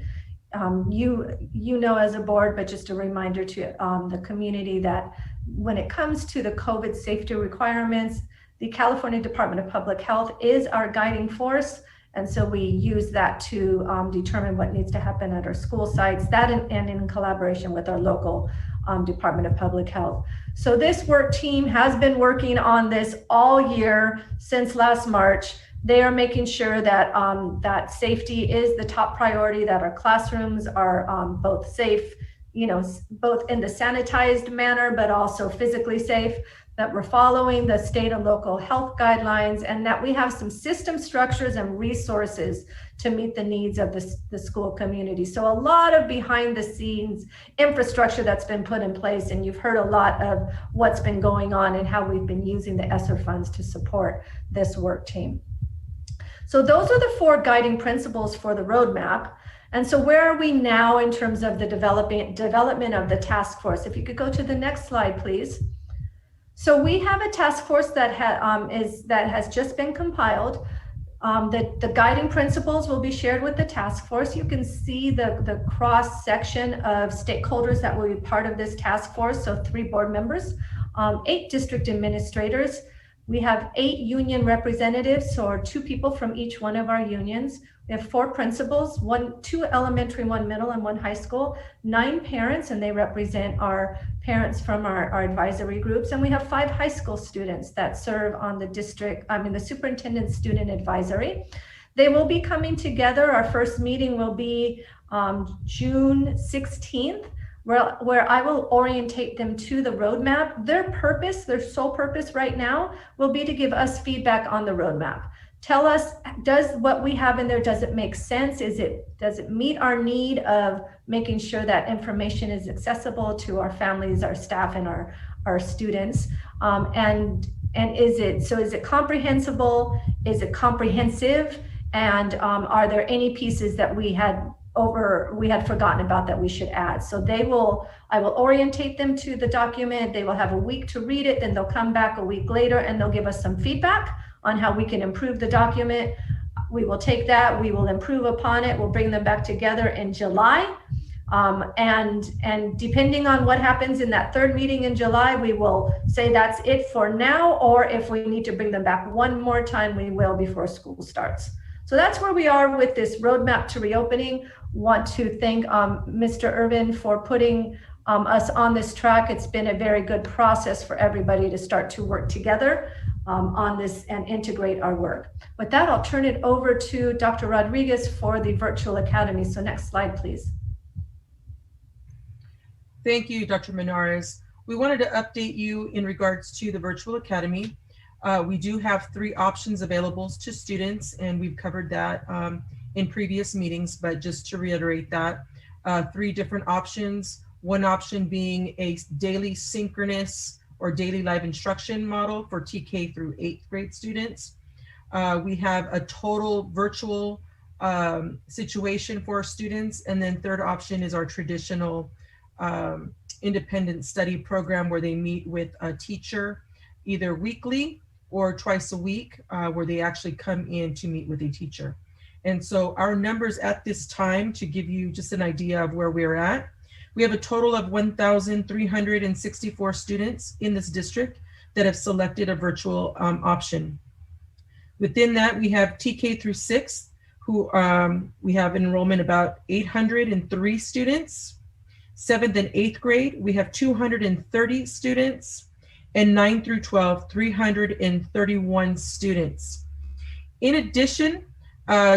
You know as a board, but just a reminder to the community that when it comes to the COVID safety requirements, the California Department of Public Health is our guiding force. And so we use that to determine what needs to happen at our school sites, that and in collaboration with our local Department of Public Health. So this work team has been working on this all year since last March. They are making sure that that safety is the top priority, that our classrooms are both safe, you know, both in the sanitized manner, but also physically safe, that we're following the state and local health guidelines, and that we have some system structures and resources to meet the needs of the school community. So a lot of behind the scenes infrastructure that's been put in place, and you've heard a lot of what's been going on and how we've been using the ESSER funds to support this work team. So those are the 4 guiding principles for the roadmap. And so where are we now in terms of the development of the task force? If you could go to the next slide, please. So we have a task force that has just been compiled. The guiding principles will be shared with the task force. You can see the cross section of stakeholders that will be part of this task force. So 3 board members, 8 district administrators. We have 8 union representatives, or 2 people from each one of our unions. We have 4 principals, 2 elementary, 1 middle, and 1 high school, 9 parents, and they represent our parents from our advisory groups. And we have 5 high school students that serve on the the superintendent student advisory. They will be coming together. Our first meeting will be June 16th, where I will orientate them to the roadmap. Their sole purpose right now will be to give us feedback on the roadmap. Tell us, does what we have in there, does it make sense? Does it meet our need of making sure that information is accessible to our families, our staff, and our students? And is it comprehensible? Is it comprehensive? And are there any pieces that we had forgotten about that we should add? So I will orientate them to the document. They will have a week to read it. Then they'll come back a week later and they'll give us some feedback on how we can improve the document. We will take that, we will improve upon it. We'll bring them back together in July. And depending on what happens in that 3rd meeting in July, we will say that's it for now, or if we need to bring them back one more time, we will before school starts. So that's where we are with this roadmap to reopening. Want to thank Mr. Irvin for putting us on this track. It's been a very good process for everybody to start to work together on this and integrate our work. With that, I'll turn it over to Dr. Rodriguez for the Virtual Academy. So next slide, please. Thank you, Dr. Menares. We wanted to update you in regards to the Virtual Academy. We do have 3 options available to students, and we've covered that in previous meetings, but just to reiterate that, 3 different options. One option being a daily synchronous or daily live instruction model for TK through 8th grade students. We have a total virtual situation for our students. And then 3rd option is our traditional independent study program, where they meet with a teacher either weekly or twice a week, where they actually come in to meet with a teacher. And so our numbers at this time, to give you just an idea of where we're at, we have a total of 1,364 students in this district that have selected a virtual option. Within that, we have TK through 6th, who we have enrollment about 803 students. 7th and 8th grade, we have 230 students, and 9 through 12, 331 students. In addition,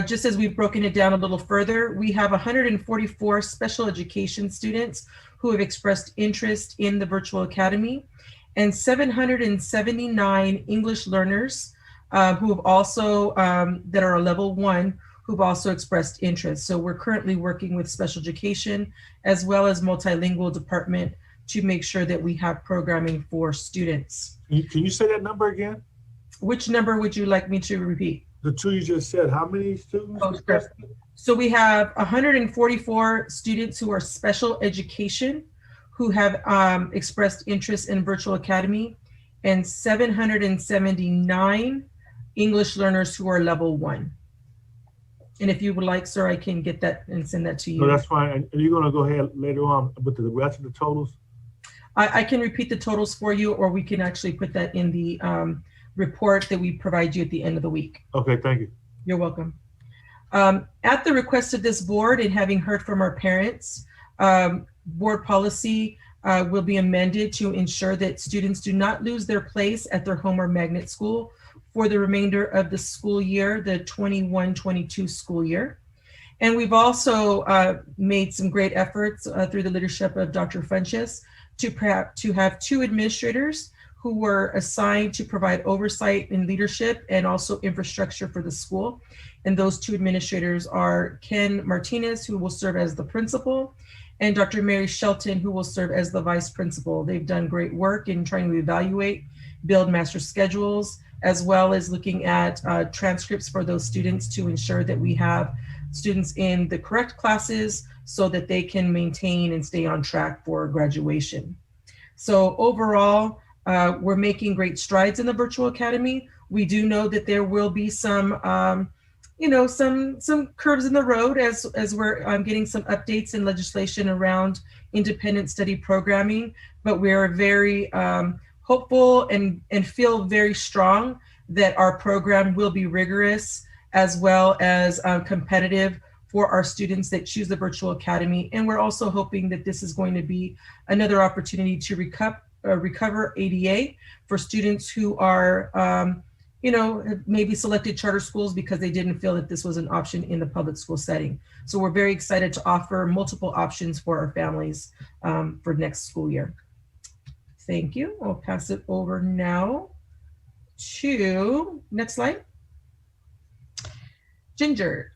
Just as we've broken it down a little further, we have 144 special education students who have expressed interest in the virtual academy, and 779 English learners who have also, that are level 1, who've also expressed interest. So we're currently working with special education as well as multilingual department to make sure that we have programming for students. Can you say that number again? Which number would you like me to repeat? The 2 you just said. How many students? Oh, sure. So we have 144 students who are special education who have expressed interest in virtual academy, and 779 English learners who are level 1. And if you would like, sir, I can get that and send that to you. No, that's fine. And you're going to go ahead later on with the rest of the totals? I can repeat the totals for you, or we can actually put that in the report that we provide you at the end of the week. Okay, thank you. You're welcome. At the request of this board and having heard from our parents, board policy will be amended to ensure that students do not lose their place at their home or magnet school for the remainder of the school year, the 21-22 school year. And we've also made some great efforts through the leadership of Dr. Funches to have 2 administrators who were assigned to provide oversight in leadership and also infrastructure for the school. And those 2 administrators are Ken Martinez, who will serve as the principal, and Dr. Mary Shelton, who will serve as the vice principal. They've done great work in trying to evaluate, build master schedules, as well as looking at transcripts for those students to ensure that we have students in the correct classes so that they can maintain and stay on track for graduation. So overall, we're making great strides in the virtual academy. We do know that there will be some, some curves in the road as we're getting some updates in legislation around independent study programming, but we're very hopeful and feel very strong that our program will be rigorous as well as competitive for our students that choose the virtual academy. And we're also hoping that this is going to be another opportunity to recover ADA for students who are, maybe selected charter schools because they didn't feel that this was an option in the public school setting. So we're very excited to offer multiple options for our families for next school year. Thank you. I'll pass it over now to, next slide, Ginger.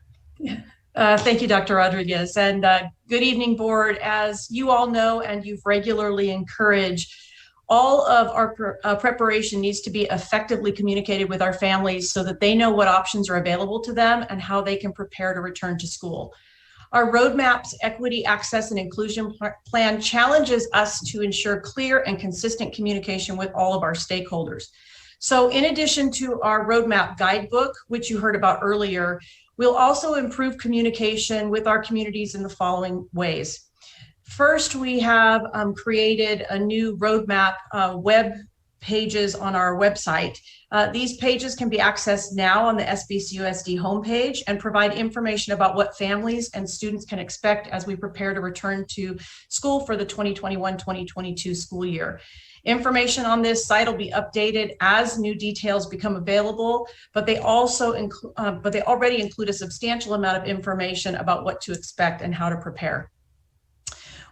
Thank you, Dr. Rodriguez, and good evening, board. As you all know, and you've regularly encouraged, all of our preparation needs to be effectively communicated with our families so that they know what options are available to them and how they can prepare to return to school. Our roadmap's equity, access, and inclusion plan challenges us to ensure clear and consistent communication with all of our stakeholders. So in addition to our roadmap guidebook, which you heard about earlier, we'll also improve communication with our communities in the following ways. First, we have created a new roadmap web pages on our website. These pages can be accessed now on the SBCUSD homepage and provide information about what families and students can expect as we prepare to return to school for the 2021-2022 school year. Information on this site will be updated as new details become available, but they already include a substantial amount of information about what to expect and how to prepare.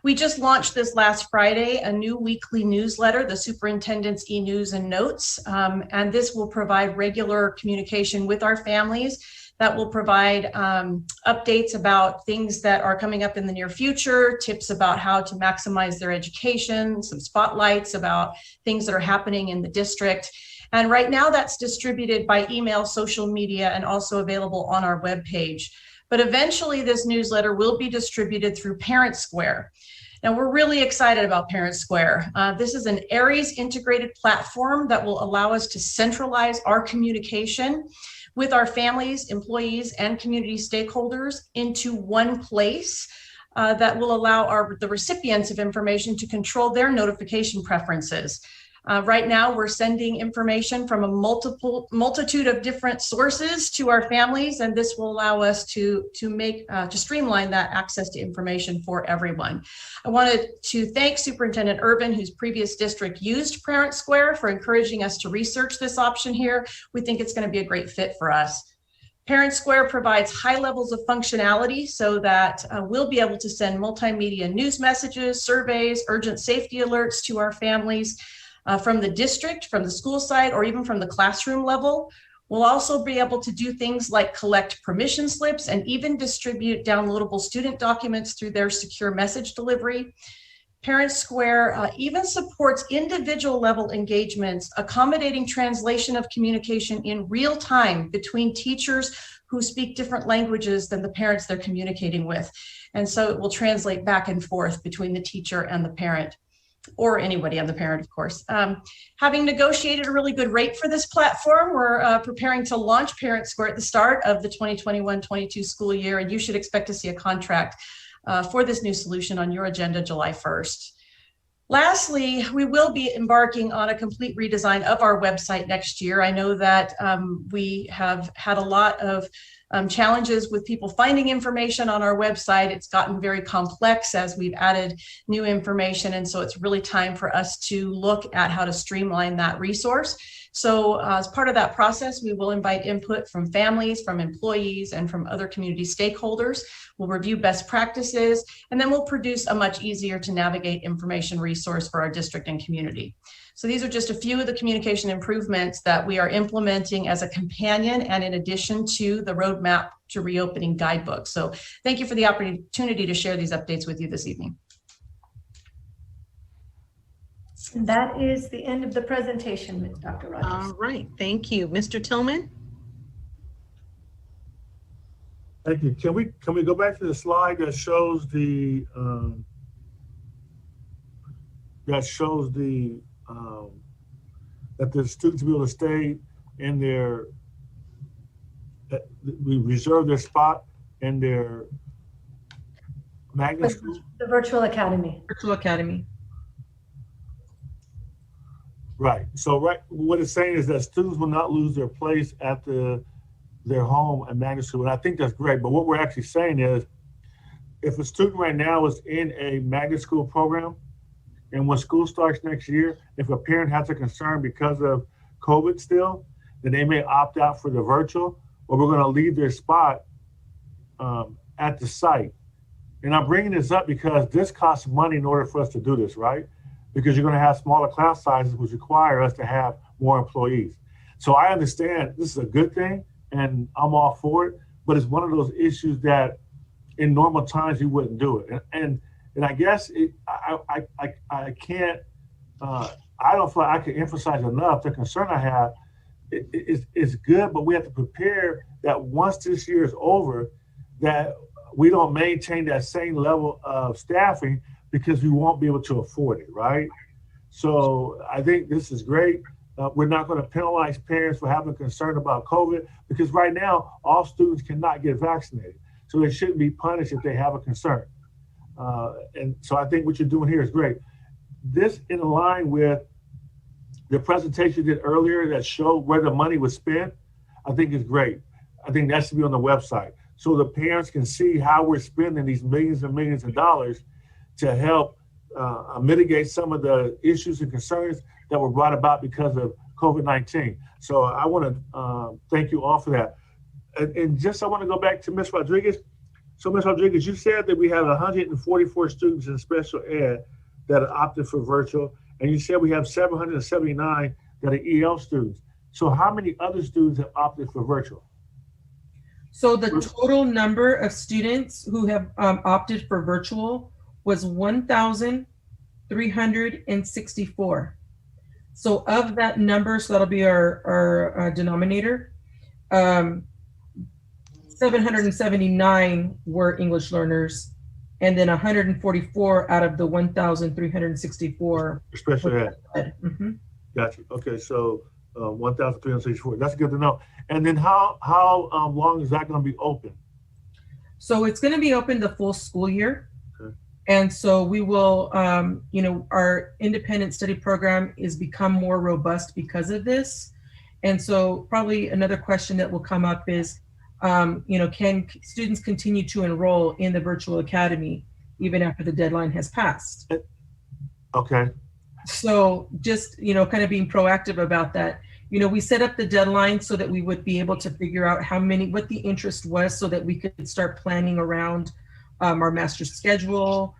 We just launched this last Friday, a new weekly newsletter, the Superintendent's e-news and notes, and this will provide regular communication with our families. That will provide updates about things that are coming up in the near future, tips about how to maximize their education, some spotlights about things that are happening in the district. And right now that's distributed by email, social media, and also available on our webpage. But eventually this newsletter will be distributed through Parent Square. Now we're really excited about Parent Square. This is an Aries integrated platform that will allow us to centralize our communication with our families, employees, and community stakeholders into one place that will allow the recipients of information to control their notification preferences. Right now, we're sending information from a multitude of different sources to our families, and this will allow us to streamline that access to information for everyone. I wanted to thank Superintendent Irvin, whose previous district used Parent Square, for encouraging us to research this option here. We think it's going to be a great fit for us. Parent Square provides high levels of functionality so that we'll be able to send multimedia news messages, surveys, urgent safety alerts to our families from the district, from the school side, or even from the classroom level. We'll also be able to do things like collect permission slips and even distribute downloadable student documents through their secure message delivery. Parent Square even supports individual level engagements, accommodating translation of communication in real time between teachers who speak different languages than the parents they're communicating with. And so it will translate back and forth between the teacher and the parent, or anybody and the parent, of course. Having negotiated a really good rate for this platform, we're preparing to launch Parent Square at the start of the 2021-22 school year, and you should expect to see a contract for this new solution on your agenda July 1st. Lastly, we will be embarking on a complete redesign of our website next year. I know that we have had a lot of challenges with people finding information on our website. It's gotten very complex as we've added new information, and so it's really time for us to look at how to streamline that resource. So as part of that process, we will invite input from families, from employees, and from other community stakeholders. We'll review best practices, and then we'll produce a much easier to navigate information resource for our district and community. So these are just a few of the communication improvements that we are implementing as a companion and in addition to the roadmap to reopening guidebook. So thank you for the opportunity to share these updates with you this evening. And that is the end of the presentation, Dr. Rogers. All right, thank you. Mr. Tillman? Thank you. Can we go back to the slide that shows the that the students will be able to stay in their, we reserve their spot in their magnet school? The virtual academy. Virtual academy. Right. So what it's saying is that students will not lose their place at their home at magnet school. And I think that's great. But what we're actually saying is, if a student right now is in a magnet school program, and when school starts next year, if a parent has a concern because of COVID still, then they may opt out for the virtual, or we're going to leave their spot at the site. And I'm bringing this up because this costs money in order for us to do this, right? Because you're going to have smaller class sizes, which require us to have more employees. So I understand this is a good thing, and I'm all for it, but it's one of those issues that in normal times you wouldn't do it. And I guess I can't, I don't feel like I can emphasize enough the concern I have. It's good, but we have to prepare that once this year is over, that we don't maintain that same level of staffing because we won't be able to afford it, right? So I think this is great. We're not going to penalize parents for having concern about COVID because right now, all students cannot get vaccinated. So they shouldn't be punished if they have a concern. And so I think what you're doing here is great. This in line with the presentation you did earlier that showed where the money was spent, I think is great. I think that should be on the website so the parents can see how we're spending these millions and millions of dollars to help mitigate some of the issues and concerns that were brought about because of COVID-19. So I want to thank you all for that. And just I want to go back to Ms. Rodriguez. So Ms. Rodriguez, you said that we have 144 students in special ed that are opted for virtual, and you said we have 779 that are EL students. So how many other students have opted for virtual? So the total number of students who have opted for virtual was 1,364. So of that number, so that'll be our denominator, 779 were English learners, and then 144 out of the 1,364 special ed. Mm-hmm. Gotcha. Okay, so 1,364. That's good to know. And then how long is that going to be open? So it's going to be open the full school year. Okay. And so we will, our independent study program is become more robust because of this. And so probably another question that will come up is, can students continue to enroll in the virtual academy even after the deadline has passed? Okay. So just, kind of being proactive about that. You know, we set up the deadline so that we would be able to figure out what the interest was so that we could start planning around our master schedule,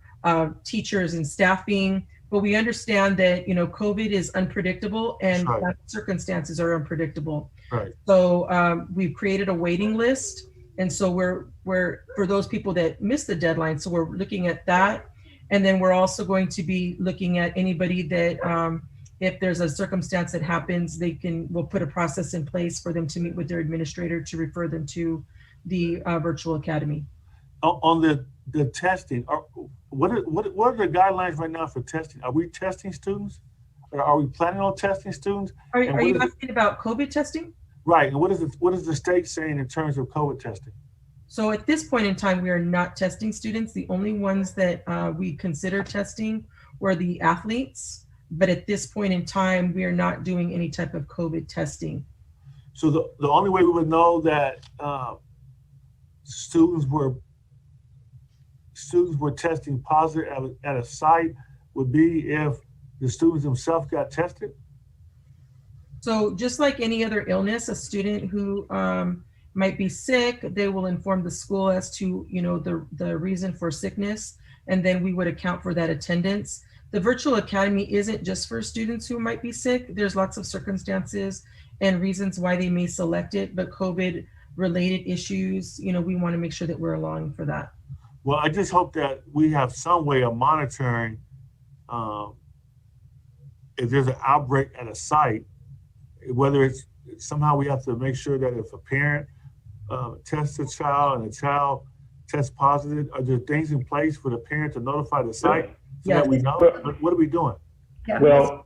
teachers and staffing. But we understand that, you know, COVID is unpredictable and circumstances are unpredictable. Right. So we've created a waiting list. And so we're for those people that missed the deadline. So we're looking at that. And then we're also going to be looking at anybody that if there's a circumstance that happens, we'll put a process in place for them to meet with their administrator to refer them to the virtual academy. On the testing, what are the guidelines right now for testing? Are we testing students? Or are we planning on testing students? Are you asking about COVID testing? Right. And what is the state saying in terms of COVID testing? So at this point in time, we are not testing students. The only ones that we consider testing were the athletes. But at this point in time, we are not doing any type of COVID testing. So the only way we would know that students were testing positive at a site would be if the students themselves got tested? So just like any other illness, a student who might be sick, they will inform the school as to, you know, the reason for sickness, and then we would account for that attendance. The virtual academy isn't just for students who might be sick. There's lots of circumstances and reasons why they may select it, but COVID related issues, you know, we want to make sure that we're allowing for that. Well, I just hope that we have some way of monitoring if there's an outbreak at a site, whether it's somehow we have to make sure that if a parent tests a child and the child tests positive, are there things in place for the parent to notify the site so that we know? What are we doing? Yeah. Well,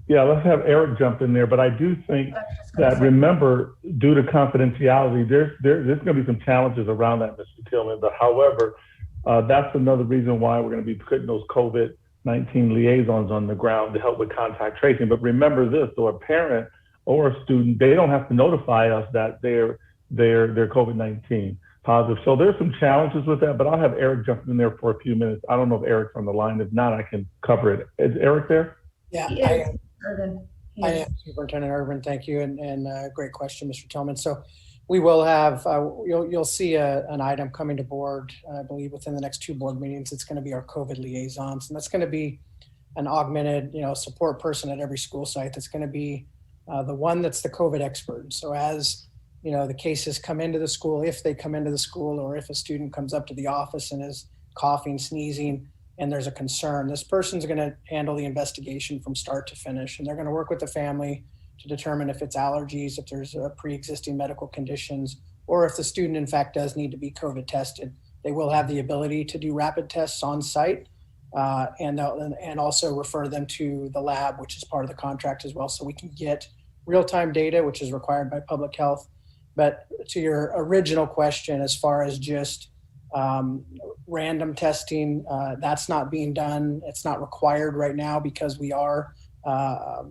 yeah, let's have Eric jump in there. But I do think that, remember, due to confidentiality, there's going to be some challenges around that, Mr. Tillman. But however, that's another reason why we're going to be putting those COVID-19 liaisons on the ground to help with contact tracing. But remember this, so a parent or a student, they don't have to notify us that they're COVID-19 positive. So there's some challenges with that, but I'll have Eric jump in there for a few minutes. I don't know if Eric's on the line. If not, I can cover it. Is Eric there? Yeah, I am Superintendent Irvin. Thank you, and great question, Mr. Tillman. So we will have you'll see an item coming to board, I believe, within the next 2 board meetings. It's going to be our COVID liaisons, and that's going to be an augmented, support person at every school site. That's going to be the one that's the COVID expert. So as the cases come into the school, if they come into the school, or if a student comes up to the office and is coughing, sneezing, and there's a concern, this person's going to handle the investigation from start to finish. And they're going to work with the family to determine if it's allergies, if there's pre-existing medical conditions, or if the student in fact does need to be COVID tested. They will have the ability to do rapid tests on site and also refer them to the lab, which is part of the contract as well. So we can get real-time data, which is required by public health. But to your original question, as far as just random testing, that's not being done. It's not required right now because we are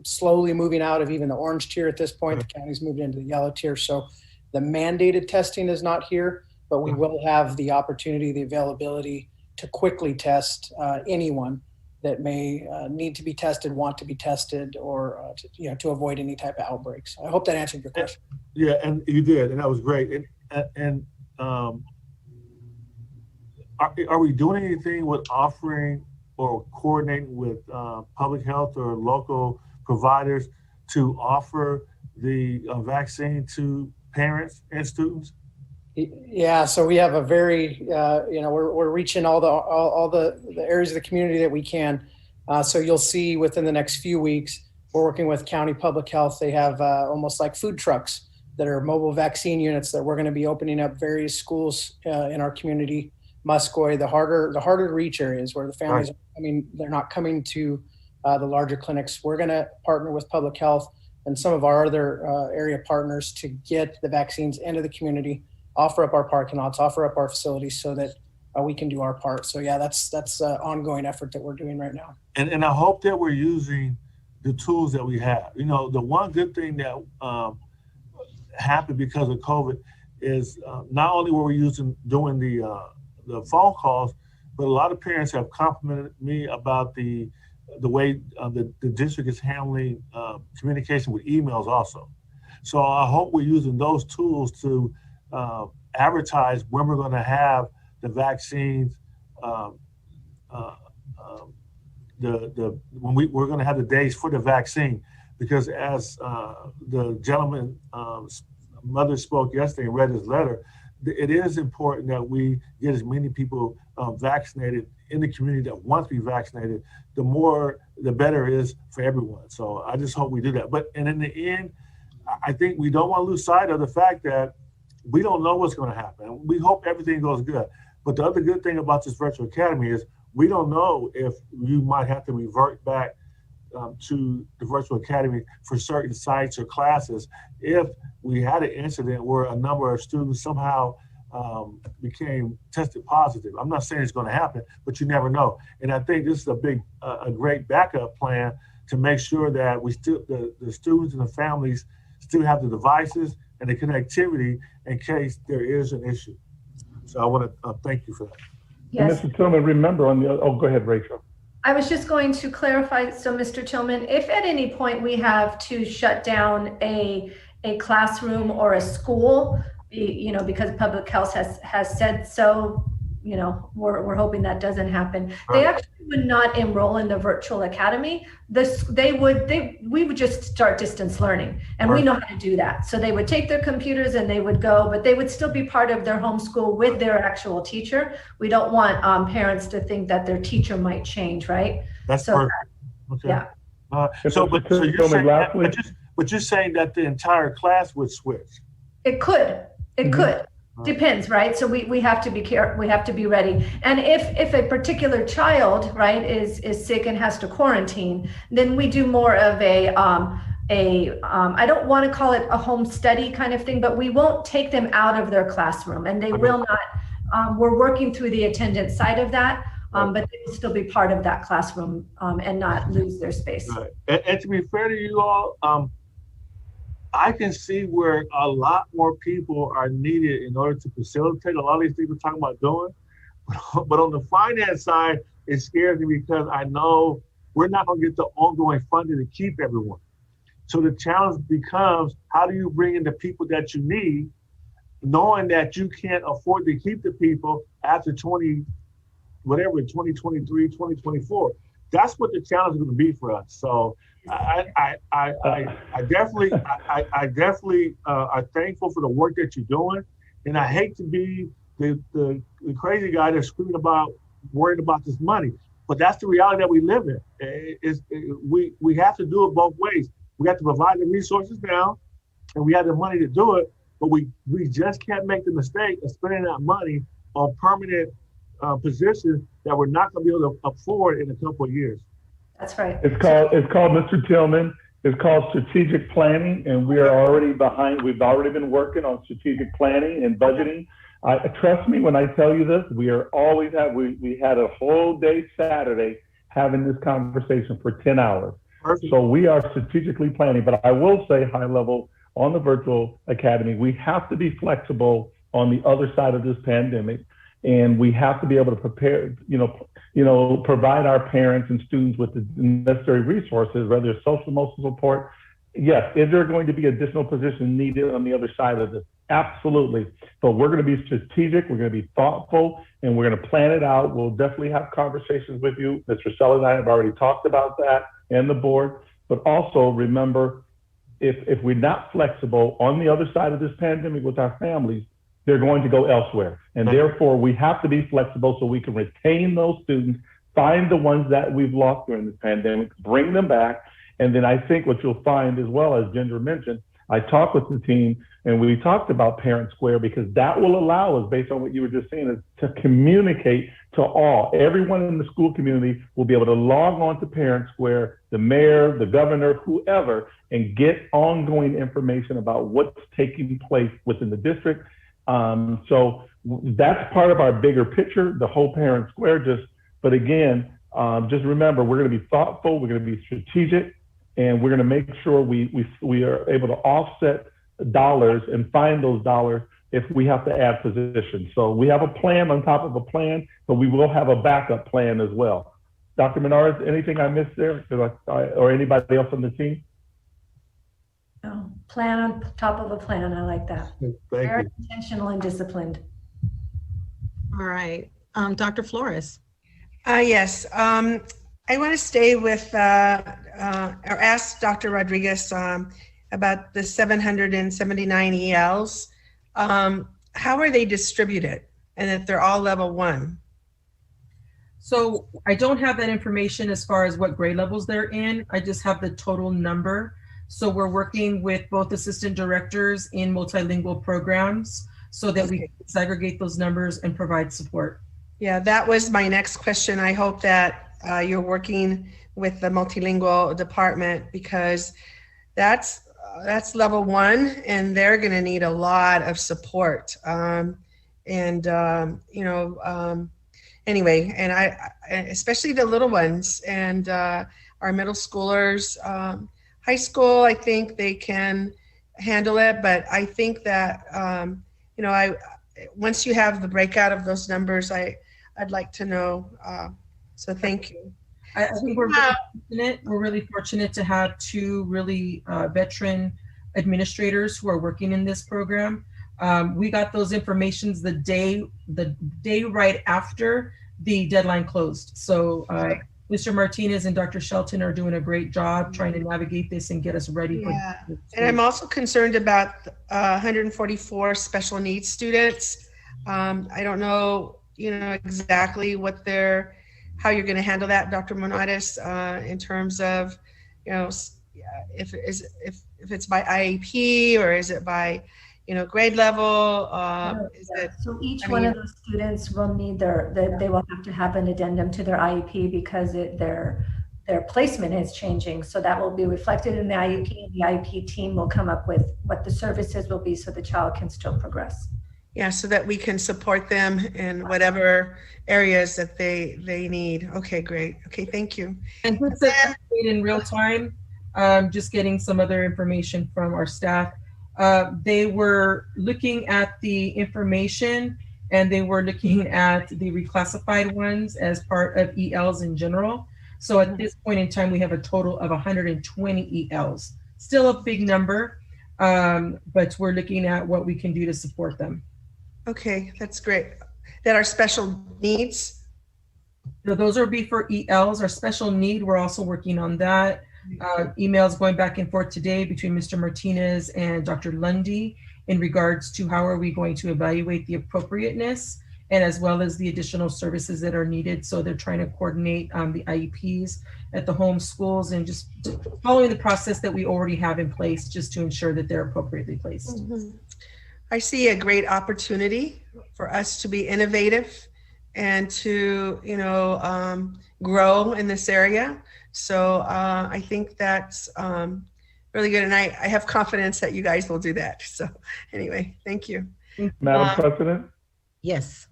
slowly moving out of even the orange tier at this point. The county's moved into the yellow tier. So the mandated testing is not here, but we will have the opportunity, the availability to quickly test anyone that may need to be tested, want to be tested, or to avoid any type of outbreaks. I hope that answered your question. Yeah, and you did, and that was great. And are we doing anything with offering or coordinating with public health or local providers to offer the vaccine to parents and students? Yeah, so we have a very, we're reaching all the areas of the community that we can. So you'll see within the next few weeks, we're working with county public health. They have almost like food trucks that are mobile vaccine units that we're going to be opening up various schools in our community. Muscoy, the harder to reach areas where the families are coming, they're not coming to the larger clinics. We're going to partner with public health and some of our other area partners to get the vaccines into the community, offer up our parking lots, offer up our facilities so that we can do our part. So yeah, that's an ongoing effort that we're doing right now. And I hope that we're using the tools that we have. The one good thing that happened because of COVID is not only were we doing the phone calls, but a lot of parents have complimented me about the the way the district is handling communication with emails also. So I hope we're using those tools to advertise when we're going to have the vaccines. When we're going to have the days for the vaccine, because as the gentleman mother spoke yesterday and read his letter, it is important that we get as many people vaccinated in the community that want to be vaccinated. The better it is for everyone. So I just hope we do that. But and in the end, I think we don't want to lose sight of the fact that we don't know what's going to happen. We hope everything goes good. But the other good thing about this virtual academy is we don't know if you might have to revert back to the virtual academy for certain sites or classes if we had an incident where a number of students somehow became tested positive. I'm not saying it's going to happen, but you never know. And I think this is a great backup plan to make sure that the students and the families still have the devices and the connectivity in case there is an issue. So I want to thank you for that. Yes. Mr. Tillman, remember go ahead, Rachel. I was just going to clarify, so Mr. Tillman, if at any point we have to shut down a classroom or a school, because public health has said so, we're hoping that doesn't happen. Right. They actually would not enroll in the virtual academy. We would just start distance learning, and we know how to do that. So they would take their computers and they would go, but they would still be part of their homeschool with their actual teacher. We don't want parents to think that their teacher might change, right? That's perfect. Okay. Yeah. But you're saying that the entire class would switch. It could. It could. Depends, right? So we have to be careful. We have to be ready. And if a particular child, right, is sick and has to quarantine, then we do more of I don't want to call it a home study kind of thing, but we won't take them out of their classroom, and they will not. We're working through the attendance side of that, but they will still be part of that classroom and not lose their space. Right. And to be fair to you all, I can see where a lot more people are needed in order to facilitate a lot of these things we're talking about doing. But on the finance side, it scares me because I know we're not going to get the ongoing funding to keep everyone. So the challenge becomes, how do you bring in the people that you need, knowing that you can't afford to keep the people after 2023, 2024. That's what the challenge is going to be for us. So I definitely are thankful for the work that you're doing, and I hate to be the crazy guy that's screaming about worried about this money, but that's the reality that we live in. We have to do it both ways. We have to provide the resources now, and we have the money to do it, but we just can't make the mistake of spending that money on permanent positions that we're not going to be able to afford in a couple of years. That's right. It's called Mr. Tillman. It's called strategic planning, and we are already behind. We've already been working on strategic planning and budgeting. Trust me when I tell you this. We had a whole day Saturday having this conversation for 10 hours. Perfect. So we are strategically planning. But I will say, high level on the virtual academy, we have to be flexible on the other side of this pandemic. And we have to be able to prepare, provide our parents and students with the necessary resources, whether it's social emotional support. Yes, is there going to be additional positions needed on the other side of this? Absolutely. But we're going to be strategic, we're going to be thoughtful, and we're going to plan it out. We'll definitely have conversations with you. Mr. Sella and I have already talked about that and the board. But also remember, if we're not flexible on the other side of this pandemic with our families, they're going to go elsewhere. And therefore, we have to be flexible so we can retain those students, find the ones that we've lost during this pandemic, bring them back. And then I think what you'll find as well, as Ginger mentioned, I talked with the team and we talked about Parent Square, because that will allow us, based on what you were just saying, is to communicate to all. Everyone in the school community will be able to log on to Parent Square, the mayor, the governor, whoever, and get ongoing information about what's taking place within the district. So that's part of our bigger picture, the whole Parent Square. But again, just remember, we're going to be thoughtful, we're going to be strategic, and we're going to make sure we are able to offset dollars and find those dollars if we have to add positions. So we have a plan on top of a plan, but we will have a backup plan as well. Dr. Menards, anything I missed there, or anybody else on the team? Oh, plan on top of a plan. I like that. Very intentional and disciplined. All right. Dr. Flores. Yes. I want to stay with, or ask Dr. Rodriguez about the 779 ELs. How are they distributed? And if they're all level 1? So I don't have that information as far as what grade levels they're in. I just have the total number. So we're working with both assistant directors in multilingual programs so that we can segregate those numbers and provide support. Yeah, that was my next question. I hope that you're working with the multilingual department, because that's level 1 and they're going to need a lot of support. Anyway, and I especially the little ones and our middle schoolers. High school, I think they can handle it, but I think that once you have the breakout of those numbers, I'd like to know. So thank you. I think we're really fortunate to have 2 really veteran administrators who are working in this program. We got those informations the day right after the deadline closed. So Mr. Martinez and Dr. Shelton are doing a great job trying to navigate this and get us ready. Yeah. And I'm also concerned about 144 special needs students. I don't know, exactly how you're going to handle that, Dr. Monades, in terms of, if it's by IEP or is it by, grade level? So each one of those students will need they will have to have an addendum to their IEP because their placement is changing. So that will be reflected in the IEP, and the IEP team will come up with what the services will be so the child can still progress. Yeah, so that we can support them in whatever areas that they need. Okay, great. Okay, thank you. And in real time, just getting some other information from our staff. They were looking at the information and they were looking at the reclassified ones as part of ELs in general. So at this point in time, we have a total of 120 ELs. Still a big number, but we're looking at what we can do to support them. Okay, that's great. That are special needs? So those are be for ELs. Our special need, we're also working on that. Emails going back and forth today between Mr. Martinez and Dr. Lundy in regards to how are we going to evaluate the appropriateness and as well as the additional services that are needed. So they're trying to coordinate the IEPs at the home schools and just following the process that we already have in place just to ensure that they're appropriately placed. Mm-hmm. I see a great opportunity for us to be innovative and to, grow in this area. So I think that's really good. And I have confidence that you guys will do that. So anyway, thank you. Madam President? Yes.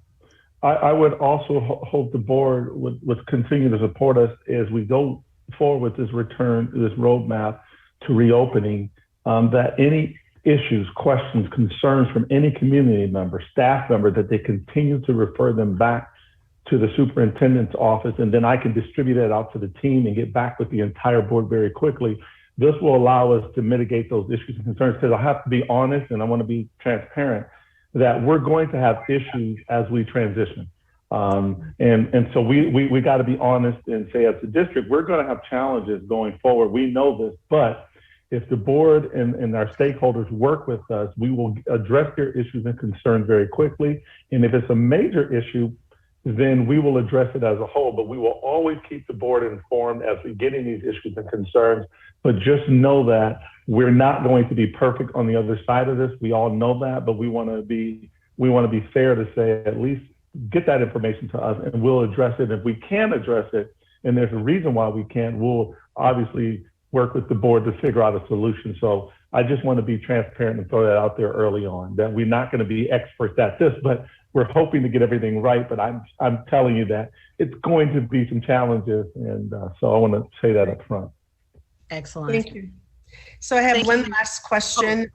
I would also hope the board would continue to support us as we go forward with this roadmap to reopening, that any issues, questions, concerns from any community member, staff member, that they continue to refer them back to the superintendent's office, and then I can distribute it out to the team and get back with the entire board very quickly. This will allow us to mitigate those issues and concerns, because I have to be honest and I want to be transparent that we're going to have issues as we transition. And so we got to be honest and say, as a district, we're going to have challenges going forward. We know this, but if the board and our stakeholders work with us, we will address their issues and concerns very quickly. And if it's a major issue, then we will address it as a whole, but we will always keep the board informed as we get in these issues and concerns. But just know that we're not going to be perfect on the other side of this. We all know that, but we want to be fair to say, at least get that information to us and we'll address it. If we can address it, and there's a reason why we can't, we'll obviously work with the board to figure out a solution. So I just want to be transparent and throw that out there early on, that we're not going to be experts at this, but we're hoping to get everything right. But I'm telling you that it's going to be some challenges. And so I want to say that up front. Excellent. Thank you. So I have one last question.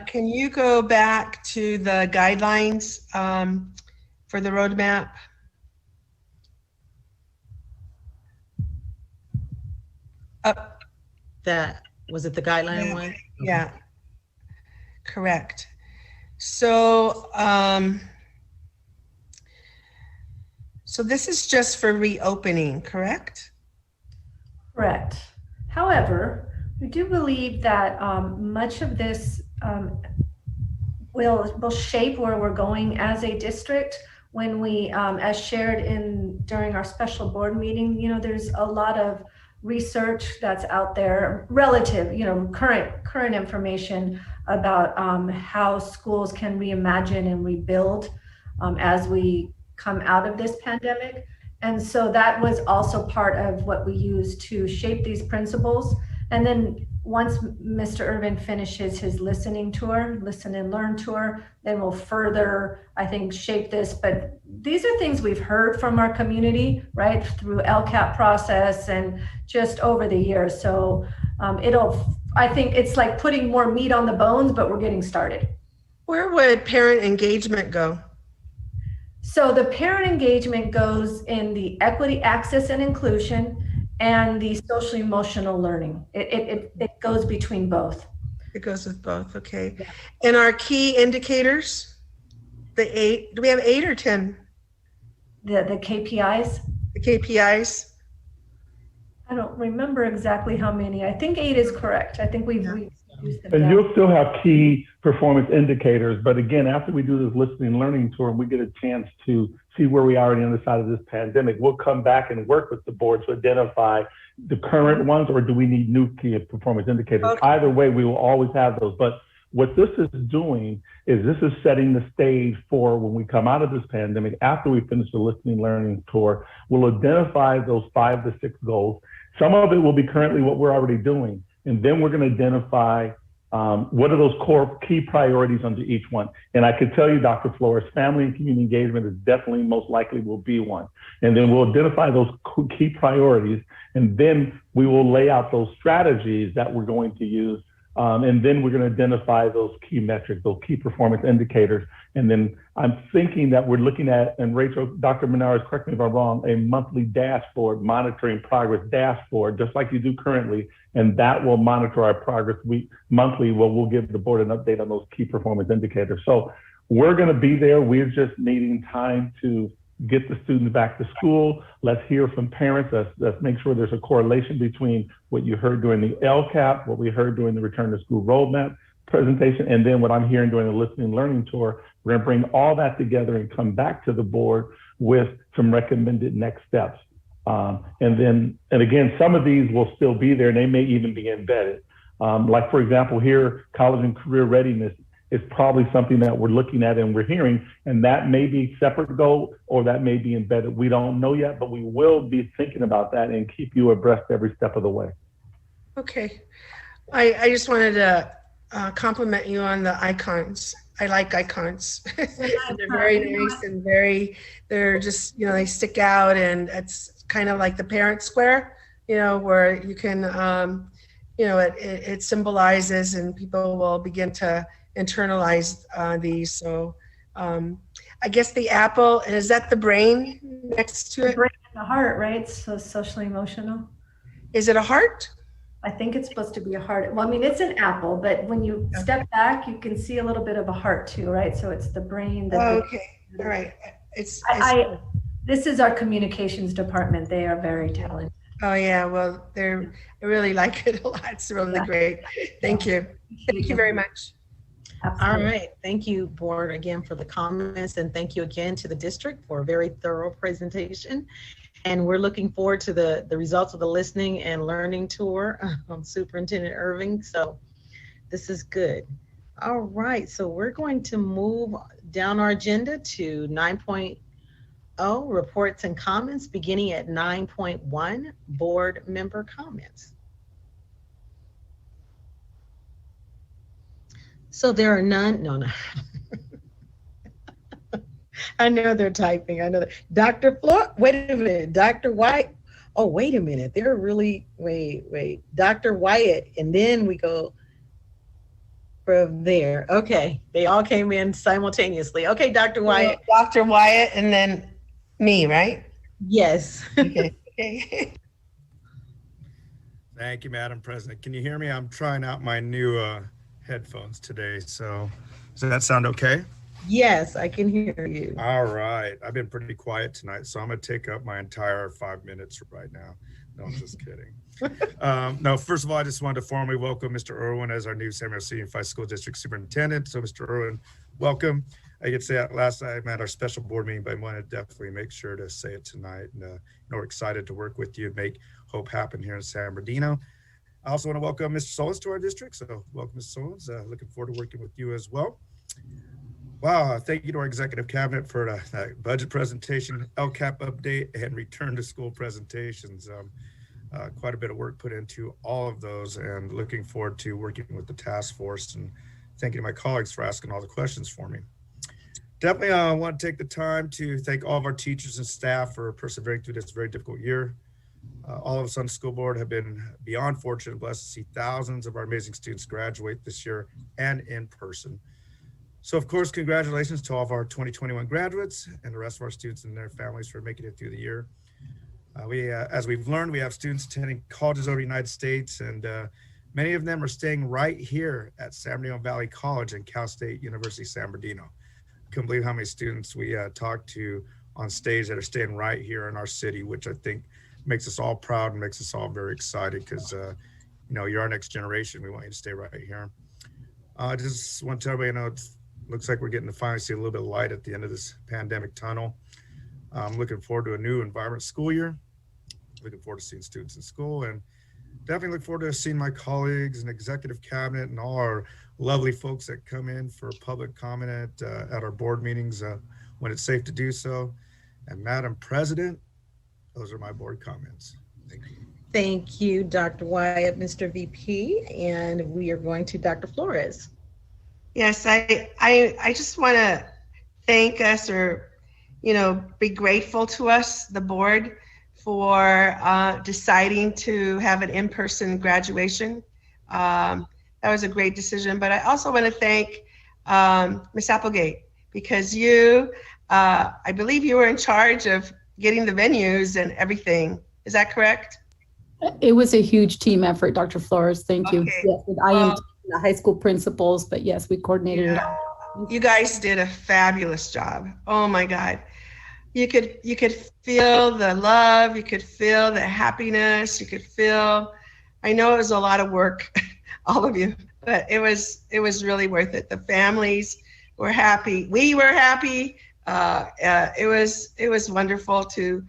Can you go back to the guidelines for the roadmap? That, was it the guideline one? Yeah, correct. So, so this is just for reopening, correct? Correct. However, we do believe that much of this will shape where we're going as a district. When we, as shared during our special board meeting, there's a lot of research that's out there, relative, current information about how schools can reimagine and rebuild as we come out of this pandemic. And so that was also part of what we used to shape these principles. And then once Mr. Irvin finishes his listening tour, listen and learn tour, then we'll further, I think, shape this. But these are things we've heard from our community, right, through Lcap process and just over the years. So I think it's like putting more meat on the bones, but we're getting started. Where would parent engagement go? So the parent engagement goes in the equity, access, and inclusion, and the social emotional learning. It goes between both. It goes with both, okay. Yeah. And our key indicators, the 8, do we have 8 or 10? The KPIs? The KPIs? I don't remember exactly how many. I think 8 is correct. I think we've used them. And you'll still have key performance indicators, but again, after we do this listening and learning tour and we get a chance to see where we are on the other side of this pandemic, we'll come back and work with the board to identify the current ones, or do we need new key performance indicators? Okay. Either way, we will always have those. But what this is doing is this is setting the stage for when we come out of this pandemic, after we finish the listening and learning tour, we'll identify those 5 to 6 goals. Some of it will be currently what we're already doing. And then we're going to identify what are those core key priorities under each one. And I can tell you, Dr. Flores, family and community engagement is definitely most likely will be one. And then we'll identify those key priorities, and then we will lay out those strategies that we're going to use. And then we're going to identify those key metrics, those key performance indicators. And then I'm thinking that we're looking at, and Rachel, Dr. Menares, correct me if I'm wrong, a monthly dashboard, monitoring progress dashboard, just like you do currently. And that will monitor our progress monthly, where we'll give the board an update on those key performance indicators. So we're going to be there. We're just needing time to get the students back to school. Let's hear from parents. Let's make sure there's a correlation between what you heard during the Lcap, what we heard during the return to school roadmap presentation, and then what I'm hearing during the listening and learning tour. We're going to bring all that together and come back to the board with some recommended next steps. And again, some of these will still be there, and they may even be embedded. Like, for example, here, college and career readiness is probably something that we're looking at and we're hearing, and that may be separate goal or that may be embedded. We don't know yet, but we will be thinking about that and keep you abreast every step of the way. Okay. I just wanted to compliment you on the icons. I like icons. They're very nice and they're just, they stick out, and it's kind of like the parent square, where you can, it symbolizes, and people will begin to internalize these. So I guess the apple, is that the brain next to it? The brain and the heart, right? So socially emotional. Is it a heart? I think it's supposed to be a heart. Well, I mean, it's an apple, but when you step back, you can see a little bit of a heart too, right? So it's the brain. Okay, all right. This is our communications department. They are very talented. Oh yeah, well, I really like it a lot. It's really great. Thank you. Thank you very much. Absolutely. All right. Thank you, board, again for the comments, and thank you again to the district for a very thorough presentation. And we're looking forward to the results of the listening and learning tour on Superintendent Irving. So this is good. All right. So we're going to move down our agenda to 9.0, reports and comments, beginning at 9.1, board member comments. So there are none. No. I know they're typing. I know that. Dr. Floyd, wait a minute. Dr. White. Oh, wait a minute. They're really, wait. Dr. Wyatt. And then we go from there. Okay. They all came in simultaneously. Okay, Dr. Wyatt. Dr. Wyatt and then me, right? Yes. Okay. Okay. Thank you, Madam President. Can you hear me? I'm trying out my new headphones today. So does that sound okay? Yes, I can hear you. All right. I've been pretty quiet tonight, so I'm going to take up my entire 5 minutes right now. No, I'm just kidding. No, first of all, I just wanted to formally welcome Mr. Irwin as our new San Bernardino Unified School District Superintendent. So Mr. Irwin, welcome. I could say that last time at our special board meeting, but I want to definitely make sure to say it tonight. And we're excited to work with you, make hope happen here in San Bernardino. I also want to welcome Mr. Solis to our district. So welcome, Mr. Solis. Looking forward to working with you as well. Wow, thank you to our executive cabinet for that budget presentation, Lcap update, and return to school presentations. Quite a bit of work put into all of those, and looking forward to working with the task force, and thank you to my colleagues for asking all the questions for me. Definitely want to take the time to thank all of our teachers and staff for persevering through this very difficult year. All of us on the school board have been beyond fortunate and blessed to see thousands of our amazing students graduate this year and in person. So of course, congratulations to all of our 2021 graduates and the rest of our students and their families for making it through the year. As we've learned, we have students attending colleges over the United States, and many of them are staying right here at San Bernardino Valley College and Cal State University San Bernardino. Couldn't believe how many students we talked to on stage that are staying right here in our city, which I think makes us all proud and makes us all very excited, because you're our next generation. We want you to stay right here. I just want to tell everybody, it looks like we're getting to finally see a little bit of light at the end of this pandemic tunnel. I'm looking forward to a new environment school year. Looking forward to seeing students in school, and definitely look forward to seeing my colleagues and executive cabinet and all our lovely folks that come in for public comment at our board meetings when it's safe to do so. And Madam President, those are my board comments. Thank you. Thank you, Dr. Wyatt, Mr. VP, and we are going to Dr. Flores. Yes, I just want to thank us, or be grateful to us, the board, for deciding to have an in-person graduation. That was a great decision. But I also want to thank Ms. Applegate, because I believe you were in charge of getting the venues and everything. Is that correct? It was a huge team effort, Dr. Flores. Thank you. Okay. Yes, I am the high school principals, but yes, we coordinated it all. You guys did a fabulous job. Oh my God. You could feel the love, you could feel the happiness, you could feel, I know it was a lot of work, all of you, but it was really worth it. The families were happy. We were happy. It was wonderful to,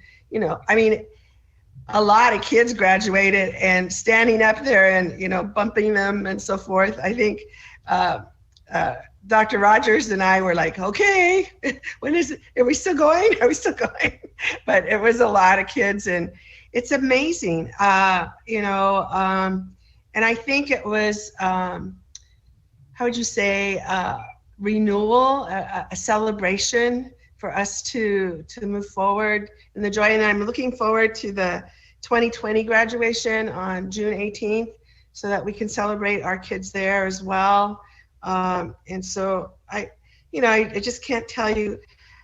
a lot of kids graduated, and standing up there and, bumping them and so forth. I think Dr. Rogers and I were like, okay, when is it? Are we still going? Are we still going? But it was a lot of kids, and it's amazing, and I think it was, how would you say, renewal, a celebration for us to move forward in the joy. And I'm looking forward to the 2020 graduation on June 18th, so that we can celebrate our kids there as well. And so I just can't tell you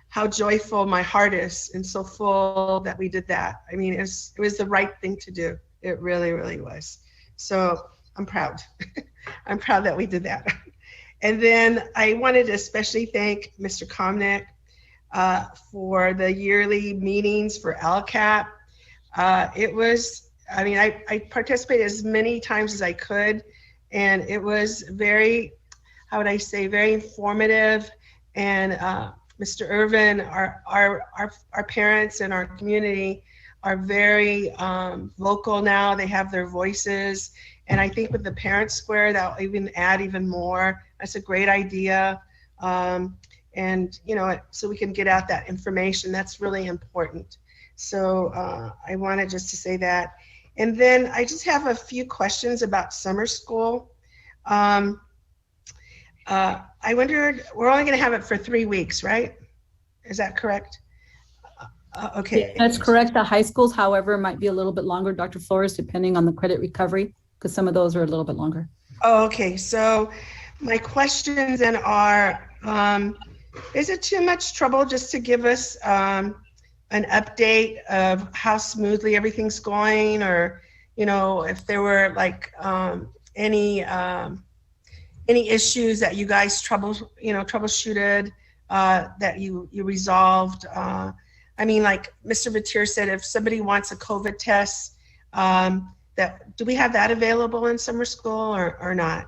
how joyful my heart is, and so full that we did that. I mean, it was the right thing to do. It really, really was. So I'm proud. I'm proud that we did that. And then I wanted to especially thank Mr. Komnick for the yearly meetings for Lcap. I participated as many times as I could, and it was very, how would I say, very informative. And Mr. Irvin, our parents and our community are very vocal now. They have their voices. And I think with the Parent Square, that'll even add even more. That's a great idea. And so we can get out that information. That's really important. So I wanted just to say that. And then I just have a few questions about summer school. I wondered, we're only going to have it for 3 weeks, right? Is that correct? Okay. That's correct. The high schools, however, might be a little bit longer, Dr. Flores, depending on the credit recovery, because some of those are a little bit longer. Oh, okay. So my questions then are, is it too much trouble just to give us an update of how smoothly everything's going, or, if there were like any issues that you guys troubleshooted, that you resolved. I mean, like Mr. Batir said, if somebody wants a COVID test, do we have that available in summer school or not?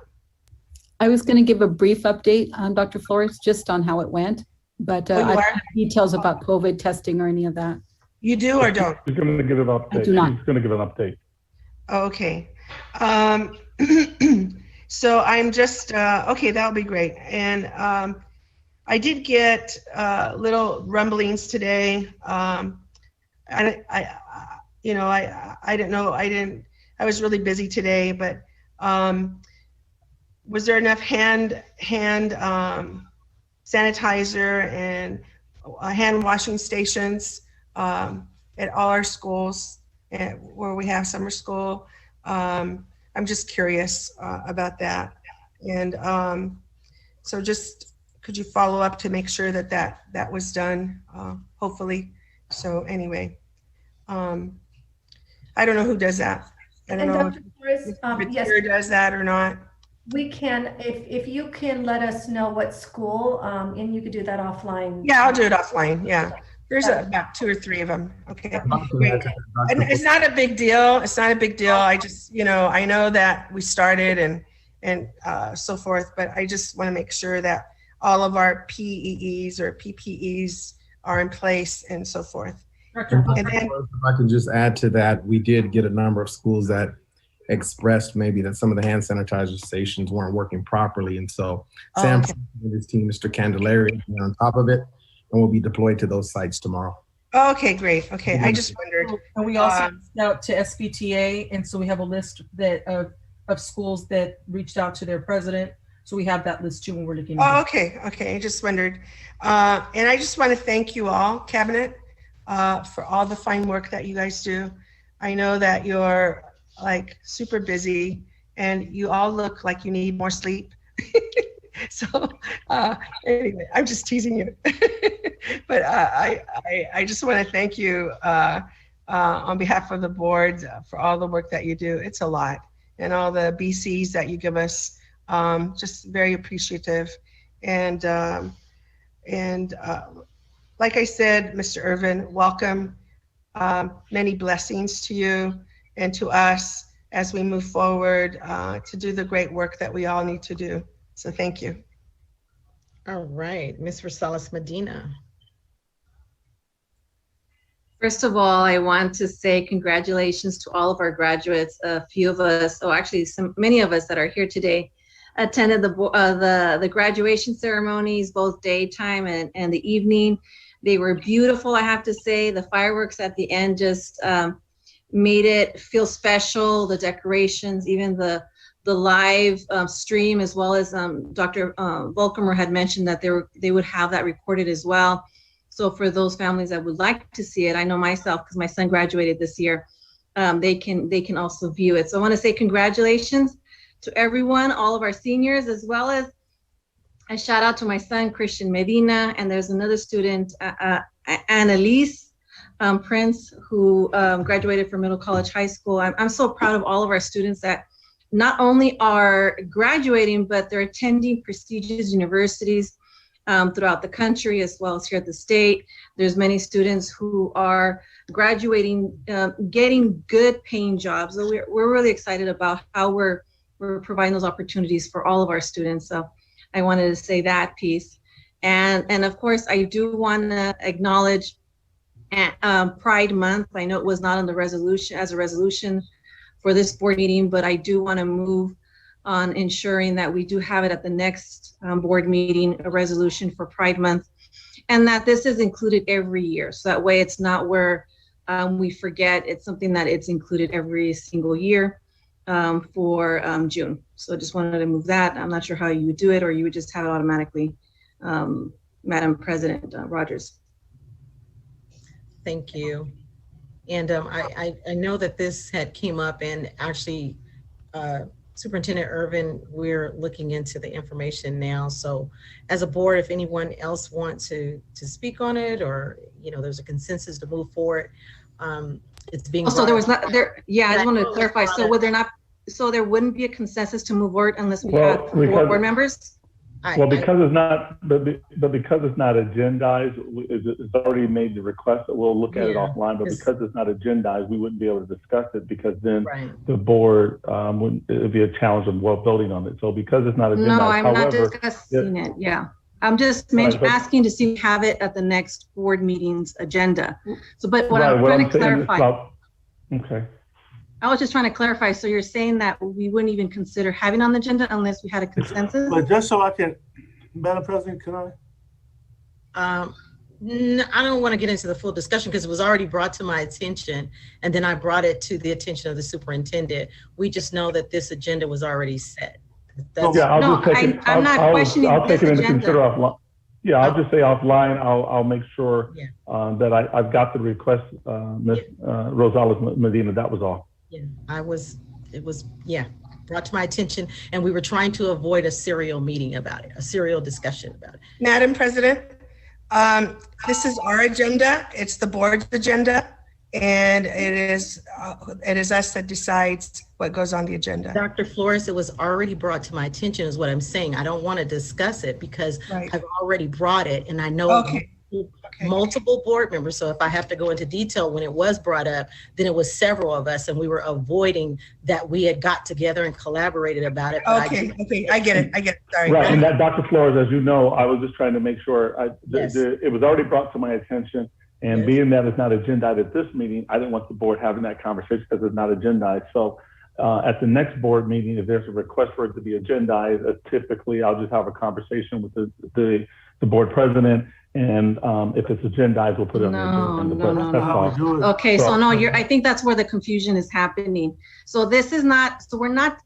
I was going to give a brief update on Dr. Flores, just on how it went, but I don't have details about COVID testing or any of that. You do or don't? She's going to give an update. I do not. She's going to give an update. Okay. So I'm just, okay, that'll be great. And I did get little rumblings today. I didn't know, I was really busy today, but was there enough hand sanitizer and hand washing stations at all our schools where we have summer school? I'm just curious about that. And so just, could you follow up to make sure that was done, hopefully? So anyway, I don't know who does that. I don't know if yes, does that or not. we can, if you can let us know what school, and you could do that offline. Yeah, I'll do it offline. Yeah. There's about 2 or 3 of them. Okay. Great. And it's not a big deal. It's not a big deal. I just, I know that we started and so forth, but I just want to make sure that all of our PEEs or PPEs are in place and so forth. And then, if I can just add to that, we did get a number of schools that expressed maybe that some of the hand sanitizer stations weren't working properly. And so Sam and his team, Mr. Candelaria, is on top of it, and will be deployed to those sites tomorrow. Okay, great. Okay, I just wondered. And we also reached out to SBTA, and so we have a list that of schools that reached out to their president. So we have that list too when we're looking at it. Okay, okay. I just wondered. And I just want to thank you all, Cabinet, for all the fine work that you guys do. I know that you're like super busy and you all look like you need more sleep. So anyway, I'm just teasing you. But I just want to thank you on behalf of the board for all the work that you do. It's a lot. And all the BCs that you give us, just very appreciative. And like I said, Mr. Irvin, welcome. Many blessings to you and to us as we move forward to do the great work that we all need to do. So thank you. All right, Ms. Rosales Medina. First of all, I want to say congratulations to all of our graduates. A few of us, many of us that are here today, attended the graduation ceremonies, both daytime and the evening. They were beautiful, I have to say. The fireworks at the end just made it feel special. The decorations, even the live stream, as well as Dr. Volkemer had mentioned that they would have that recorded as well. So for those families that would like to see it, I know myself, because my son graduated this year, they can also view it. So I want to say congratulations to everyone, all of our seniors, as well as a shout out to my son, Christian Medina, and there's another student, Annalise Prince, who graduated from Middle College High School. I'm so proud of all of our students that not only are graduating, but they're attending prestigious universities throughout the country, as well as here at the state. There's many students who are graduating, getting good paying jobs. So we're really excited about how we're providing those opportunities for all of our students. So I wanted to say that piece. And of course, I do want to acknowledge Pride Month. I know it was not on the resolution as a resolution for this board meeting, but I do want to move on ensuring that we do have it at the next board meeting, a resolution for Pride Month, and that this is included every year. So that way it's not where we forget. It's something that it's included every single year for June. So I just wanted to move that. I'm not sure how you would do it, or you would just have it automatically, Madam President Rogers. Thank you. And I know that this had came up, and actually Superintendent Irvin, we're looking into the information now. So as a board, if anyone else wants to speak on it, or there's a consensus to move forward, it's being. Also, there was brought not there. Yeah, I just wanted to clarify. So would there not? So there wouldn't be a consensus to move forward unless we had four board members. Well, because it's not, but because it's not agendized, it's already made the request that we'll look at it offline. But because it's not agendized, we wouldn't be able to discuss it because then the board would it'd be a challenge of voting on it. So because it's not agendized, no, I'm not discussing it. Yeah, I'm just asking to see have it at the next board meeting's agenda. So, but what I'm trying to clarify. Okay. I was just trying to clarify. So you're saying that we wouldn't even consider having on the agenda unless we had a consensus? But just so I can, Madam President, can I? I don't want to get into the full discussion because it was already brought to my attention, and then I brought it to the attention of the superintendent. We just know that this agenda was already set. I'm not questioning I'll take it into consider offline. Yeah, I'll just say offline. I'll make sure that I've got the request, Ms. Rosales Medina. That was all. Yeah, it was brought to my attention, and we were trying to avoid a serial meeting about it, a serial discussion about it. Madam President, this is our agenda. It's the board's agenda, and it is us that decides what goes on the agenda. Dr. Flores, it was already brought to my attention is what I'm saying. I don't want to discuss it because I've already brought it, and I know multiple board members. So if I have to go into detail, when it was brought up, then it was several of us, and we were avoiding that. We had got together and collaborated about it. I get it. Sorry. Right, and that, Dr. Flores, as you know, I was just trying to make sure it was already brought to my attention. And being that it's not agendized at this meeting, I didn't want the board having that conversation because it's not agendized. So at the next board meeting, if there's a request for it to be agendized, typically I'll just have a conversation with the board president. And if it's agendized, we'll put it on the agenda. That's all. Okay, so I think that's where the confusion is happening. So this is not,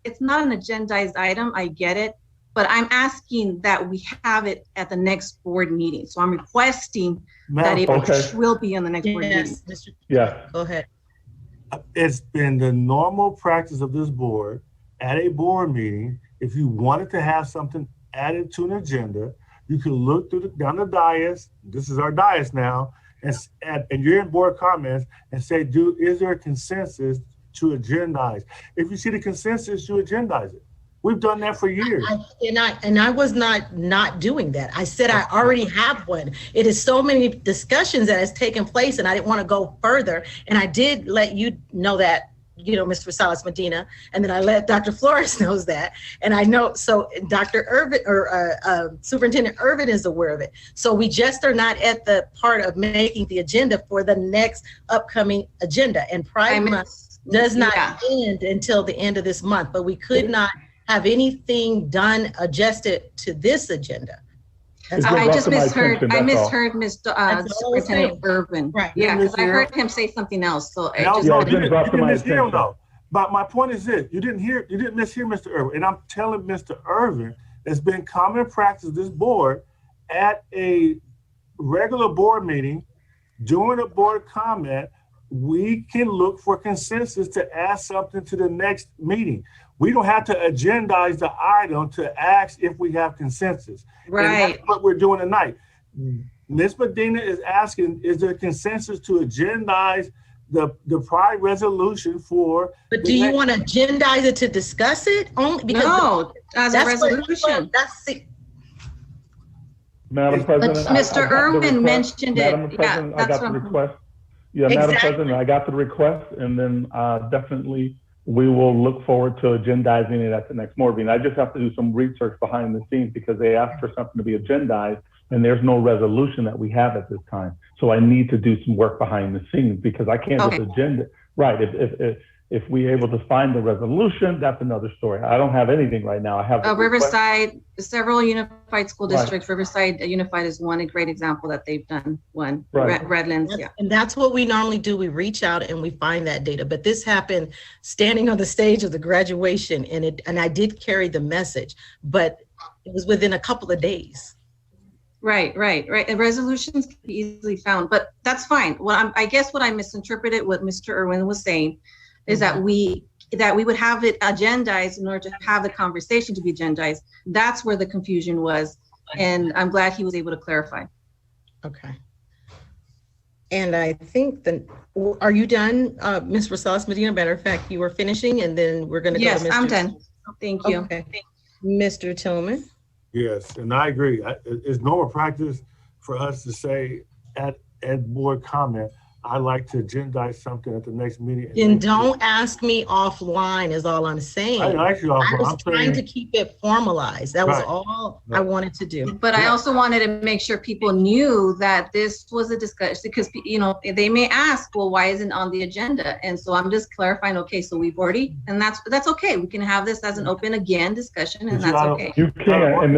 it's not an agendized item, I get it, but I'm asking that we have it at the next board meeting. So I'm requesting that it will be on the next board meeting. Yeah. Go ahead. It's been the normal practice of this board at a board meeting, if you wanted to have something added to an agenda, you can look down the dais. This is our dais now, and you're in board comments and say, is there a consensus to agendize? If you see the consensus, you agendize it. We've done that for years. I was not doing that. I said I already have one. It is so many discussions that has taken place, and I didn't want to go further. And I did let you know that, Mr. Rosales Medina, and then I let Dr. Flores knows that, and I know, so Dr. Irvin or Superintendent Irvin is aware of it. So we just are not at the part of making the agenda for the next upcoming agenda, and Pride Month does not end until the end of this month, but we could not have anything done adjusted to this agenda. I just misheard. I misheard Mr. Superintendent Irvin. Right. Yeah, because I heard him say something else. So you didn't mishear him though. But my point is this: you didn't mishear Mr. Irvin, and I'm telling Mr. Irvin, it's been common practice of this board at a regular board meeting, during a board comment, we can look for consensus to add something to the next meeting. We don't have to agendize the item to ask if we have consensus. Right. And that's what we're doing tonight. Ms. Medina is asking, is there consensus to agendize the Pride resolution for? But do you want to agendize it to discuss it only? Because as a resolution. Madam President, but Mr. Irwin mentioned it. Madam President, I got the request. Yeah, Madam President, I got the request, and then definitely we will look forward to agendizing it at the next board meeting. I just have to do some research behind the scenes because they asked for something to be agendized, and there's no resolution that we have at this time. So I need to do some work behind the scenes because I can't just agenda. Right. If we're able to find the resolution, that's another story. I don't have anything right now. I have Riverside, several unified school districts. Right. Riverside Unified is one great example that they've done one. Right. Redlands, And that's what we normally do. We reach out and we find that data. But this happened standing on the stage of the graduation, and I did carry the message, but it was within a couple of days. Right. And resolutions can be easily found, but that's fine. Well, I guess what I misinterpreted what Mr. Irwin was saying is that we would have it agendized in order to have the conversation to be agendized. That's where the confusion was. And I'm glad he was able to clarify. Okay. And I think are you done, Ms. Rosales Medina? Matter of fact, you were finishing, and then we're going to go to Mr. Yes, I'm done. Thank you. Okay. Mr. Tillman. Yes, and I agree. It's normal practice for us to say at board comment, I like to agendize something at the next meeting. And don't ask me offline is all I'm saying. I didn't ask you offline. I was trying to keep it formalized. That was Right. all I wanted to do. But I also wanted to make sure people knew that this was a discussion, because, you know, they may ask, well, why isn't it on the agenda? And so I'm just clarifying, okay, so we've already, and that's okay. We can have this as an open again discussion, and that's okay. You can, and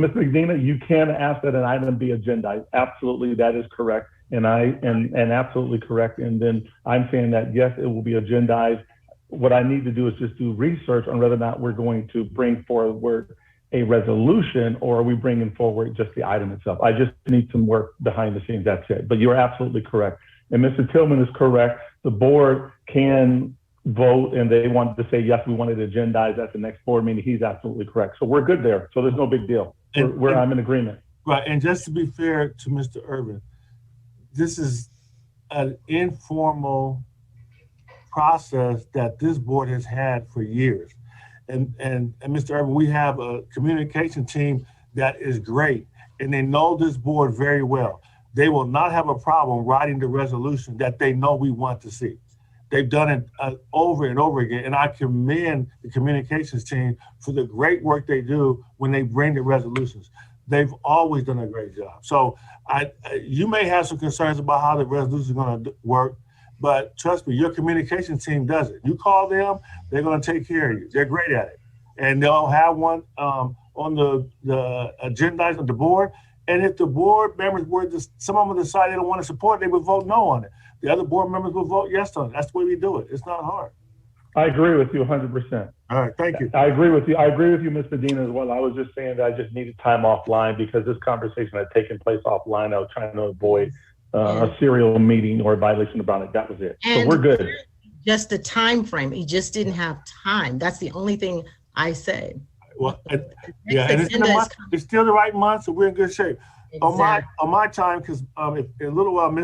Ms. Medina, you can ask that an item be agendized. Absolutely, that is correct. And absolutely correct. And then I'm saying that, yes, it will be agendized. What I need to do is just do research on whether or not we're going to bring forward a resolution, or are we bringing forward just the item itself. I just need some work behind the scenes, that's it. But you're absolutely correct. And Mr. Tillman is correct. The board can vote, and they wanted to say, yes, we wanted to agendize at the next board meeting. He's absolutely correct. So we're good there. So there's no big deal. I'm in agreement. Right, and just to be fair to Mr. Urban, this is an informal process that this board has had for years. And Mr. Urban, we have a communication team that is great, and they know this board very well. They will not have a problem writing the resolution that they know we want to see. They've done it over and over again, and I commend the communications team for the great work they do when they bring the resolutions. They've always done a great job. So you may have some concerns about how the resolution is going to work, but trust me, your communication team does it. You call them, they're going to take care of you. They're great at it. And they'll have one on the agenda of the board. And if the board members some of them decide they don't want to support it, they would vote no on it. The other board members will vote yes on it. That's the way we do it. It's not hard. I agree with you 100%. All right, thank you. I agree with you. I agree with you, Ms. Medina, as well. I was just saying that I just needed time offline because this conversation had taken place offline. I was trying to avoid a serial meeting or a violation of Brown Act. That was it. So we're good. Just the time frame. He just didn't have time. That's the only thing I said. Well, yeah, and it's still the right month, so we're in good shape. Exactly. On my time, because in a little while,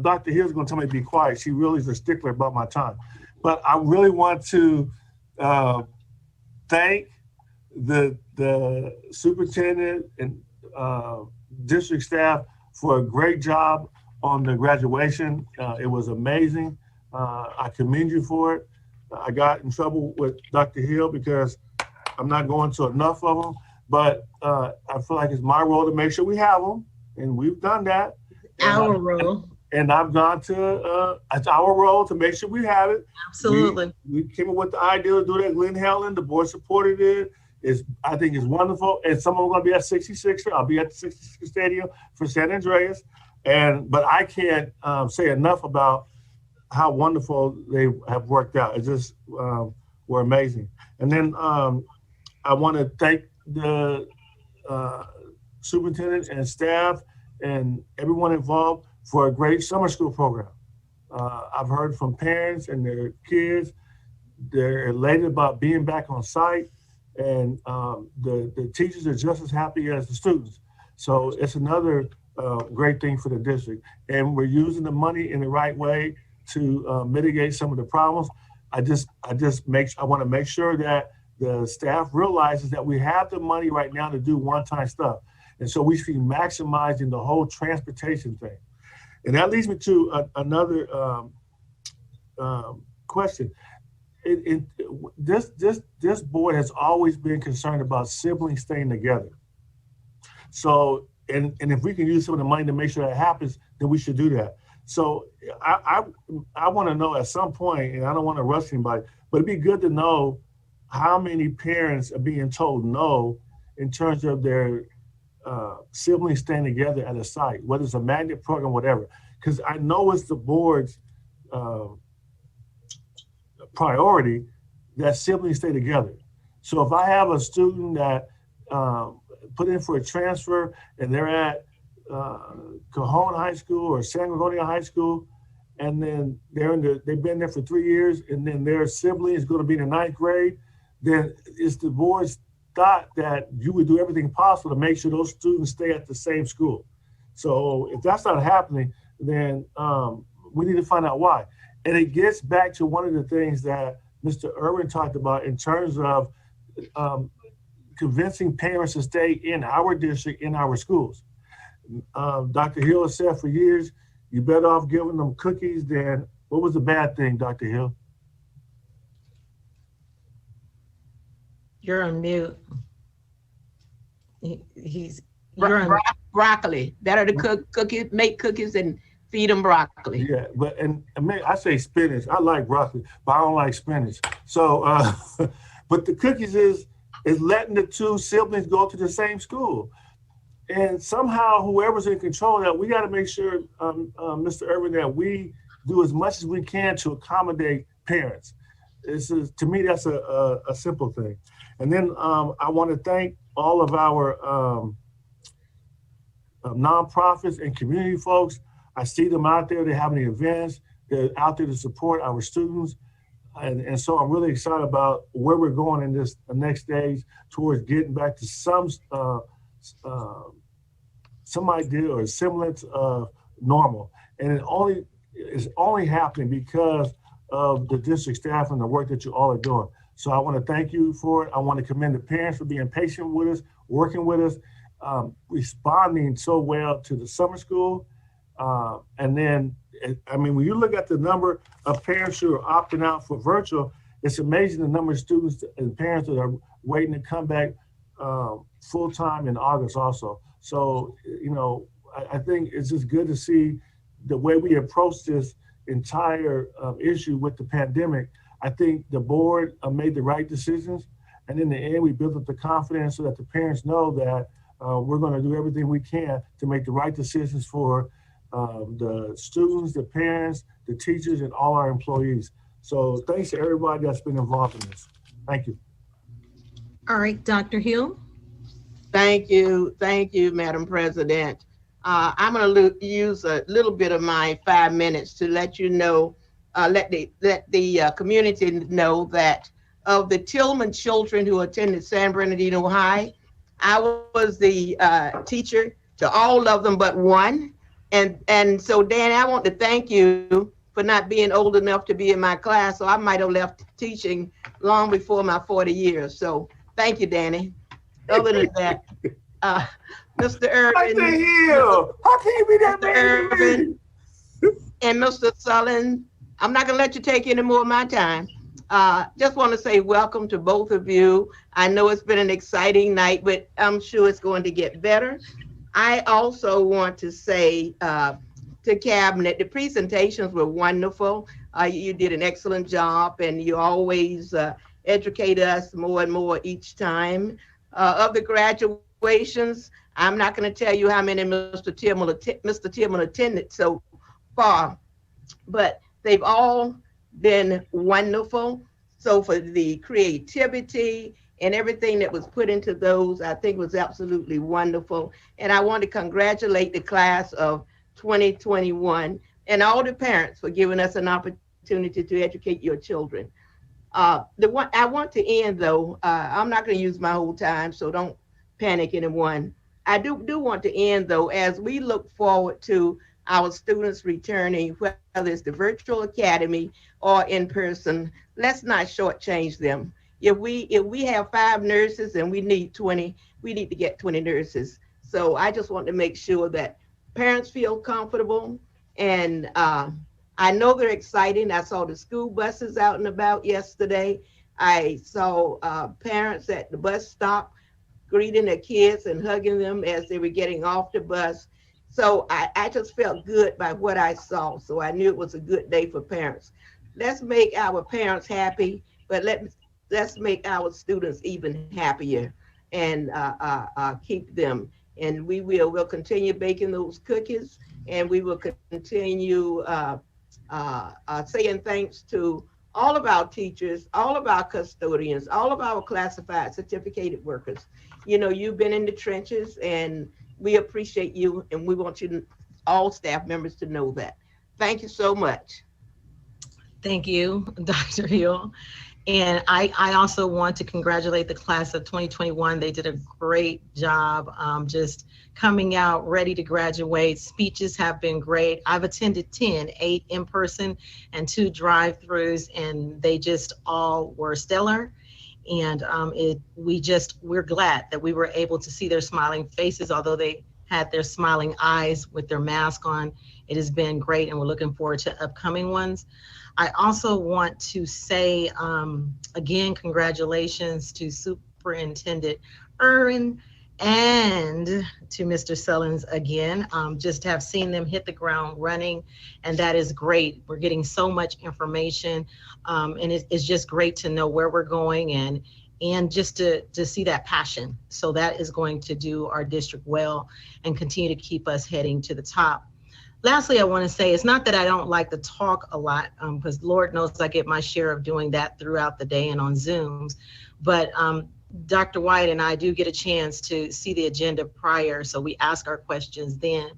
Dr. Hill's going to tell me to be quiet. She really is a stickler about my time. But I really want to thank the superintendent and district staff for a great job on the graduation. It was amazing. I commend you for it. I got in trouble with Dr. Hill because I'm not going to enough of them, but I feel like it's my role to make sure we have them, and we've done that. Our role. And I've gone to, it's our role to make sure we have it. Absolutely. We came up with the idea to do that. Glenn Helen, the board supported it. I think it's wonderful. And some of them are going to be at 66er. I'll be at the 66er Stadium for San Andreas. But I can't say enough about how wonderful they have worked out. It just were amazing. And then I want to thank the superintendent and staff and everyone involved for a great summer school program. I've heard from parents and their kids. They're elated about being back on site, and the teachers are just as happy as the students. So it's another great thing for the district. And we're using the money in the right way to mitigate some of the problems. I want to make sure that the staff realizes that we have the money right now to do one-time stuff. And so we should be maximizing the whole transportation thing. And that leads me to another question. This board has always been concerned about siblings staying together. So, and if we can use some of the money to make sure that happens, then we should do that. So I want to know at some point, and I don't want to rush anybody, but it'd be good to know how many parents are being told no in terms of their siblings staying together at a site, whether it's a magnet program, whatever. Because I know it's the board's priority that siblings stay together. So if I have a student that put in for a transfer and they're at Cajon High School or San Gregorio High School, and then they've been there for 3 years, and then their sibling is going to be in the 9th grade, then it's the board's thought that you would do everything possible to make sure those students stay at the same school. So if that's not happening, then we need to find out why. And it gets back to one of the things that Mr. Irwin talked about in terms of convincing parents to stay in our district, in our schools. Dr. Hill has said for years, you're better off giving them cookies than, what was the bad thing, Dr. Hill? You're on mute. You're on broccoli. Better to cook cookies, make cookies and feed them broccoli. Yeah, but and I say spinach. I like broccoli, but I don't like spinach. So, but the cookies is letting the two siblings go to the same school. And somehow whoever's in control of that, we got to make sure, Mr. Irvin, that we do as much as we can to accommodate parents. To me, that's a simple thing. And then I want to thank all of our nonprofits and community folks. I see them out there. They're having events. They're out there to support our students. And so I'm really excited about where we're going in this next stage towards getting back to some idea or semblance of normal. And it's only happening because of the district staff and the work that you all are doing. So I want to thank you for it. I want to commend the parents for being patient with us, working with us, responding so well to the summer school. And then, I mean, when you look at the number of parents who are opting out for virtual, it's amazing the number of students and parents that are waiting to come back full-time in August also. So, you know, I think it's just good to see the way we approach this entire issue with the pandemic. I think the board made the right decisions. And in the end, we built up the confidence so that the parents know that we're going to do everything we can to make the right decisions for the students, the parents, the teachers, and all our employees. So thanks to everybody that's been involved in this. Thank you. All right, Dr. Hill. Thank you, Madam President. I'm going to use a little bit of my 5 minutes to let you know, let the community know that of the Tillman children who attended San Bernardino High, I was the teacher to all of them but one. And so, Dan, I want to thank you for not being old enough to be in my class, so I might have left teaching long before my 40 years. So thank you, Danny. Other than that, Mr. Irvin, and Mr. Sullivan, I'm not going to let you take any more of my time. Just want to say welcome to both of you. I know it's been an exciting night, but I'm sure it's going to get better. I also want to say to Cabinet, the presentations were wonderful. You did an excellent job, and you always educate us more and more each time. Of the graduations, I'm not going to tell you how many Mr. Tillman attended so far, but they've all been wonderful. So for the creativity and everything that was put into those, I think was absolutely wonderful. And I want to congratulate the class of 2021 and all the parents for giving us an opportunity to educate your children. I want to end though, I'm not going to use my whole time, so don't panic anyone. I do want to end though, as we look forward to our students returning, whether it's the virtual academy or in person, let's not shortchange them. If we have 5 nurses and we need 20, we need to get 20 nurses. So I just want to make sure that parents feel comfortable, and I know they're exciting. I saw the school buses out and about yesterday. I saw parents at the bus stop greeting their kids and hugging them as they were getting off the bus. So I just felt good by what I saw. So I knew it was a good day for parents. Let's make our parents happy, but let's make our students even happier and keep them. And we'll continue baking those cookies, and we will continue saying thanks to all of our teachers, all of our custodians, all of our classified certificated workers. You know, you've been in the trenches, and we appreciate you, and we want you, all staff members, to know that. Thank you so much. Thank you, Dr. Hill. And I also want to congratulate the class of 2021. They did a great job just coming out ready to graduate. Speeches have been great. I've attended 8 in person and 2 drive-throughs, and they just all were stellar. And we're glad that we were able to see their smiling faces, although they had their smiling eyes with their mask on. It has been great, and we're looking forward to upcoming ones. I also want to say, again, congratulations to Superintendent Irwin and to Mr. Sullins again. Just have seen them hit the ground running, and that is great. We're getting so much information, and it's just great to know where we're going and just to see that passion. So that is going to do our district well and continue to keep us heading to the top. Lastly, I want to say it's not that I don't like to talk a lot, because Lord knows I get my share of doing that throughout the day and on Zooms. But Dr. White and I do get a chance to see the agenda prior, so we ask our questions then.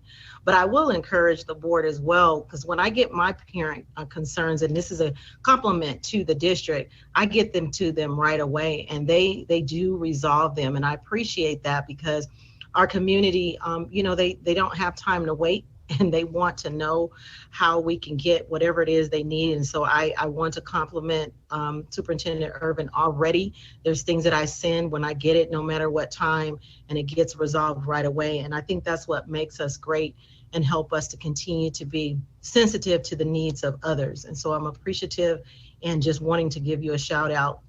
But I will encourage the board as well, because when I get my parent concerns, and this is a compliment to the district, I get them to them right away, and they do resolve them. And I appreciate that, because our community, they don't have time to wait, and they want to know how we can get whatever it is they need. And so I want to compliment Superintendent Irwin already. There's things that I send when I get it, no matter what time, and it gets resolved right away. And I think that's what makes us great and help us to continue to be sensitive to the needs of others. And so I'm appreciative and just wanting to give you a shout out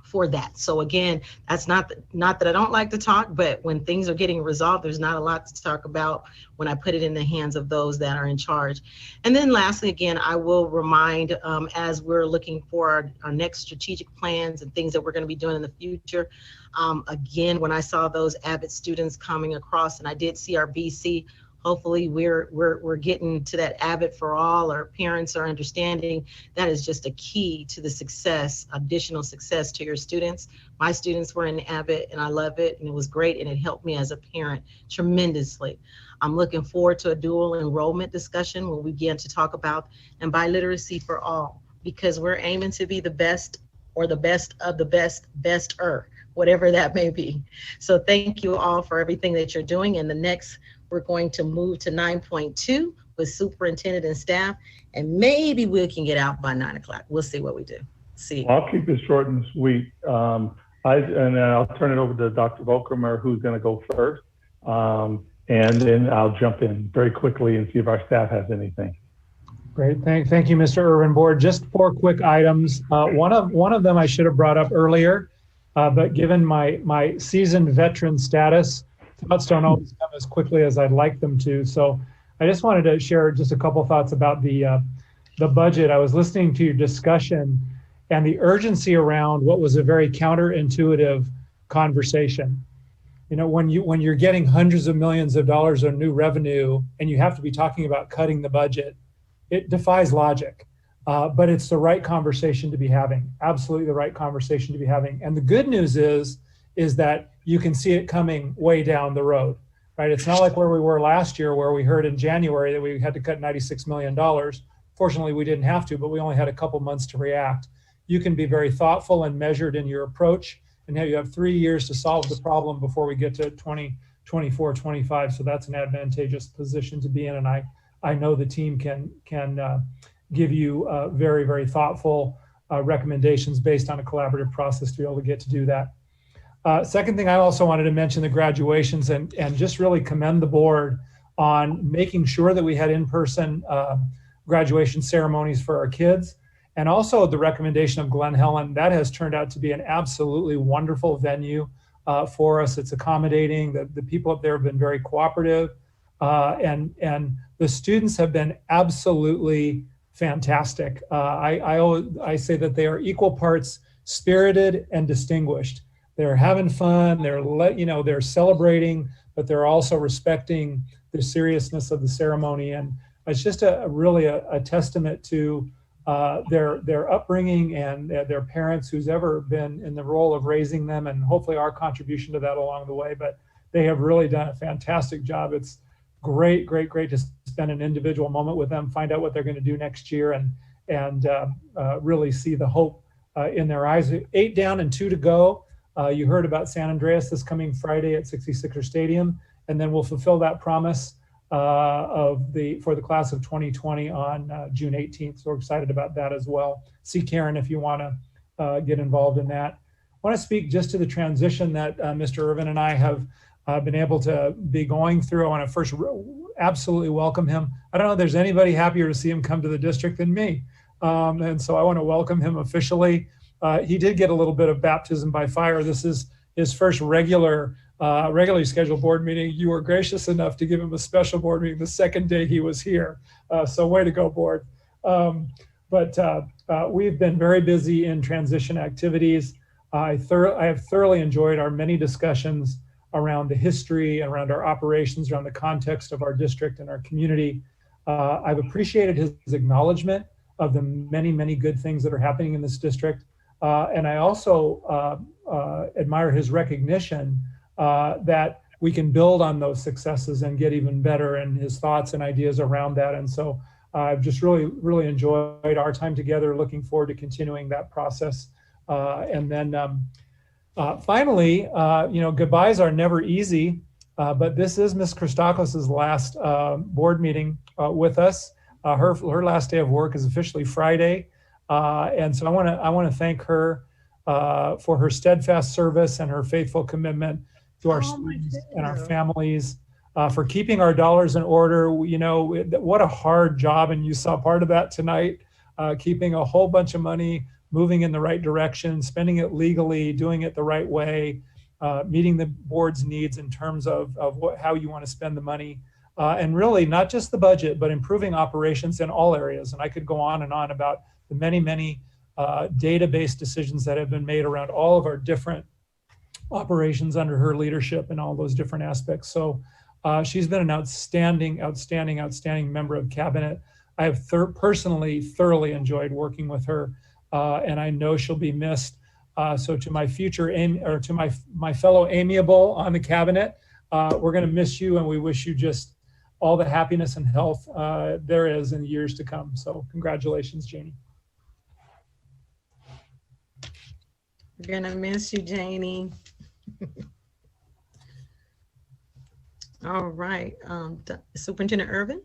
for that. So again, that's not that I don't like to talk, but when things are getting resolved, there's not a lot to talk about when I put it in the hands of those that are in charge. And then lastly, again, I will remind, as we're looking for our next strategic plans and things that we're going to be doing in the future, again, when I saw those Avid students coming across, and I did see our BC, hopefully we're getting to that Avid for all. Our parents are understanding that is just a key to the success, additional success to your students. My students were in Avid, and I love it, and it was great, and it helped me as a parent tremendously. I'm looking forward to a dual enrollment discussion when we begin to talk about and biliteracy for all, because we're aiming to be the best, or the best of the best-er, whatever that may be. So thank you all for everything that you're doing. And the next, we're going to move to 9.2 with superintendent and staff, and maybe we can get out by 9 o'clock. We'll see what we do. See. I'll keep this short and sweet. And then I'll turn it over to Dr. Volkermer, who's going to go first. And then I'll jump in very quickly and see if our staff has anything. Great, thank you, Mr. Irwin. Board, just 4 quick items. One of them I should have brought up earlier, but given my seasoned veteran status, thoughts don't always come as quickly as I'd like them to. So I just wanted to share just a couple thoughts about the budget. I was listening to your discussion and the urgency around what was a very counterintuitive conversation. You know, when you're getting hundreds of millions of dollars of new revenue and you have to be talking about cutting the budget, it defies logic. But it's the right conversation to be having, absolutely the right conversation to be having. And the good news is that you can see it coming way down the road, right? It's not like where we were last year, where we heard in January that we had to cut $96 million. Fortunately, we didn't have to, but we only had a couple months to react. You can be very thoughtful and measured in your approach, and now you have 3 years to solve the problem before we get to 2024, 25. So that's an advantageous position to be in. And I know the team can give you very, very thoughtful recommendations based on a collaborative process to be able to get to do that. Second thing, I also wanted to mention the graduations and just really commend the board on making sure that we had in-person graduation ceremonies for our kids. And also the recommendation of Glen Helen, that has turned out to be an absolutely wonderful venue for us. It's accommodating. The people up there have been very cooperative, and the students have been absolutely fantastic. I say that they are equal parts spirited and distinguished. They're having fun, they're celebrating, but they're also respecting the seriousness of the ceremony. And it's just really a testament to their upbringing and their parents, who's ever been in the role of raising them, and hopefully our contribution to that along the way. But they have really done a fantastic job. It's great to spend an individual moment with them, find out what they're going to do next year, and really see the hope in their eyes. 8 down and 2 to go. You heard about San Andreas this coming Friday at 66er Stadium, and then we'll fulfill that promise for the class of 2020 on June 18th. So we're excited about that as well. See Karen if you want to get involved in that. I want to speak just to the transition that Mr. Irvin and I have been able to be going through. I want to first absolutely welcome him. I don't know if there's anybody happier to see him come to the district than me. And so I want to welcome him officially. He did get a little bit of baptism by fire. This is his first regularly scheduled board meeting. You were gracious enough to give him a special board meeting the second day he was here. So way to go, board. But we've been very busy in transition activities. I have thoroughly enjoyed our many discussions around the history, around our operations, around the context of our district and our community. I've appreciated his acknowledgement of the many, many good things that are happening in this district. And I also admire his recognition that we can build on those successes and get even better, and his thoughts and ideas around that. And so I've just really, really enjoyed our time together, looking forward to continuing that process. And then finally, goodbyes are never easy, but this is Ms. Christakos's last board meeting with us. Her last day of work is officially Friday. And so I want to thank her for her steadfast service and her faithful commitment to our students and our families, for keeping our dollars in order. What a hard job, and you saw part of that tonight, keeping a whole bunch of money moving in the right direction, spending it legally, doing it the right way, meeting the board's needs in terms of how you want to spend the money. And really not just the budget, but improving operations in all areas. And I could go on and on about the many, many database decisions that have been made around all of our different operations under her leadership and all those different aspects. So she's been an outstanding member of cabinet. I have personally thoroughly enjoyed working with her, and I know she'll be missed. So to my my fellow amiable on the cabinet, we're going to miss you, and we wish you just all the happiness and health there is in the years to come. So congratulations, Janie. We're gonna miss you, Janie. All right, Superintendent Irvin.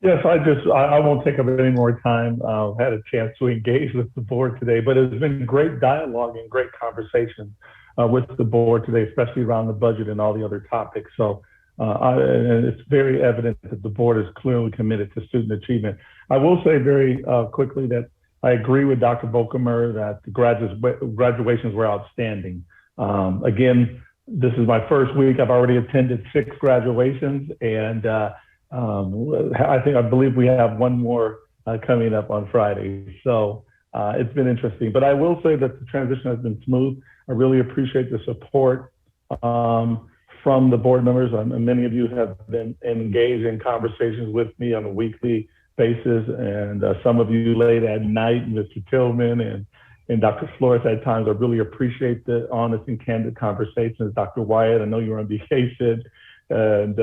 Yes, I won't take up any more time. I've had a chance to engage with the board today, but it's been great dialogue and great conversation with the board today, especially around the budget and all the other topics. So and it's very evident that the board is clearly committed to student achievement. I will say very quickly that I agree with Dr. Volkemer that the graduations were outstanding. Again, this is my first week. I've already attended 6 graduations, and I believe we have one more coming up on Friday. So it's been interesting, but I will say that the transition has been smooth. I really appreciate the support from the board members. Many of you have been engaged in conversations with me on a weekly basis, and some of you late at night, Mr. Tillman and Dr. Flores at times. I really appreciate the honest and candid conversations. Dr. Wyatt, I know you're on vacation, and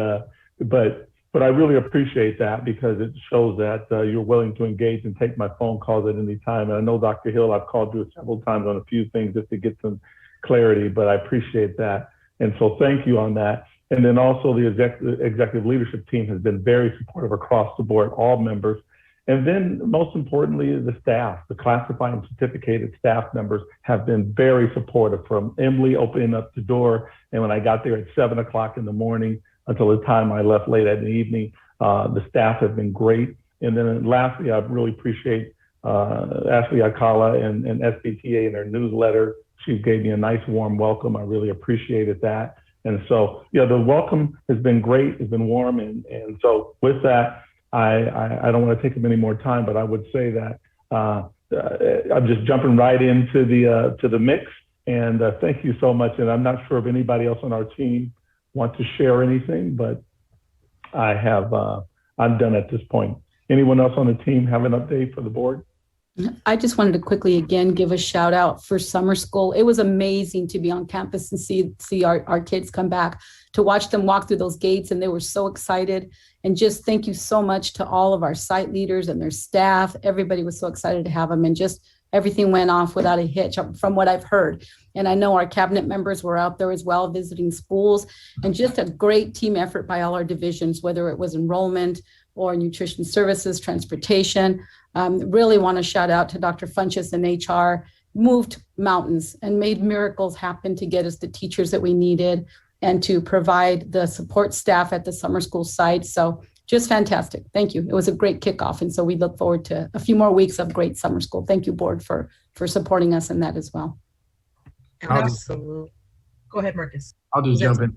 but I really appreciate that, because it shows that you're willing to engage and take my phone calls at any time. And I know, Dr. Hill, I've called you several times on a few things just to get some clarity, but I appreciate that. And so thank you on that. And then also the executive leadership team has been very supportive across the board, all members. And then most importantly, the staff, the classified and certificated staff members have been very supportive, from Emily opening up the door. And when I got there at 7 o'clock in the morning until the time I left late at the evening, the staff have been great. And then lastly, I really appreciate Ashley Akala and SBTA in their newsletter. She gave me a nice warm welcome. I really appreciated that. And so, yeah, the welcome has been great. It's been warm. And so with that, I don't want to take up any more time, but I would say that I'm just jumping right into the mix. And thank you so much. And I'm not sure if anybody else on our team want to share anything, but I'm done at this point. Anyone else on the team have an update for the board? I just wanted to quickly again give a shout out for summer school. It was amazing to be on campus and see our kids come back, to watch them walk through those gates, and they were so excited. And just thank you so much to all of our site leaders and their staff. Everybody was so excited to have them, and just everything went off without a hitch from what I've heard. And I know our cabinet members were out there as well, visiting schools, and just a great team effort by all our divisions, whether it was enrollment or nutrition services, transportation. Really want to shout out to Dr. Funches and HR, moved mountains and made miracles happen to get us the teachers that we needed and to provide the support staff at the summer school site. So just fantastic. Thank you. It was a great kickoff. And so we look forward to a few more weeks of great summer school. Thank you, board, for supporting us in that as well. Absolutely. Go ahead, Marcus. I'll just jump in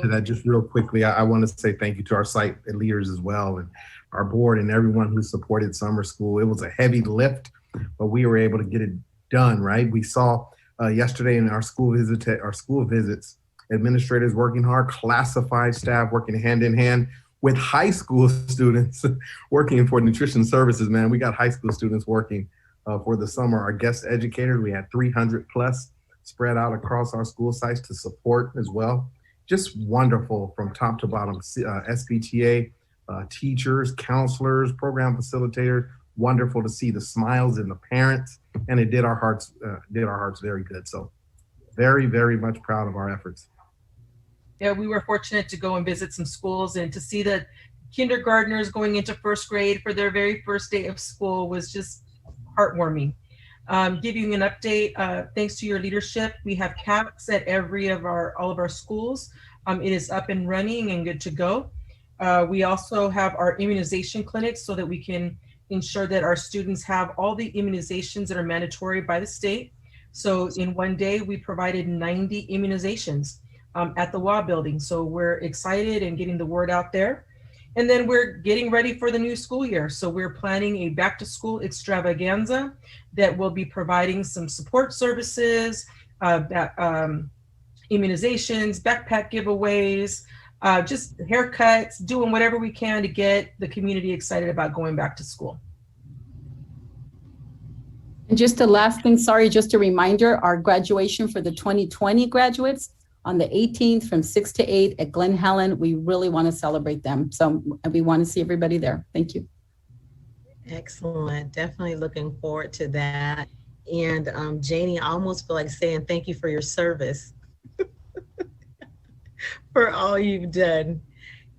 to that just real quickly. I want to say thank you to our site leaders as well, and our board and everyone who supported summer school. It was a heavy lift, but we were able to get it done, right? We saw yesterday in our school visits, administrators working hard, classified staff working hand in hand with high school students working for nutrition services, man. We got high school students working for the summer. Our guest educators, we had 300 plus spread out across our school sites to support as well. Just wonderful from top to bottom. SPTA, teachers, counselors, program facilitators, wonderful to see the smiles in the parents, and it did our hearts very good. So very, very much proud of our efforts. Yeah, we were fortunate to go and visit some schools, and to see the kindergartners going into first grade for their very first day of school was just heartwarming. Giving you an update, thanks to your leadership, we have CAPS at all of our schools. It is up and running and good to go. We also have our immunization clinics so that we can ensure that our students have all the immunizations that are mandatory by the state. So in one day, we provided 90 immunizations at the WA building. So we're excited and getting the word out there. And then we're getting ready for the new school year. So we're planning a back to school extravaganza that will be providing some support services, immunizations, backpack giveaways, just haircuts, doing whatever we can to get the community excited about going back to school. And just the last thing, sorry, just a reminder, our graduation for the 2020 graduates on the 18th from 6 to 8 at Glen Helen. We really want to celebrate them. So we want to see everybody there. Thank you. Excellent. Definitely looking forward to that. And Janie, I almost feel like saying thank you for your service, for all you've done.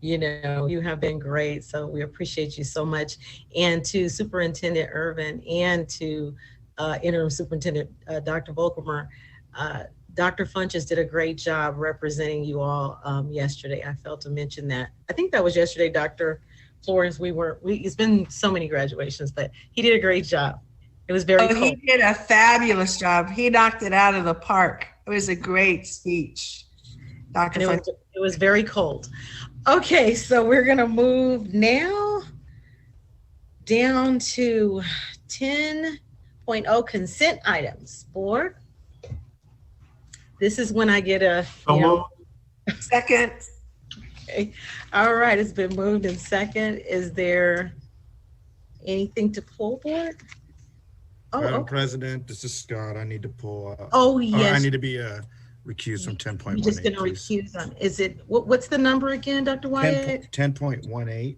You know, you have been great. So we appreciate you so much. And to Superintendent Irvin and to Interim Superintendent Dr. Volkemer, Dr. Funches did a great job representing you all yesterday. I failed to mention that. I think that was yesterday, Dr. Flores. It's been so many graduations, but he did a great job. It was very cool. He did a fabulous job. He knocked it out of the park. It was a great speech, Dr. Funches. It was very cold. Okay, so we're gonna move now down to 10.0 consent items. Board. This is when I get a second. Okay. All right, it's been moved in second. Is there anything to pull, board? Madam President, this is Scott. I need to pull. Yes. I need to be recused from 10.18. You're just going to recuse on. Is it what's the number again, Dr. Wyatt? 10.18.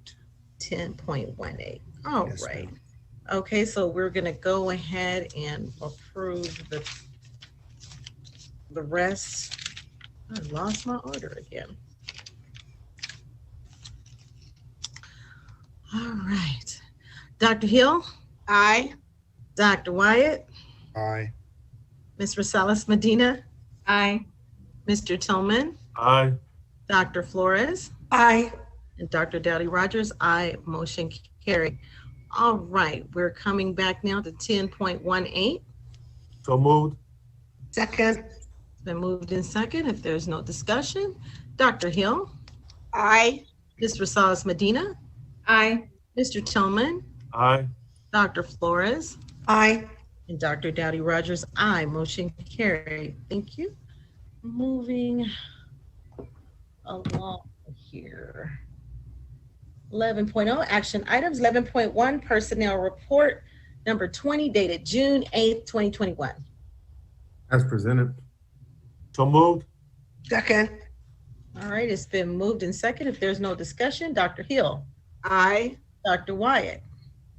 10.18. All Yes, right. ma'am. Okay, so we're going to go ahead and approve the rest. I lost my order again. All right. Dr. Hill? Aye. Dr. Wyatt? Aye. Ms. Rosales Medina? Aye. Mr. Tillman? Aye. Dr. Flores? Aye. And Dr. Dowdy Rogers? Aye. Motion carried. All right, we're coming back now to 10.18. So moved. Second. It's been moved in second. If there's no discussion, Dr. Hill? Aye. Ms. Rosales Medina? Aye. Mr. Tillman? Aye. Dr. Flores? Aye. And Dr. Dowdy Rogers? Aye. Motion carried. Thank you. Moving along here. 11.0 action items. 11.1 personnel report number 20 dated June 8th, 2021. As presented. So moved. Second. All right, it's been moved in second. If there's no discussion, Dr. Hill? Aye. Dr. Wyatt?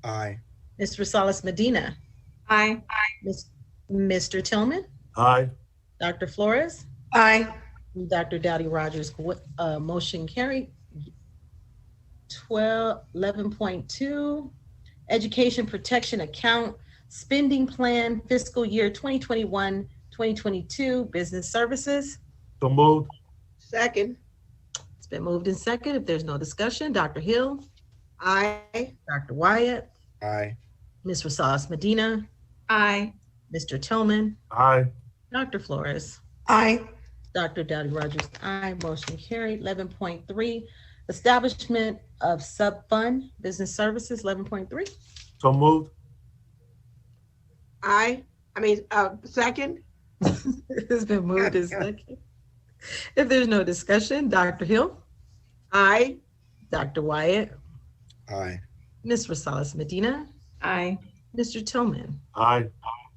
Aye. Ms. Rosales Medina? Aye. Mr. Tillman, Aye. Dr. Flores, Aye. Dr. Dowdy Rogers, motion carried. 11.2, Education Protection Account Spending Plan Fiscal Year 2021-2022 Business Services. So moved. Second. It's been moved in second. If there's no discussion, Dr. Hill, Aye. Dr. Wyatt, Aye. Ms. Rosales Medina, Aye. Mr. Tillman, Aye. Dr. Flores, Aye. Dr. Dowdy Rogers, aye. Motion carried. 11.3, Establishment of Sub-Fund Business Services. 11.3. So moved. Second. It's been moved in second. If there's no discussion, Dr. Hill, Aye. Dr. Wyatt, Aye. Ms. Rosales Medina, Aye. Mr. Tillman, Aye.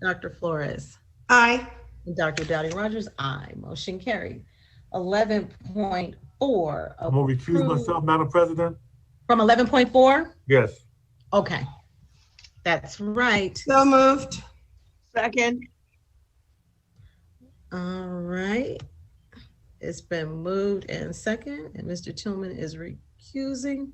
Dr. Flores, Aye. and Dr. Dowdy Rogers, aye. Motion carried. 11.4. I'm gonna recuse myself, Madam President. From 11.4? Yes. Okay. That's right. So moved. Second. All right. It's been moved in second, and Mr. Tillman is recusing.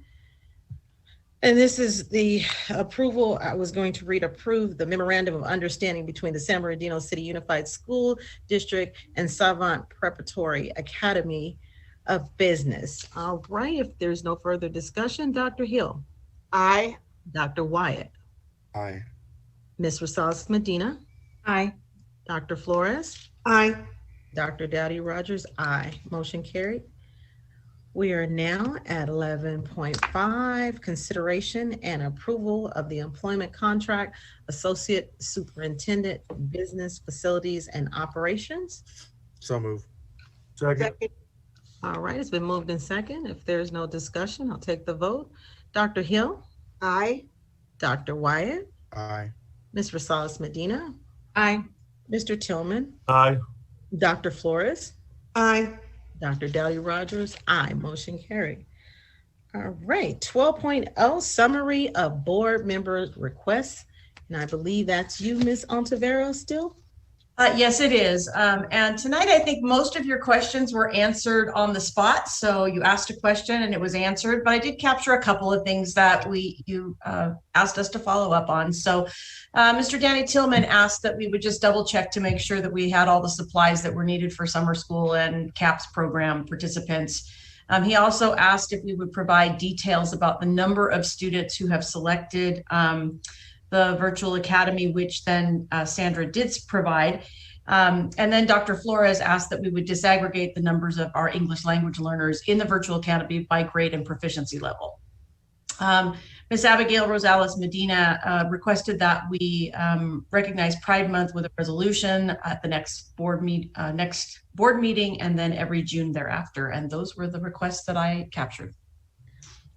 And this is the approval. I was going to read approve the memorandum of understanding between the San Bernardino City Unified School District and Savant Preparatory Academy of Business. All right, if there's no further discussion, Dr. Hill. Aye. Dr. Wyatt. Aye. Ms. Rosales Medina. Aye. Dr. Flores. Aye. Dr. Dowdy Rogers, aye. Motion carried. We are now at 11.5, consideration and approval of the employment contract, Associate Superintendent, Business Facilities and Operations. So move. Second. All right, it's been moved in second. If there's no discussion, I'll take the vote. Dr. Hill, Aye. Dr. Wyatt, Aye. Ms. Rosales Medina, Aye. Mr. Tillman, Aye. Dr. Flores, Aye. Dr. Dowdy Rogers, aye. Motion carried. All right, 12.0, summary of board member requests. And I believe that's you, Ms. Ontiveros, still? Yes, it is. And tonight, I think most of your questions were answered on the spot. So you asked a question and it was answered, but I did capture a couple of things that you asked us to follow up on. So Mr. Danny Tillman asked that we would just double check to make sure that we had all the supplies that were needed for summer school and CAPS program participants. He also asked if we would provide details about the number of students who have selected the virtual academy, which then Sandra did provide. And then Dr. Flores asked that we would disaggregate the numbers of our English language learners in the virtual academy by grade and proficiency level. Ms. Abigail Rosales Medina requested that we recognize Pride Month with a resolution at the next board meeting and then every June thereafter. And those were the requests that I captured.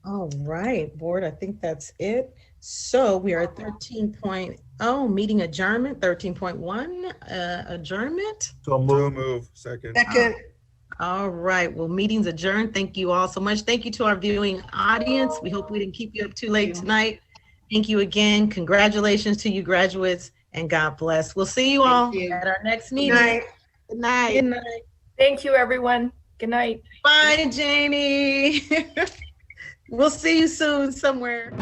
All right, board, I think that's it. So we are at 13.0, meeting adjournment, 13.1, adjournment. So move. So move. Second. Second. All right, well, meeting's adjourned. Thank you all so much. Thank you to our viewing audience. We hope we didn't keep you up too late tonight. Thank you again. Congratulations to you graduates, and God bless. We'll see you all at our next meeting. Good night. Good night. Good night. Thank you, everyone. Good night. Bye, Janie. We'll see you soon somewhere.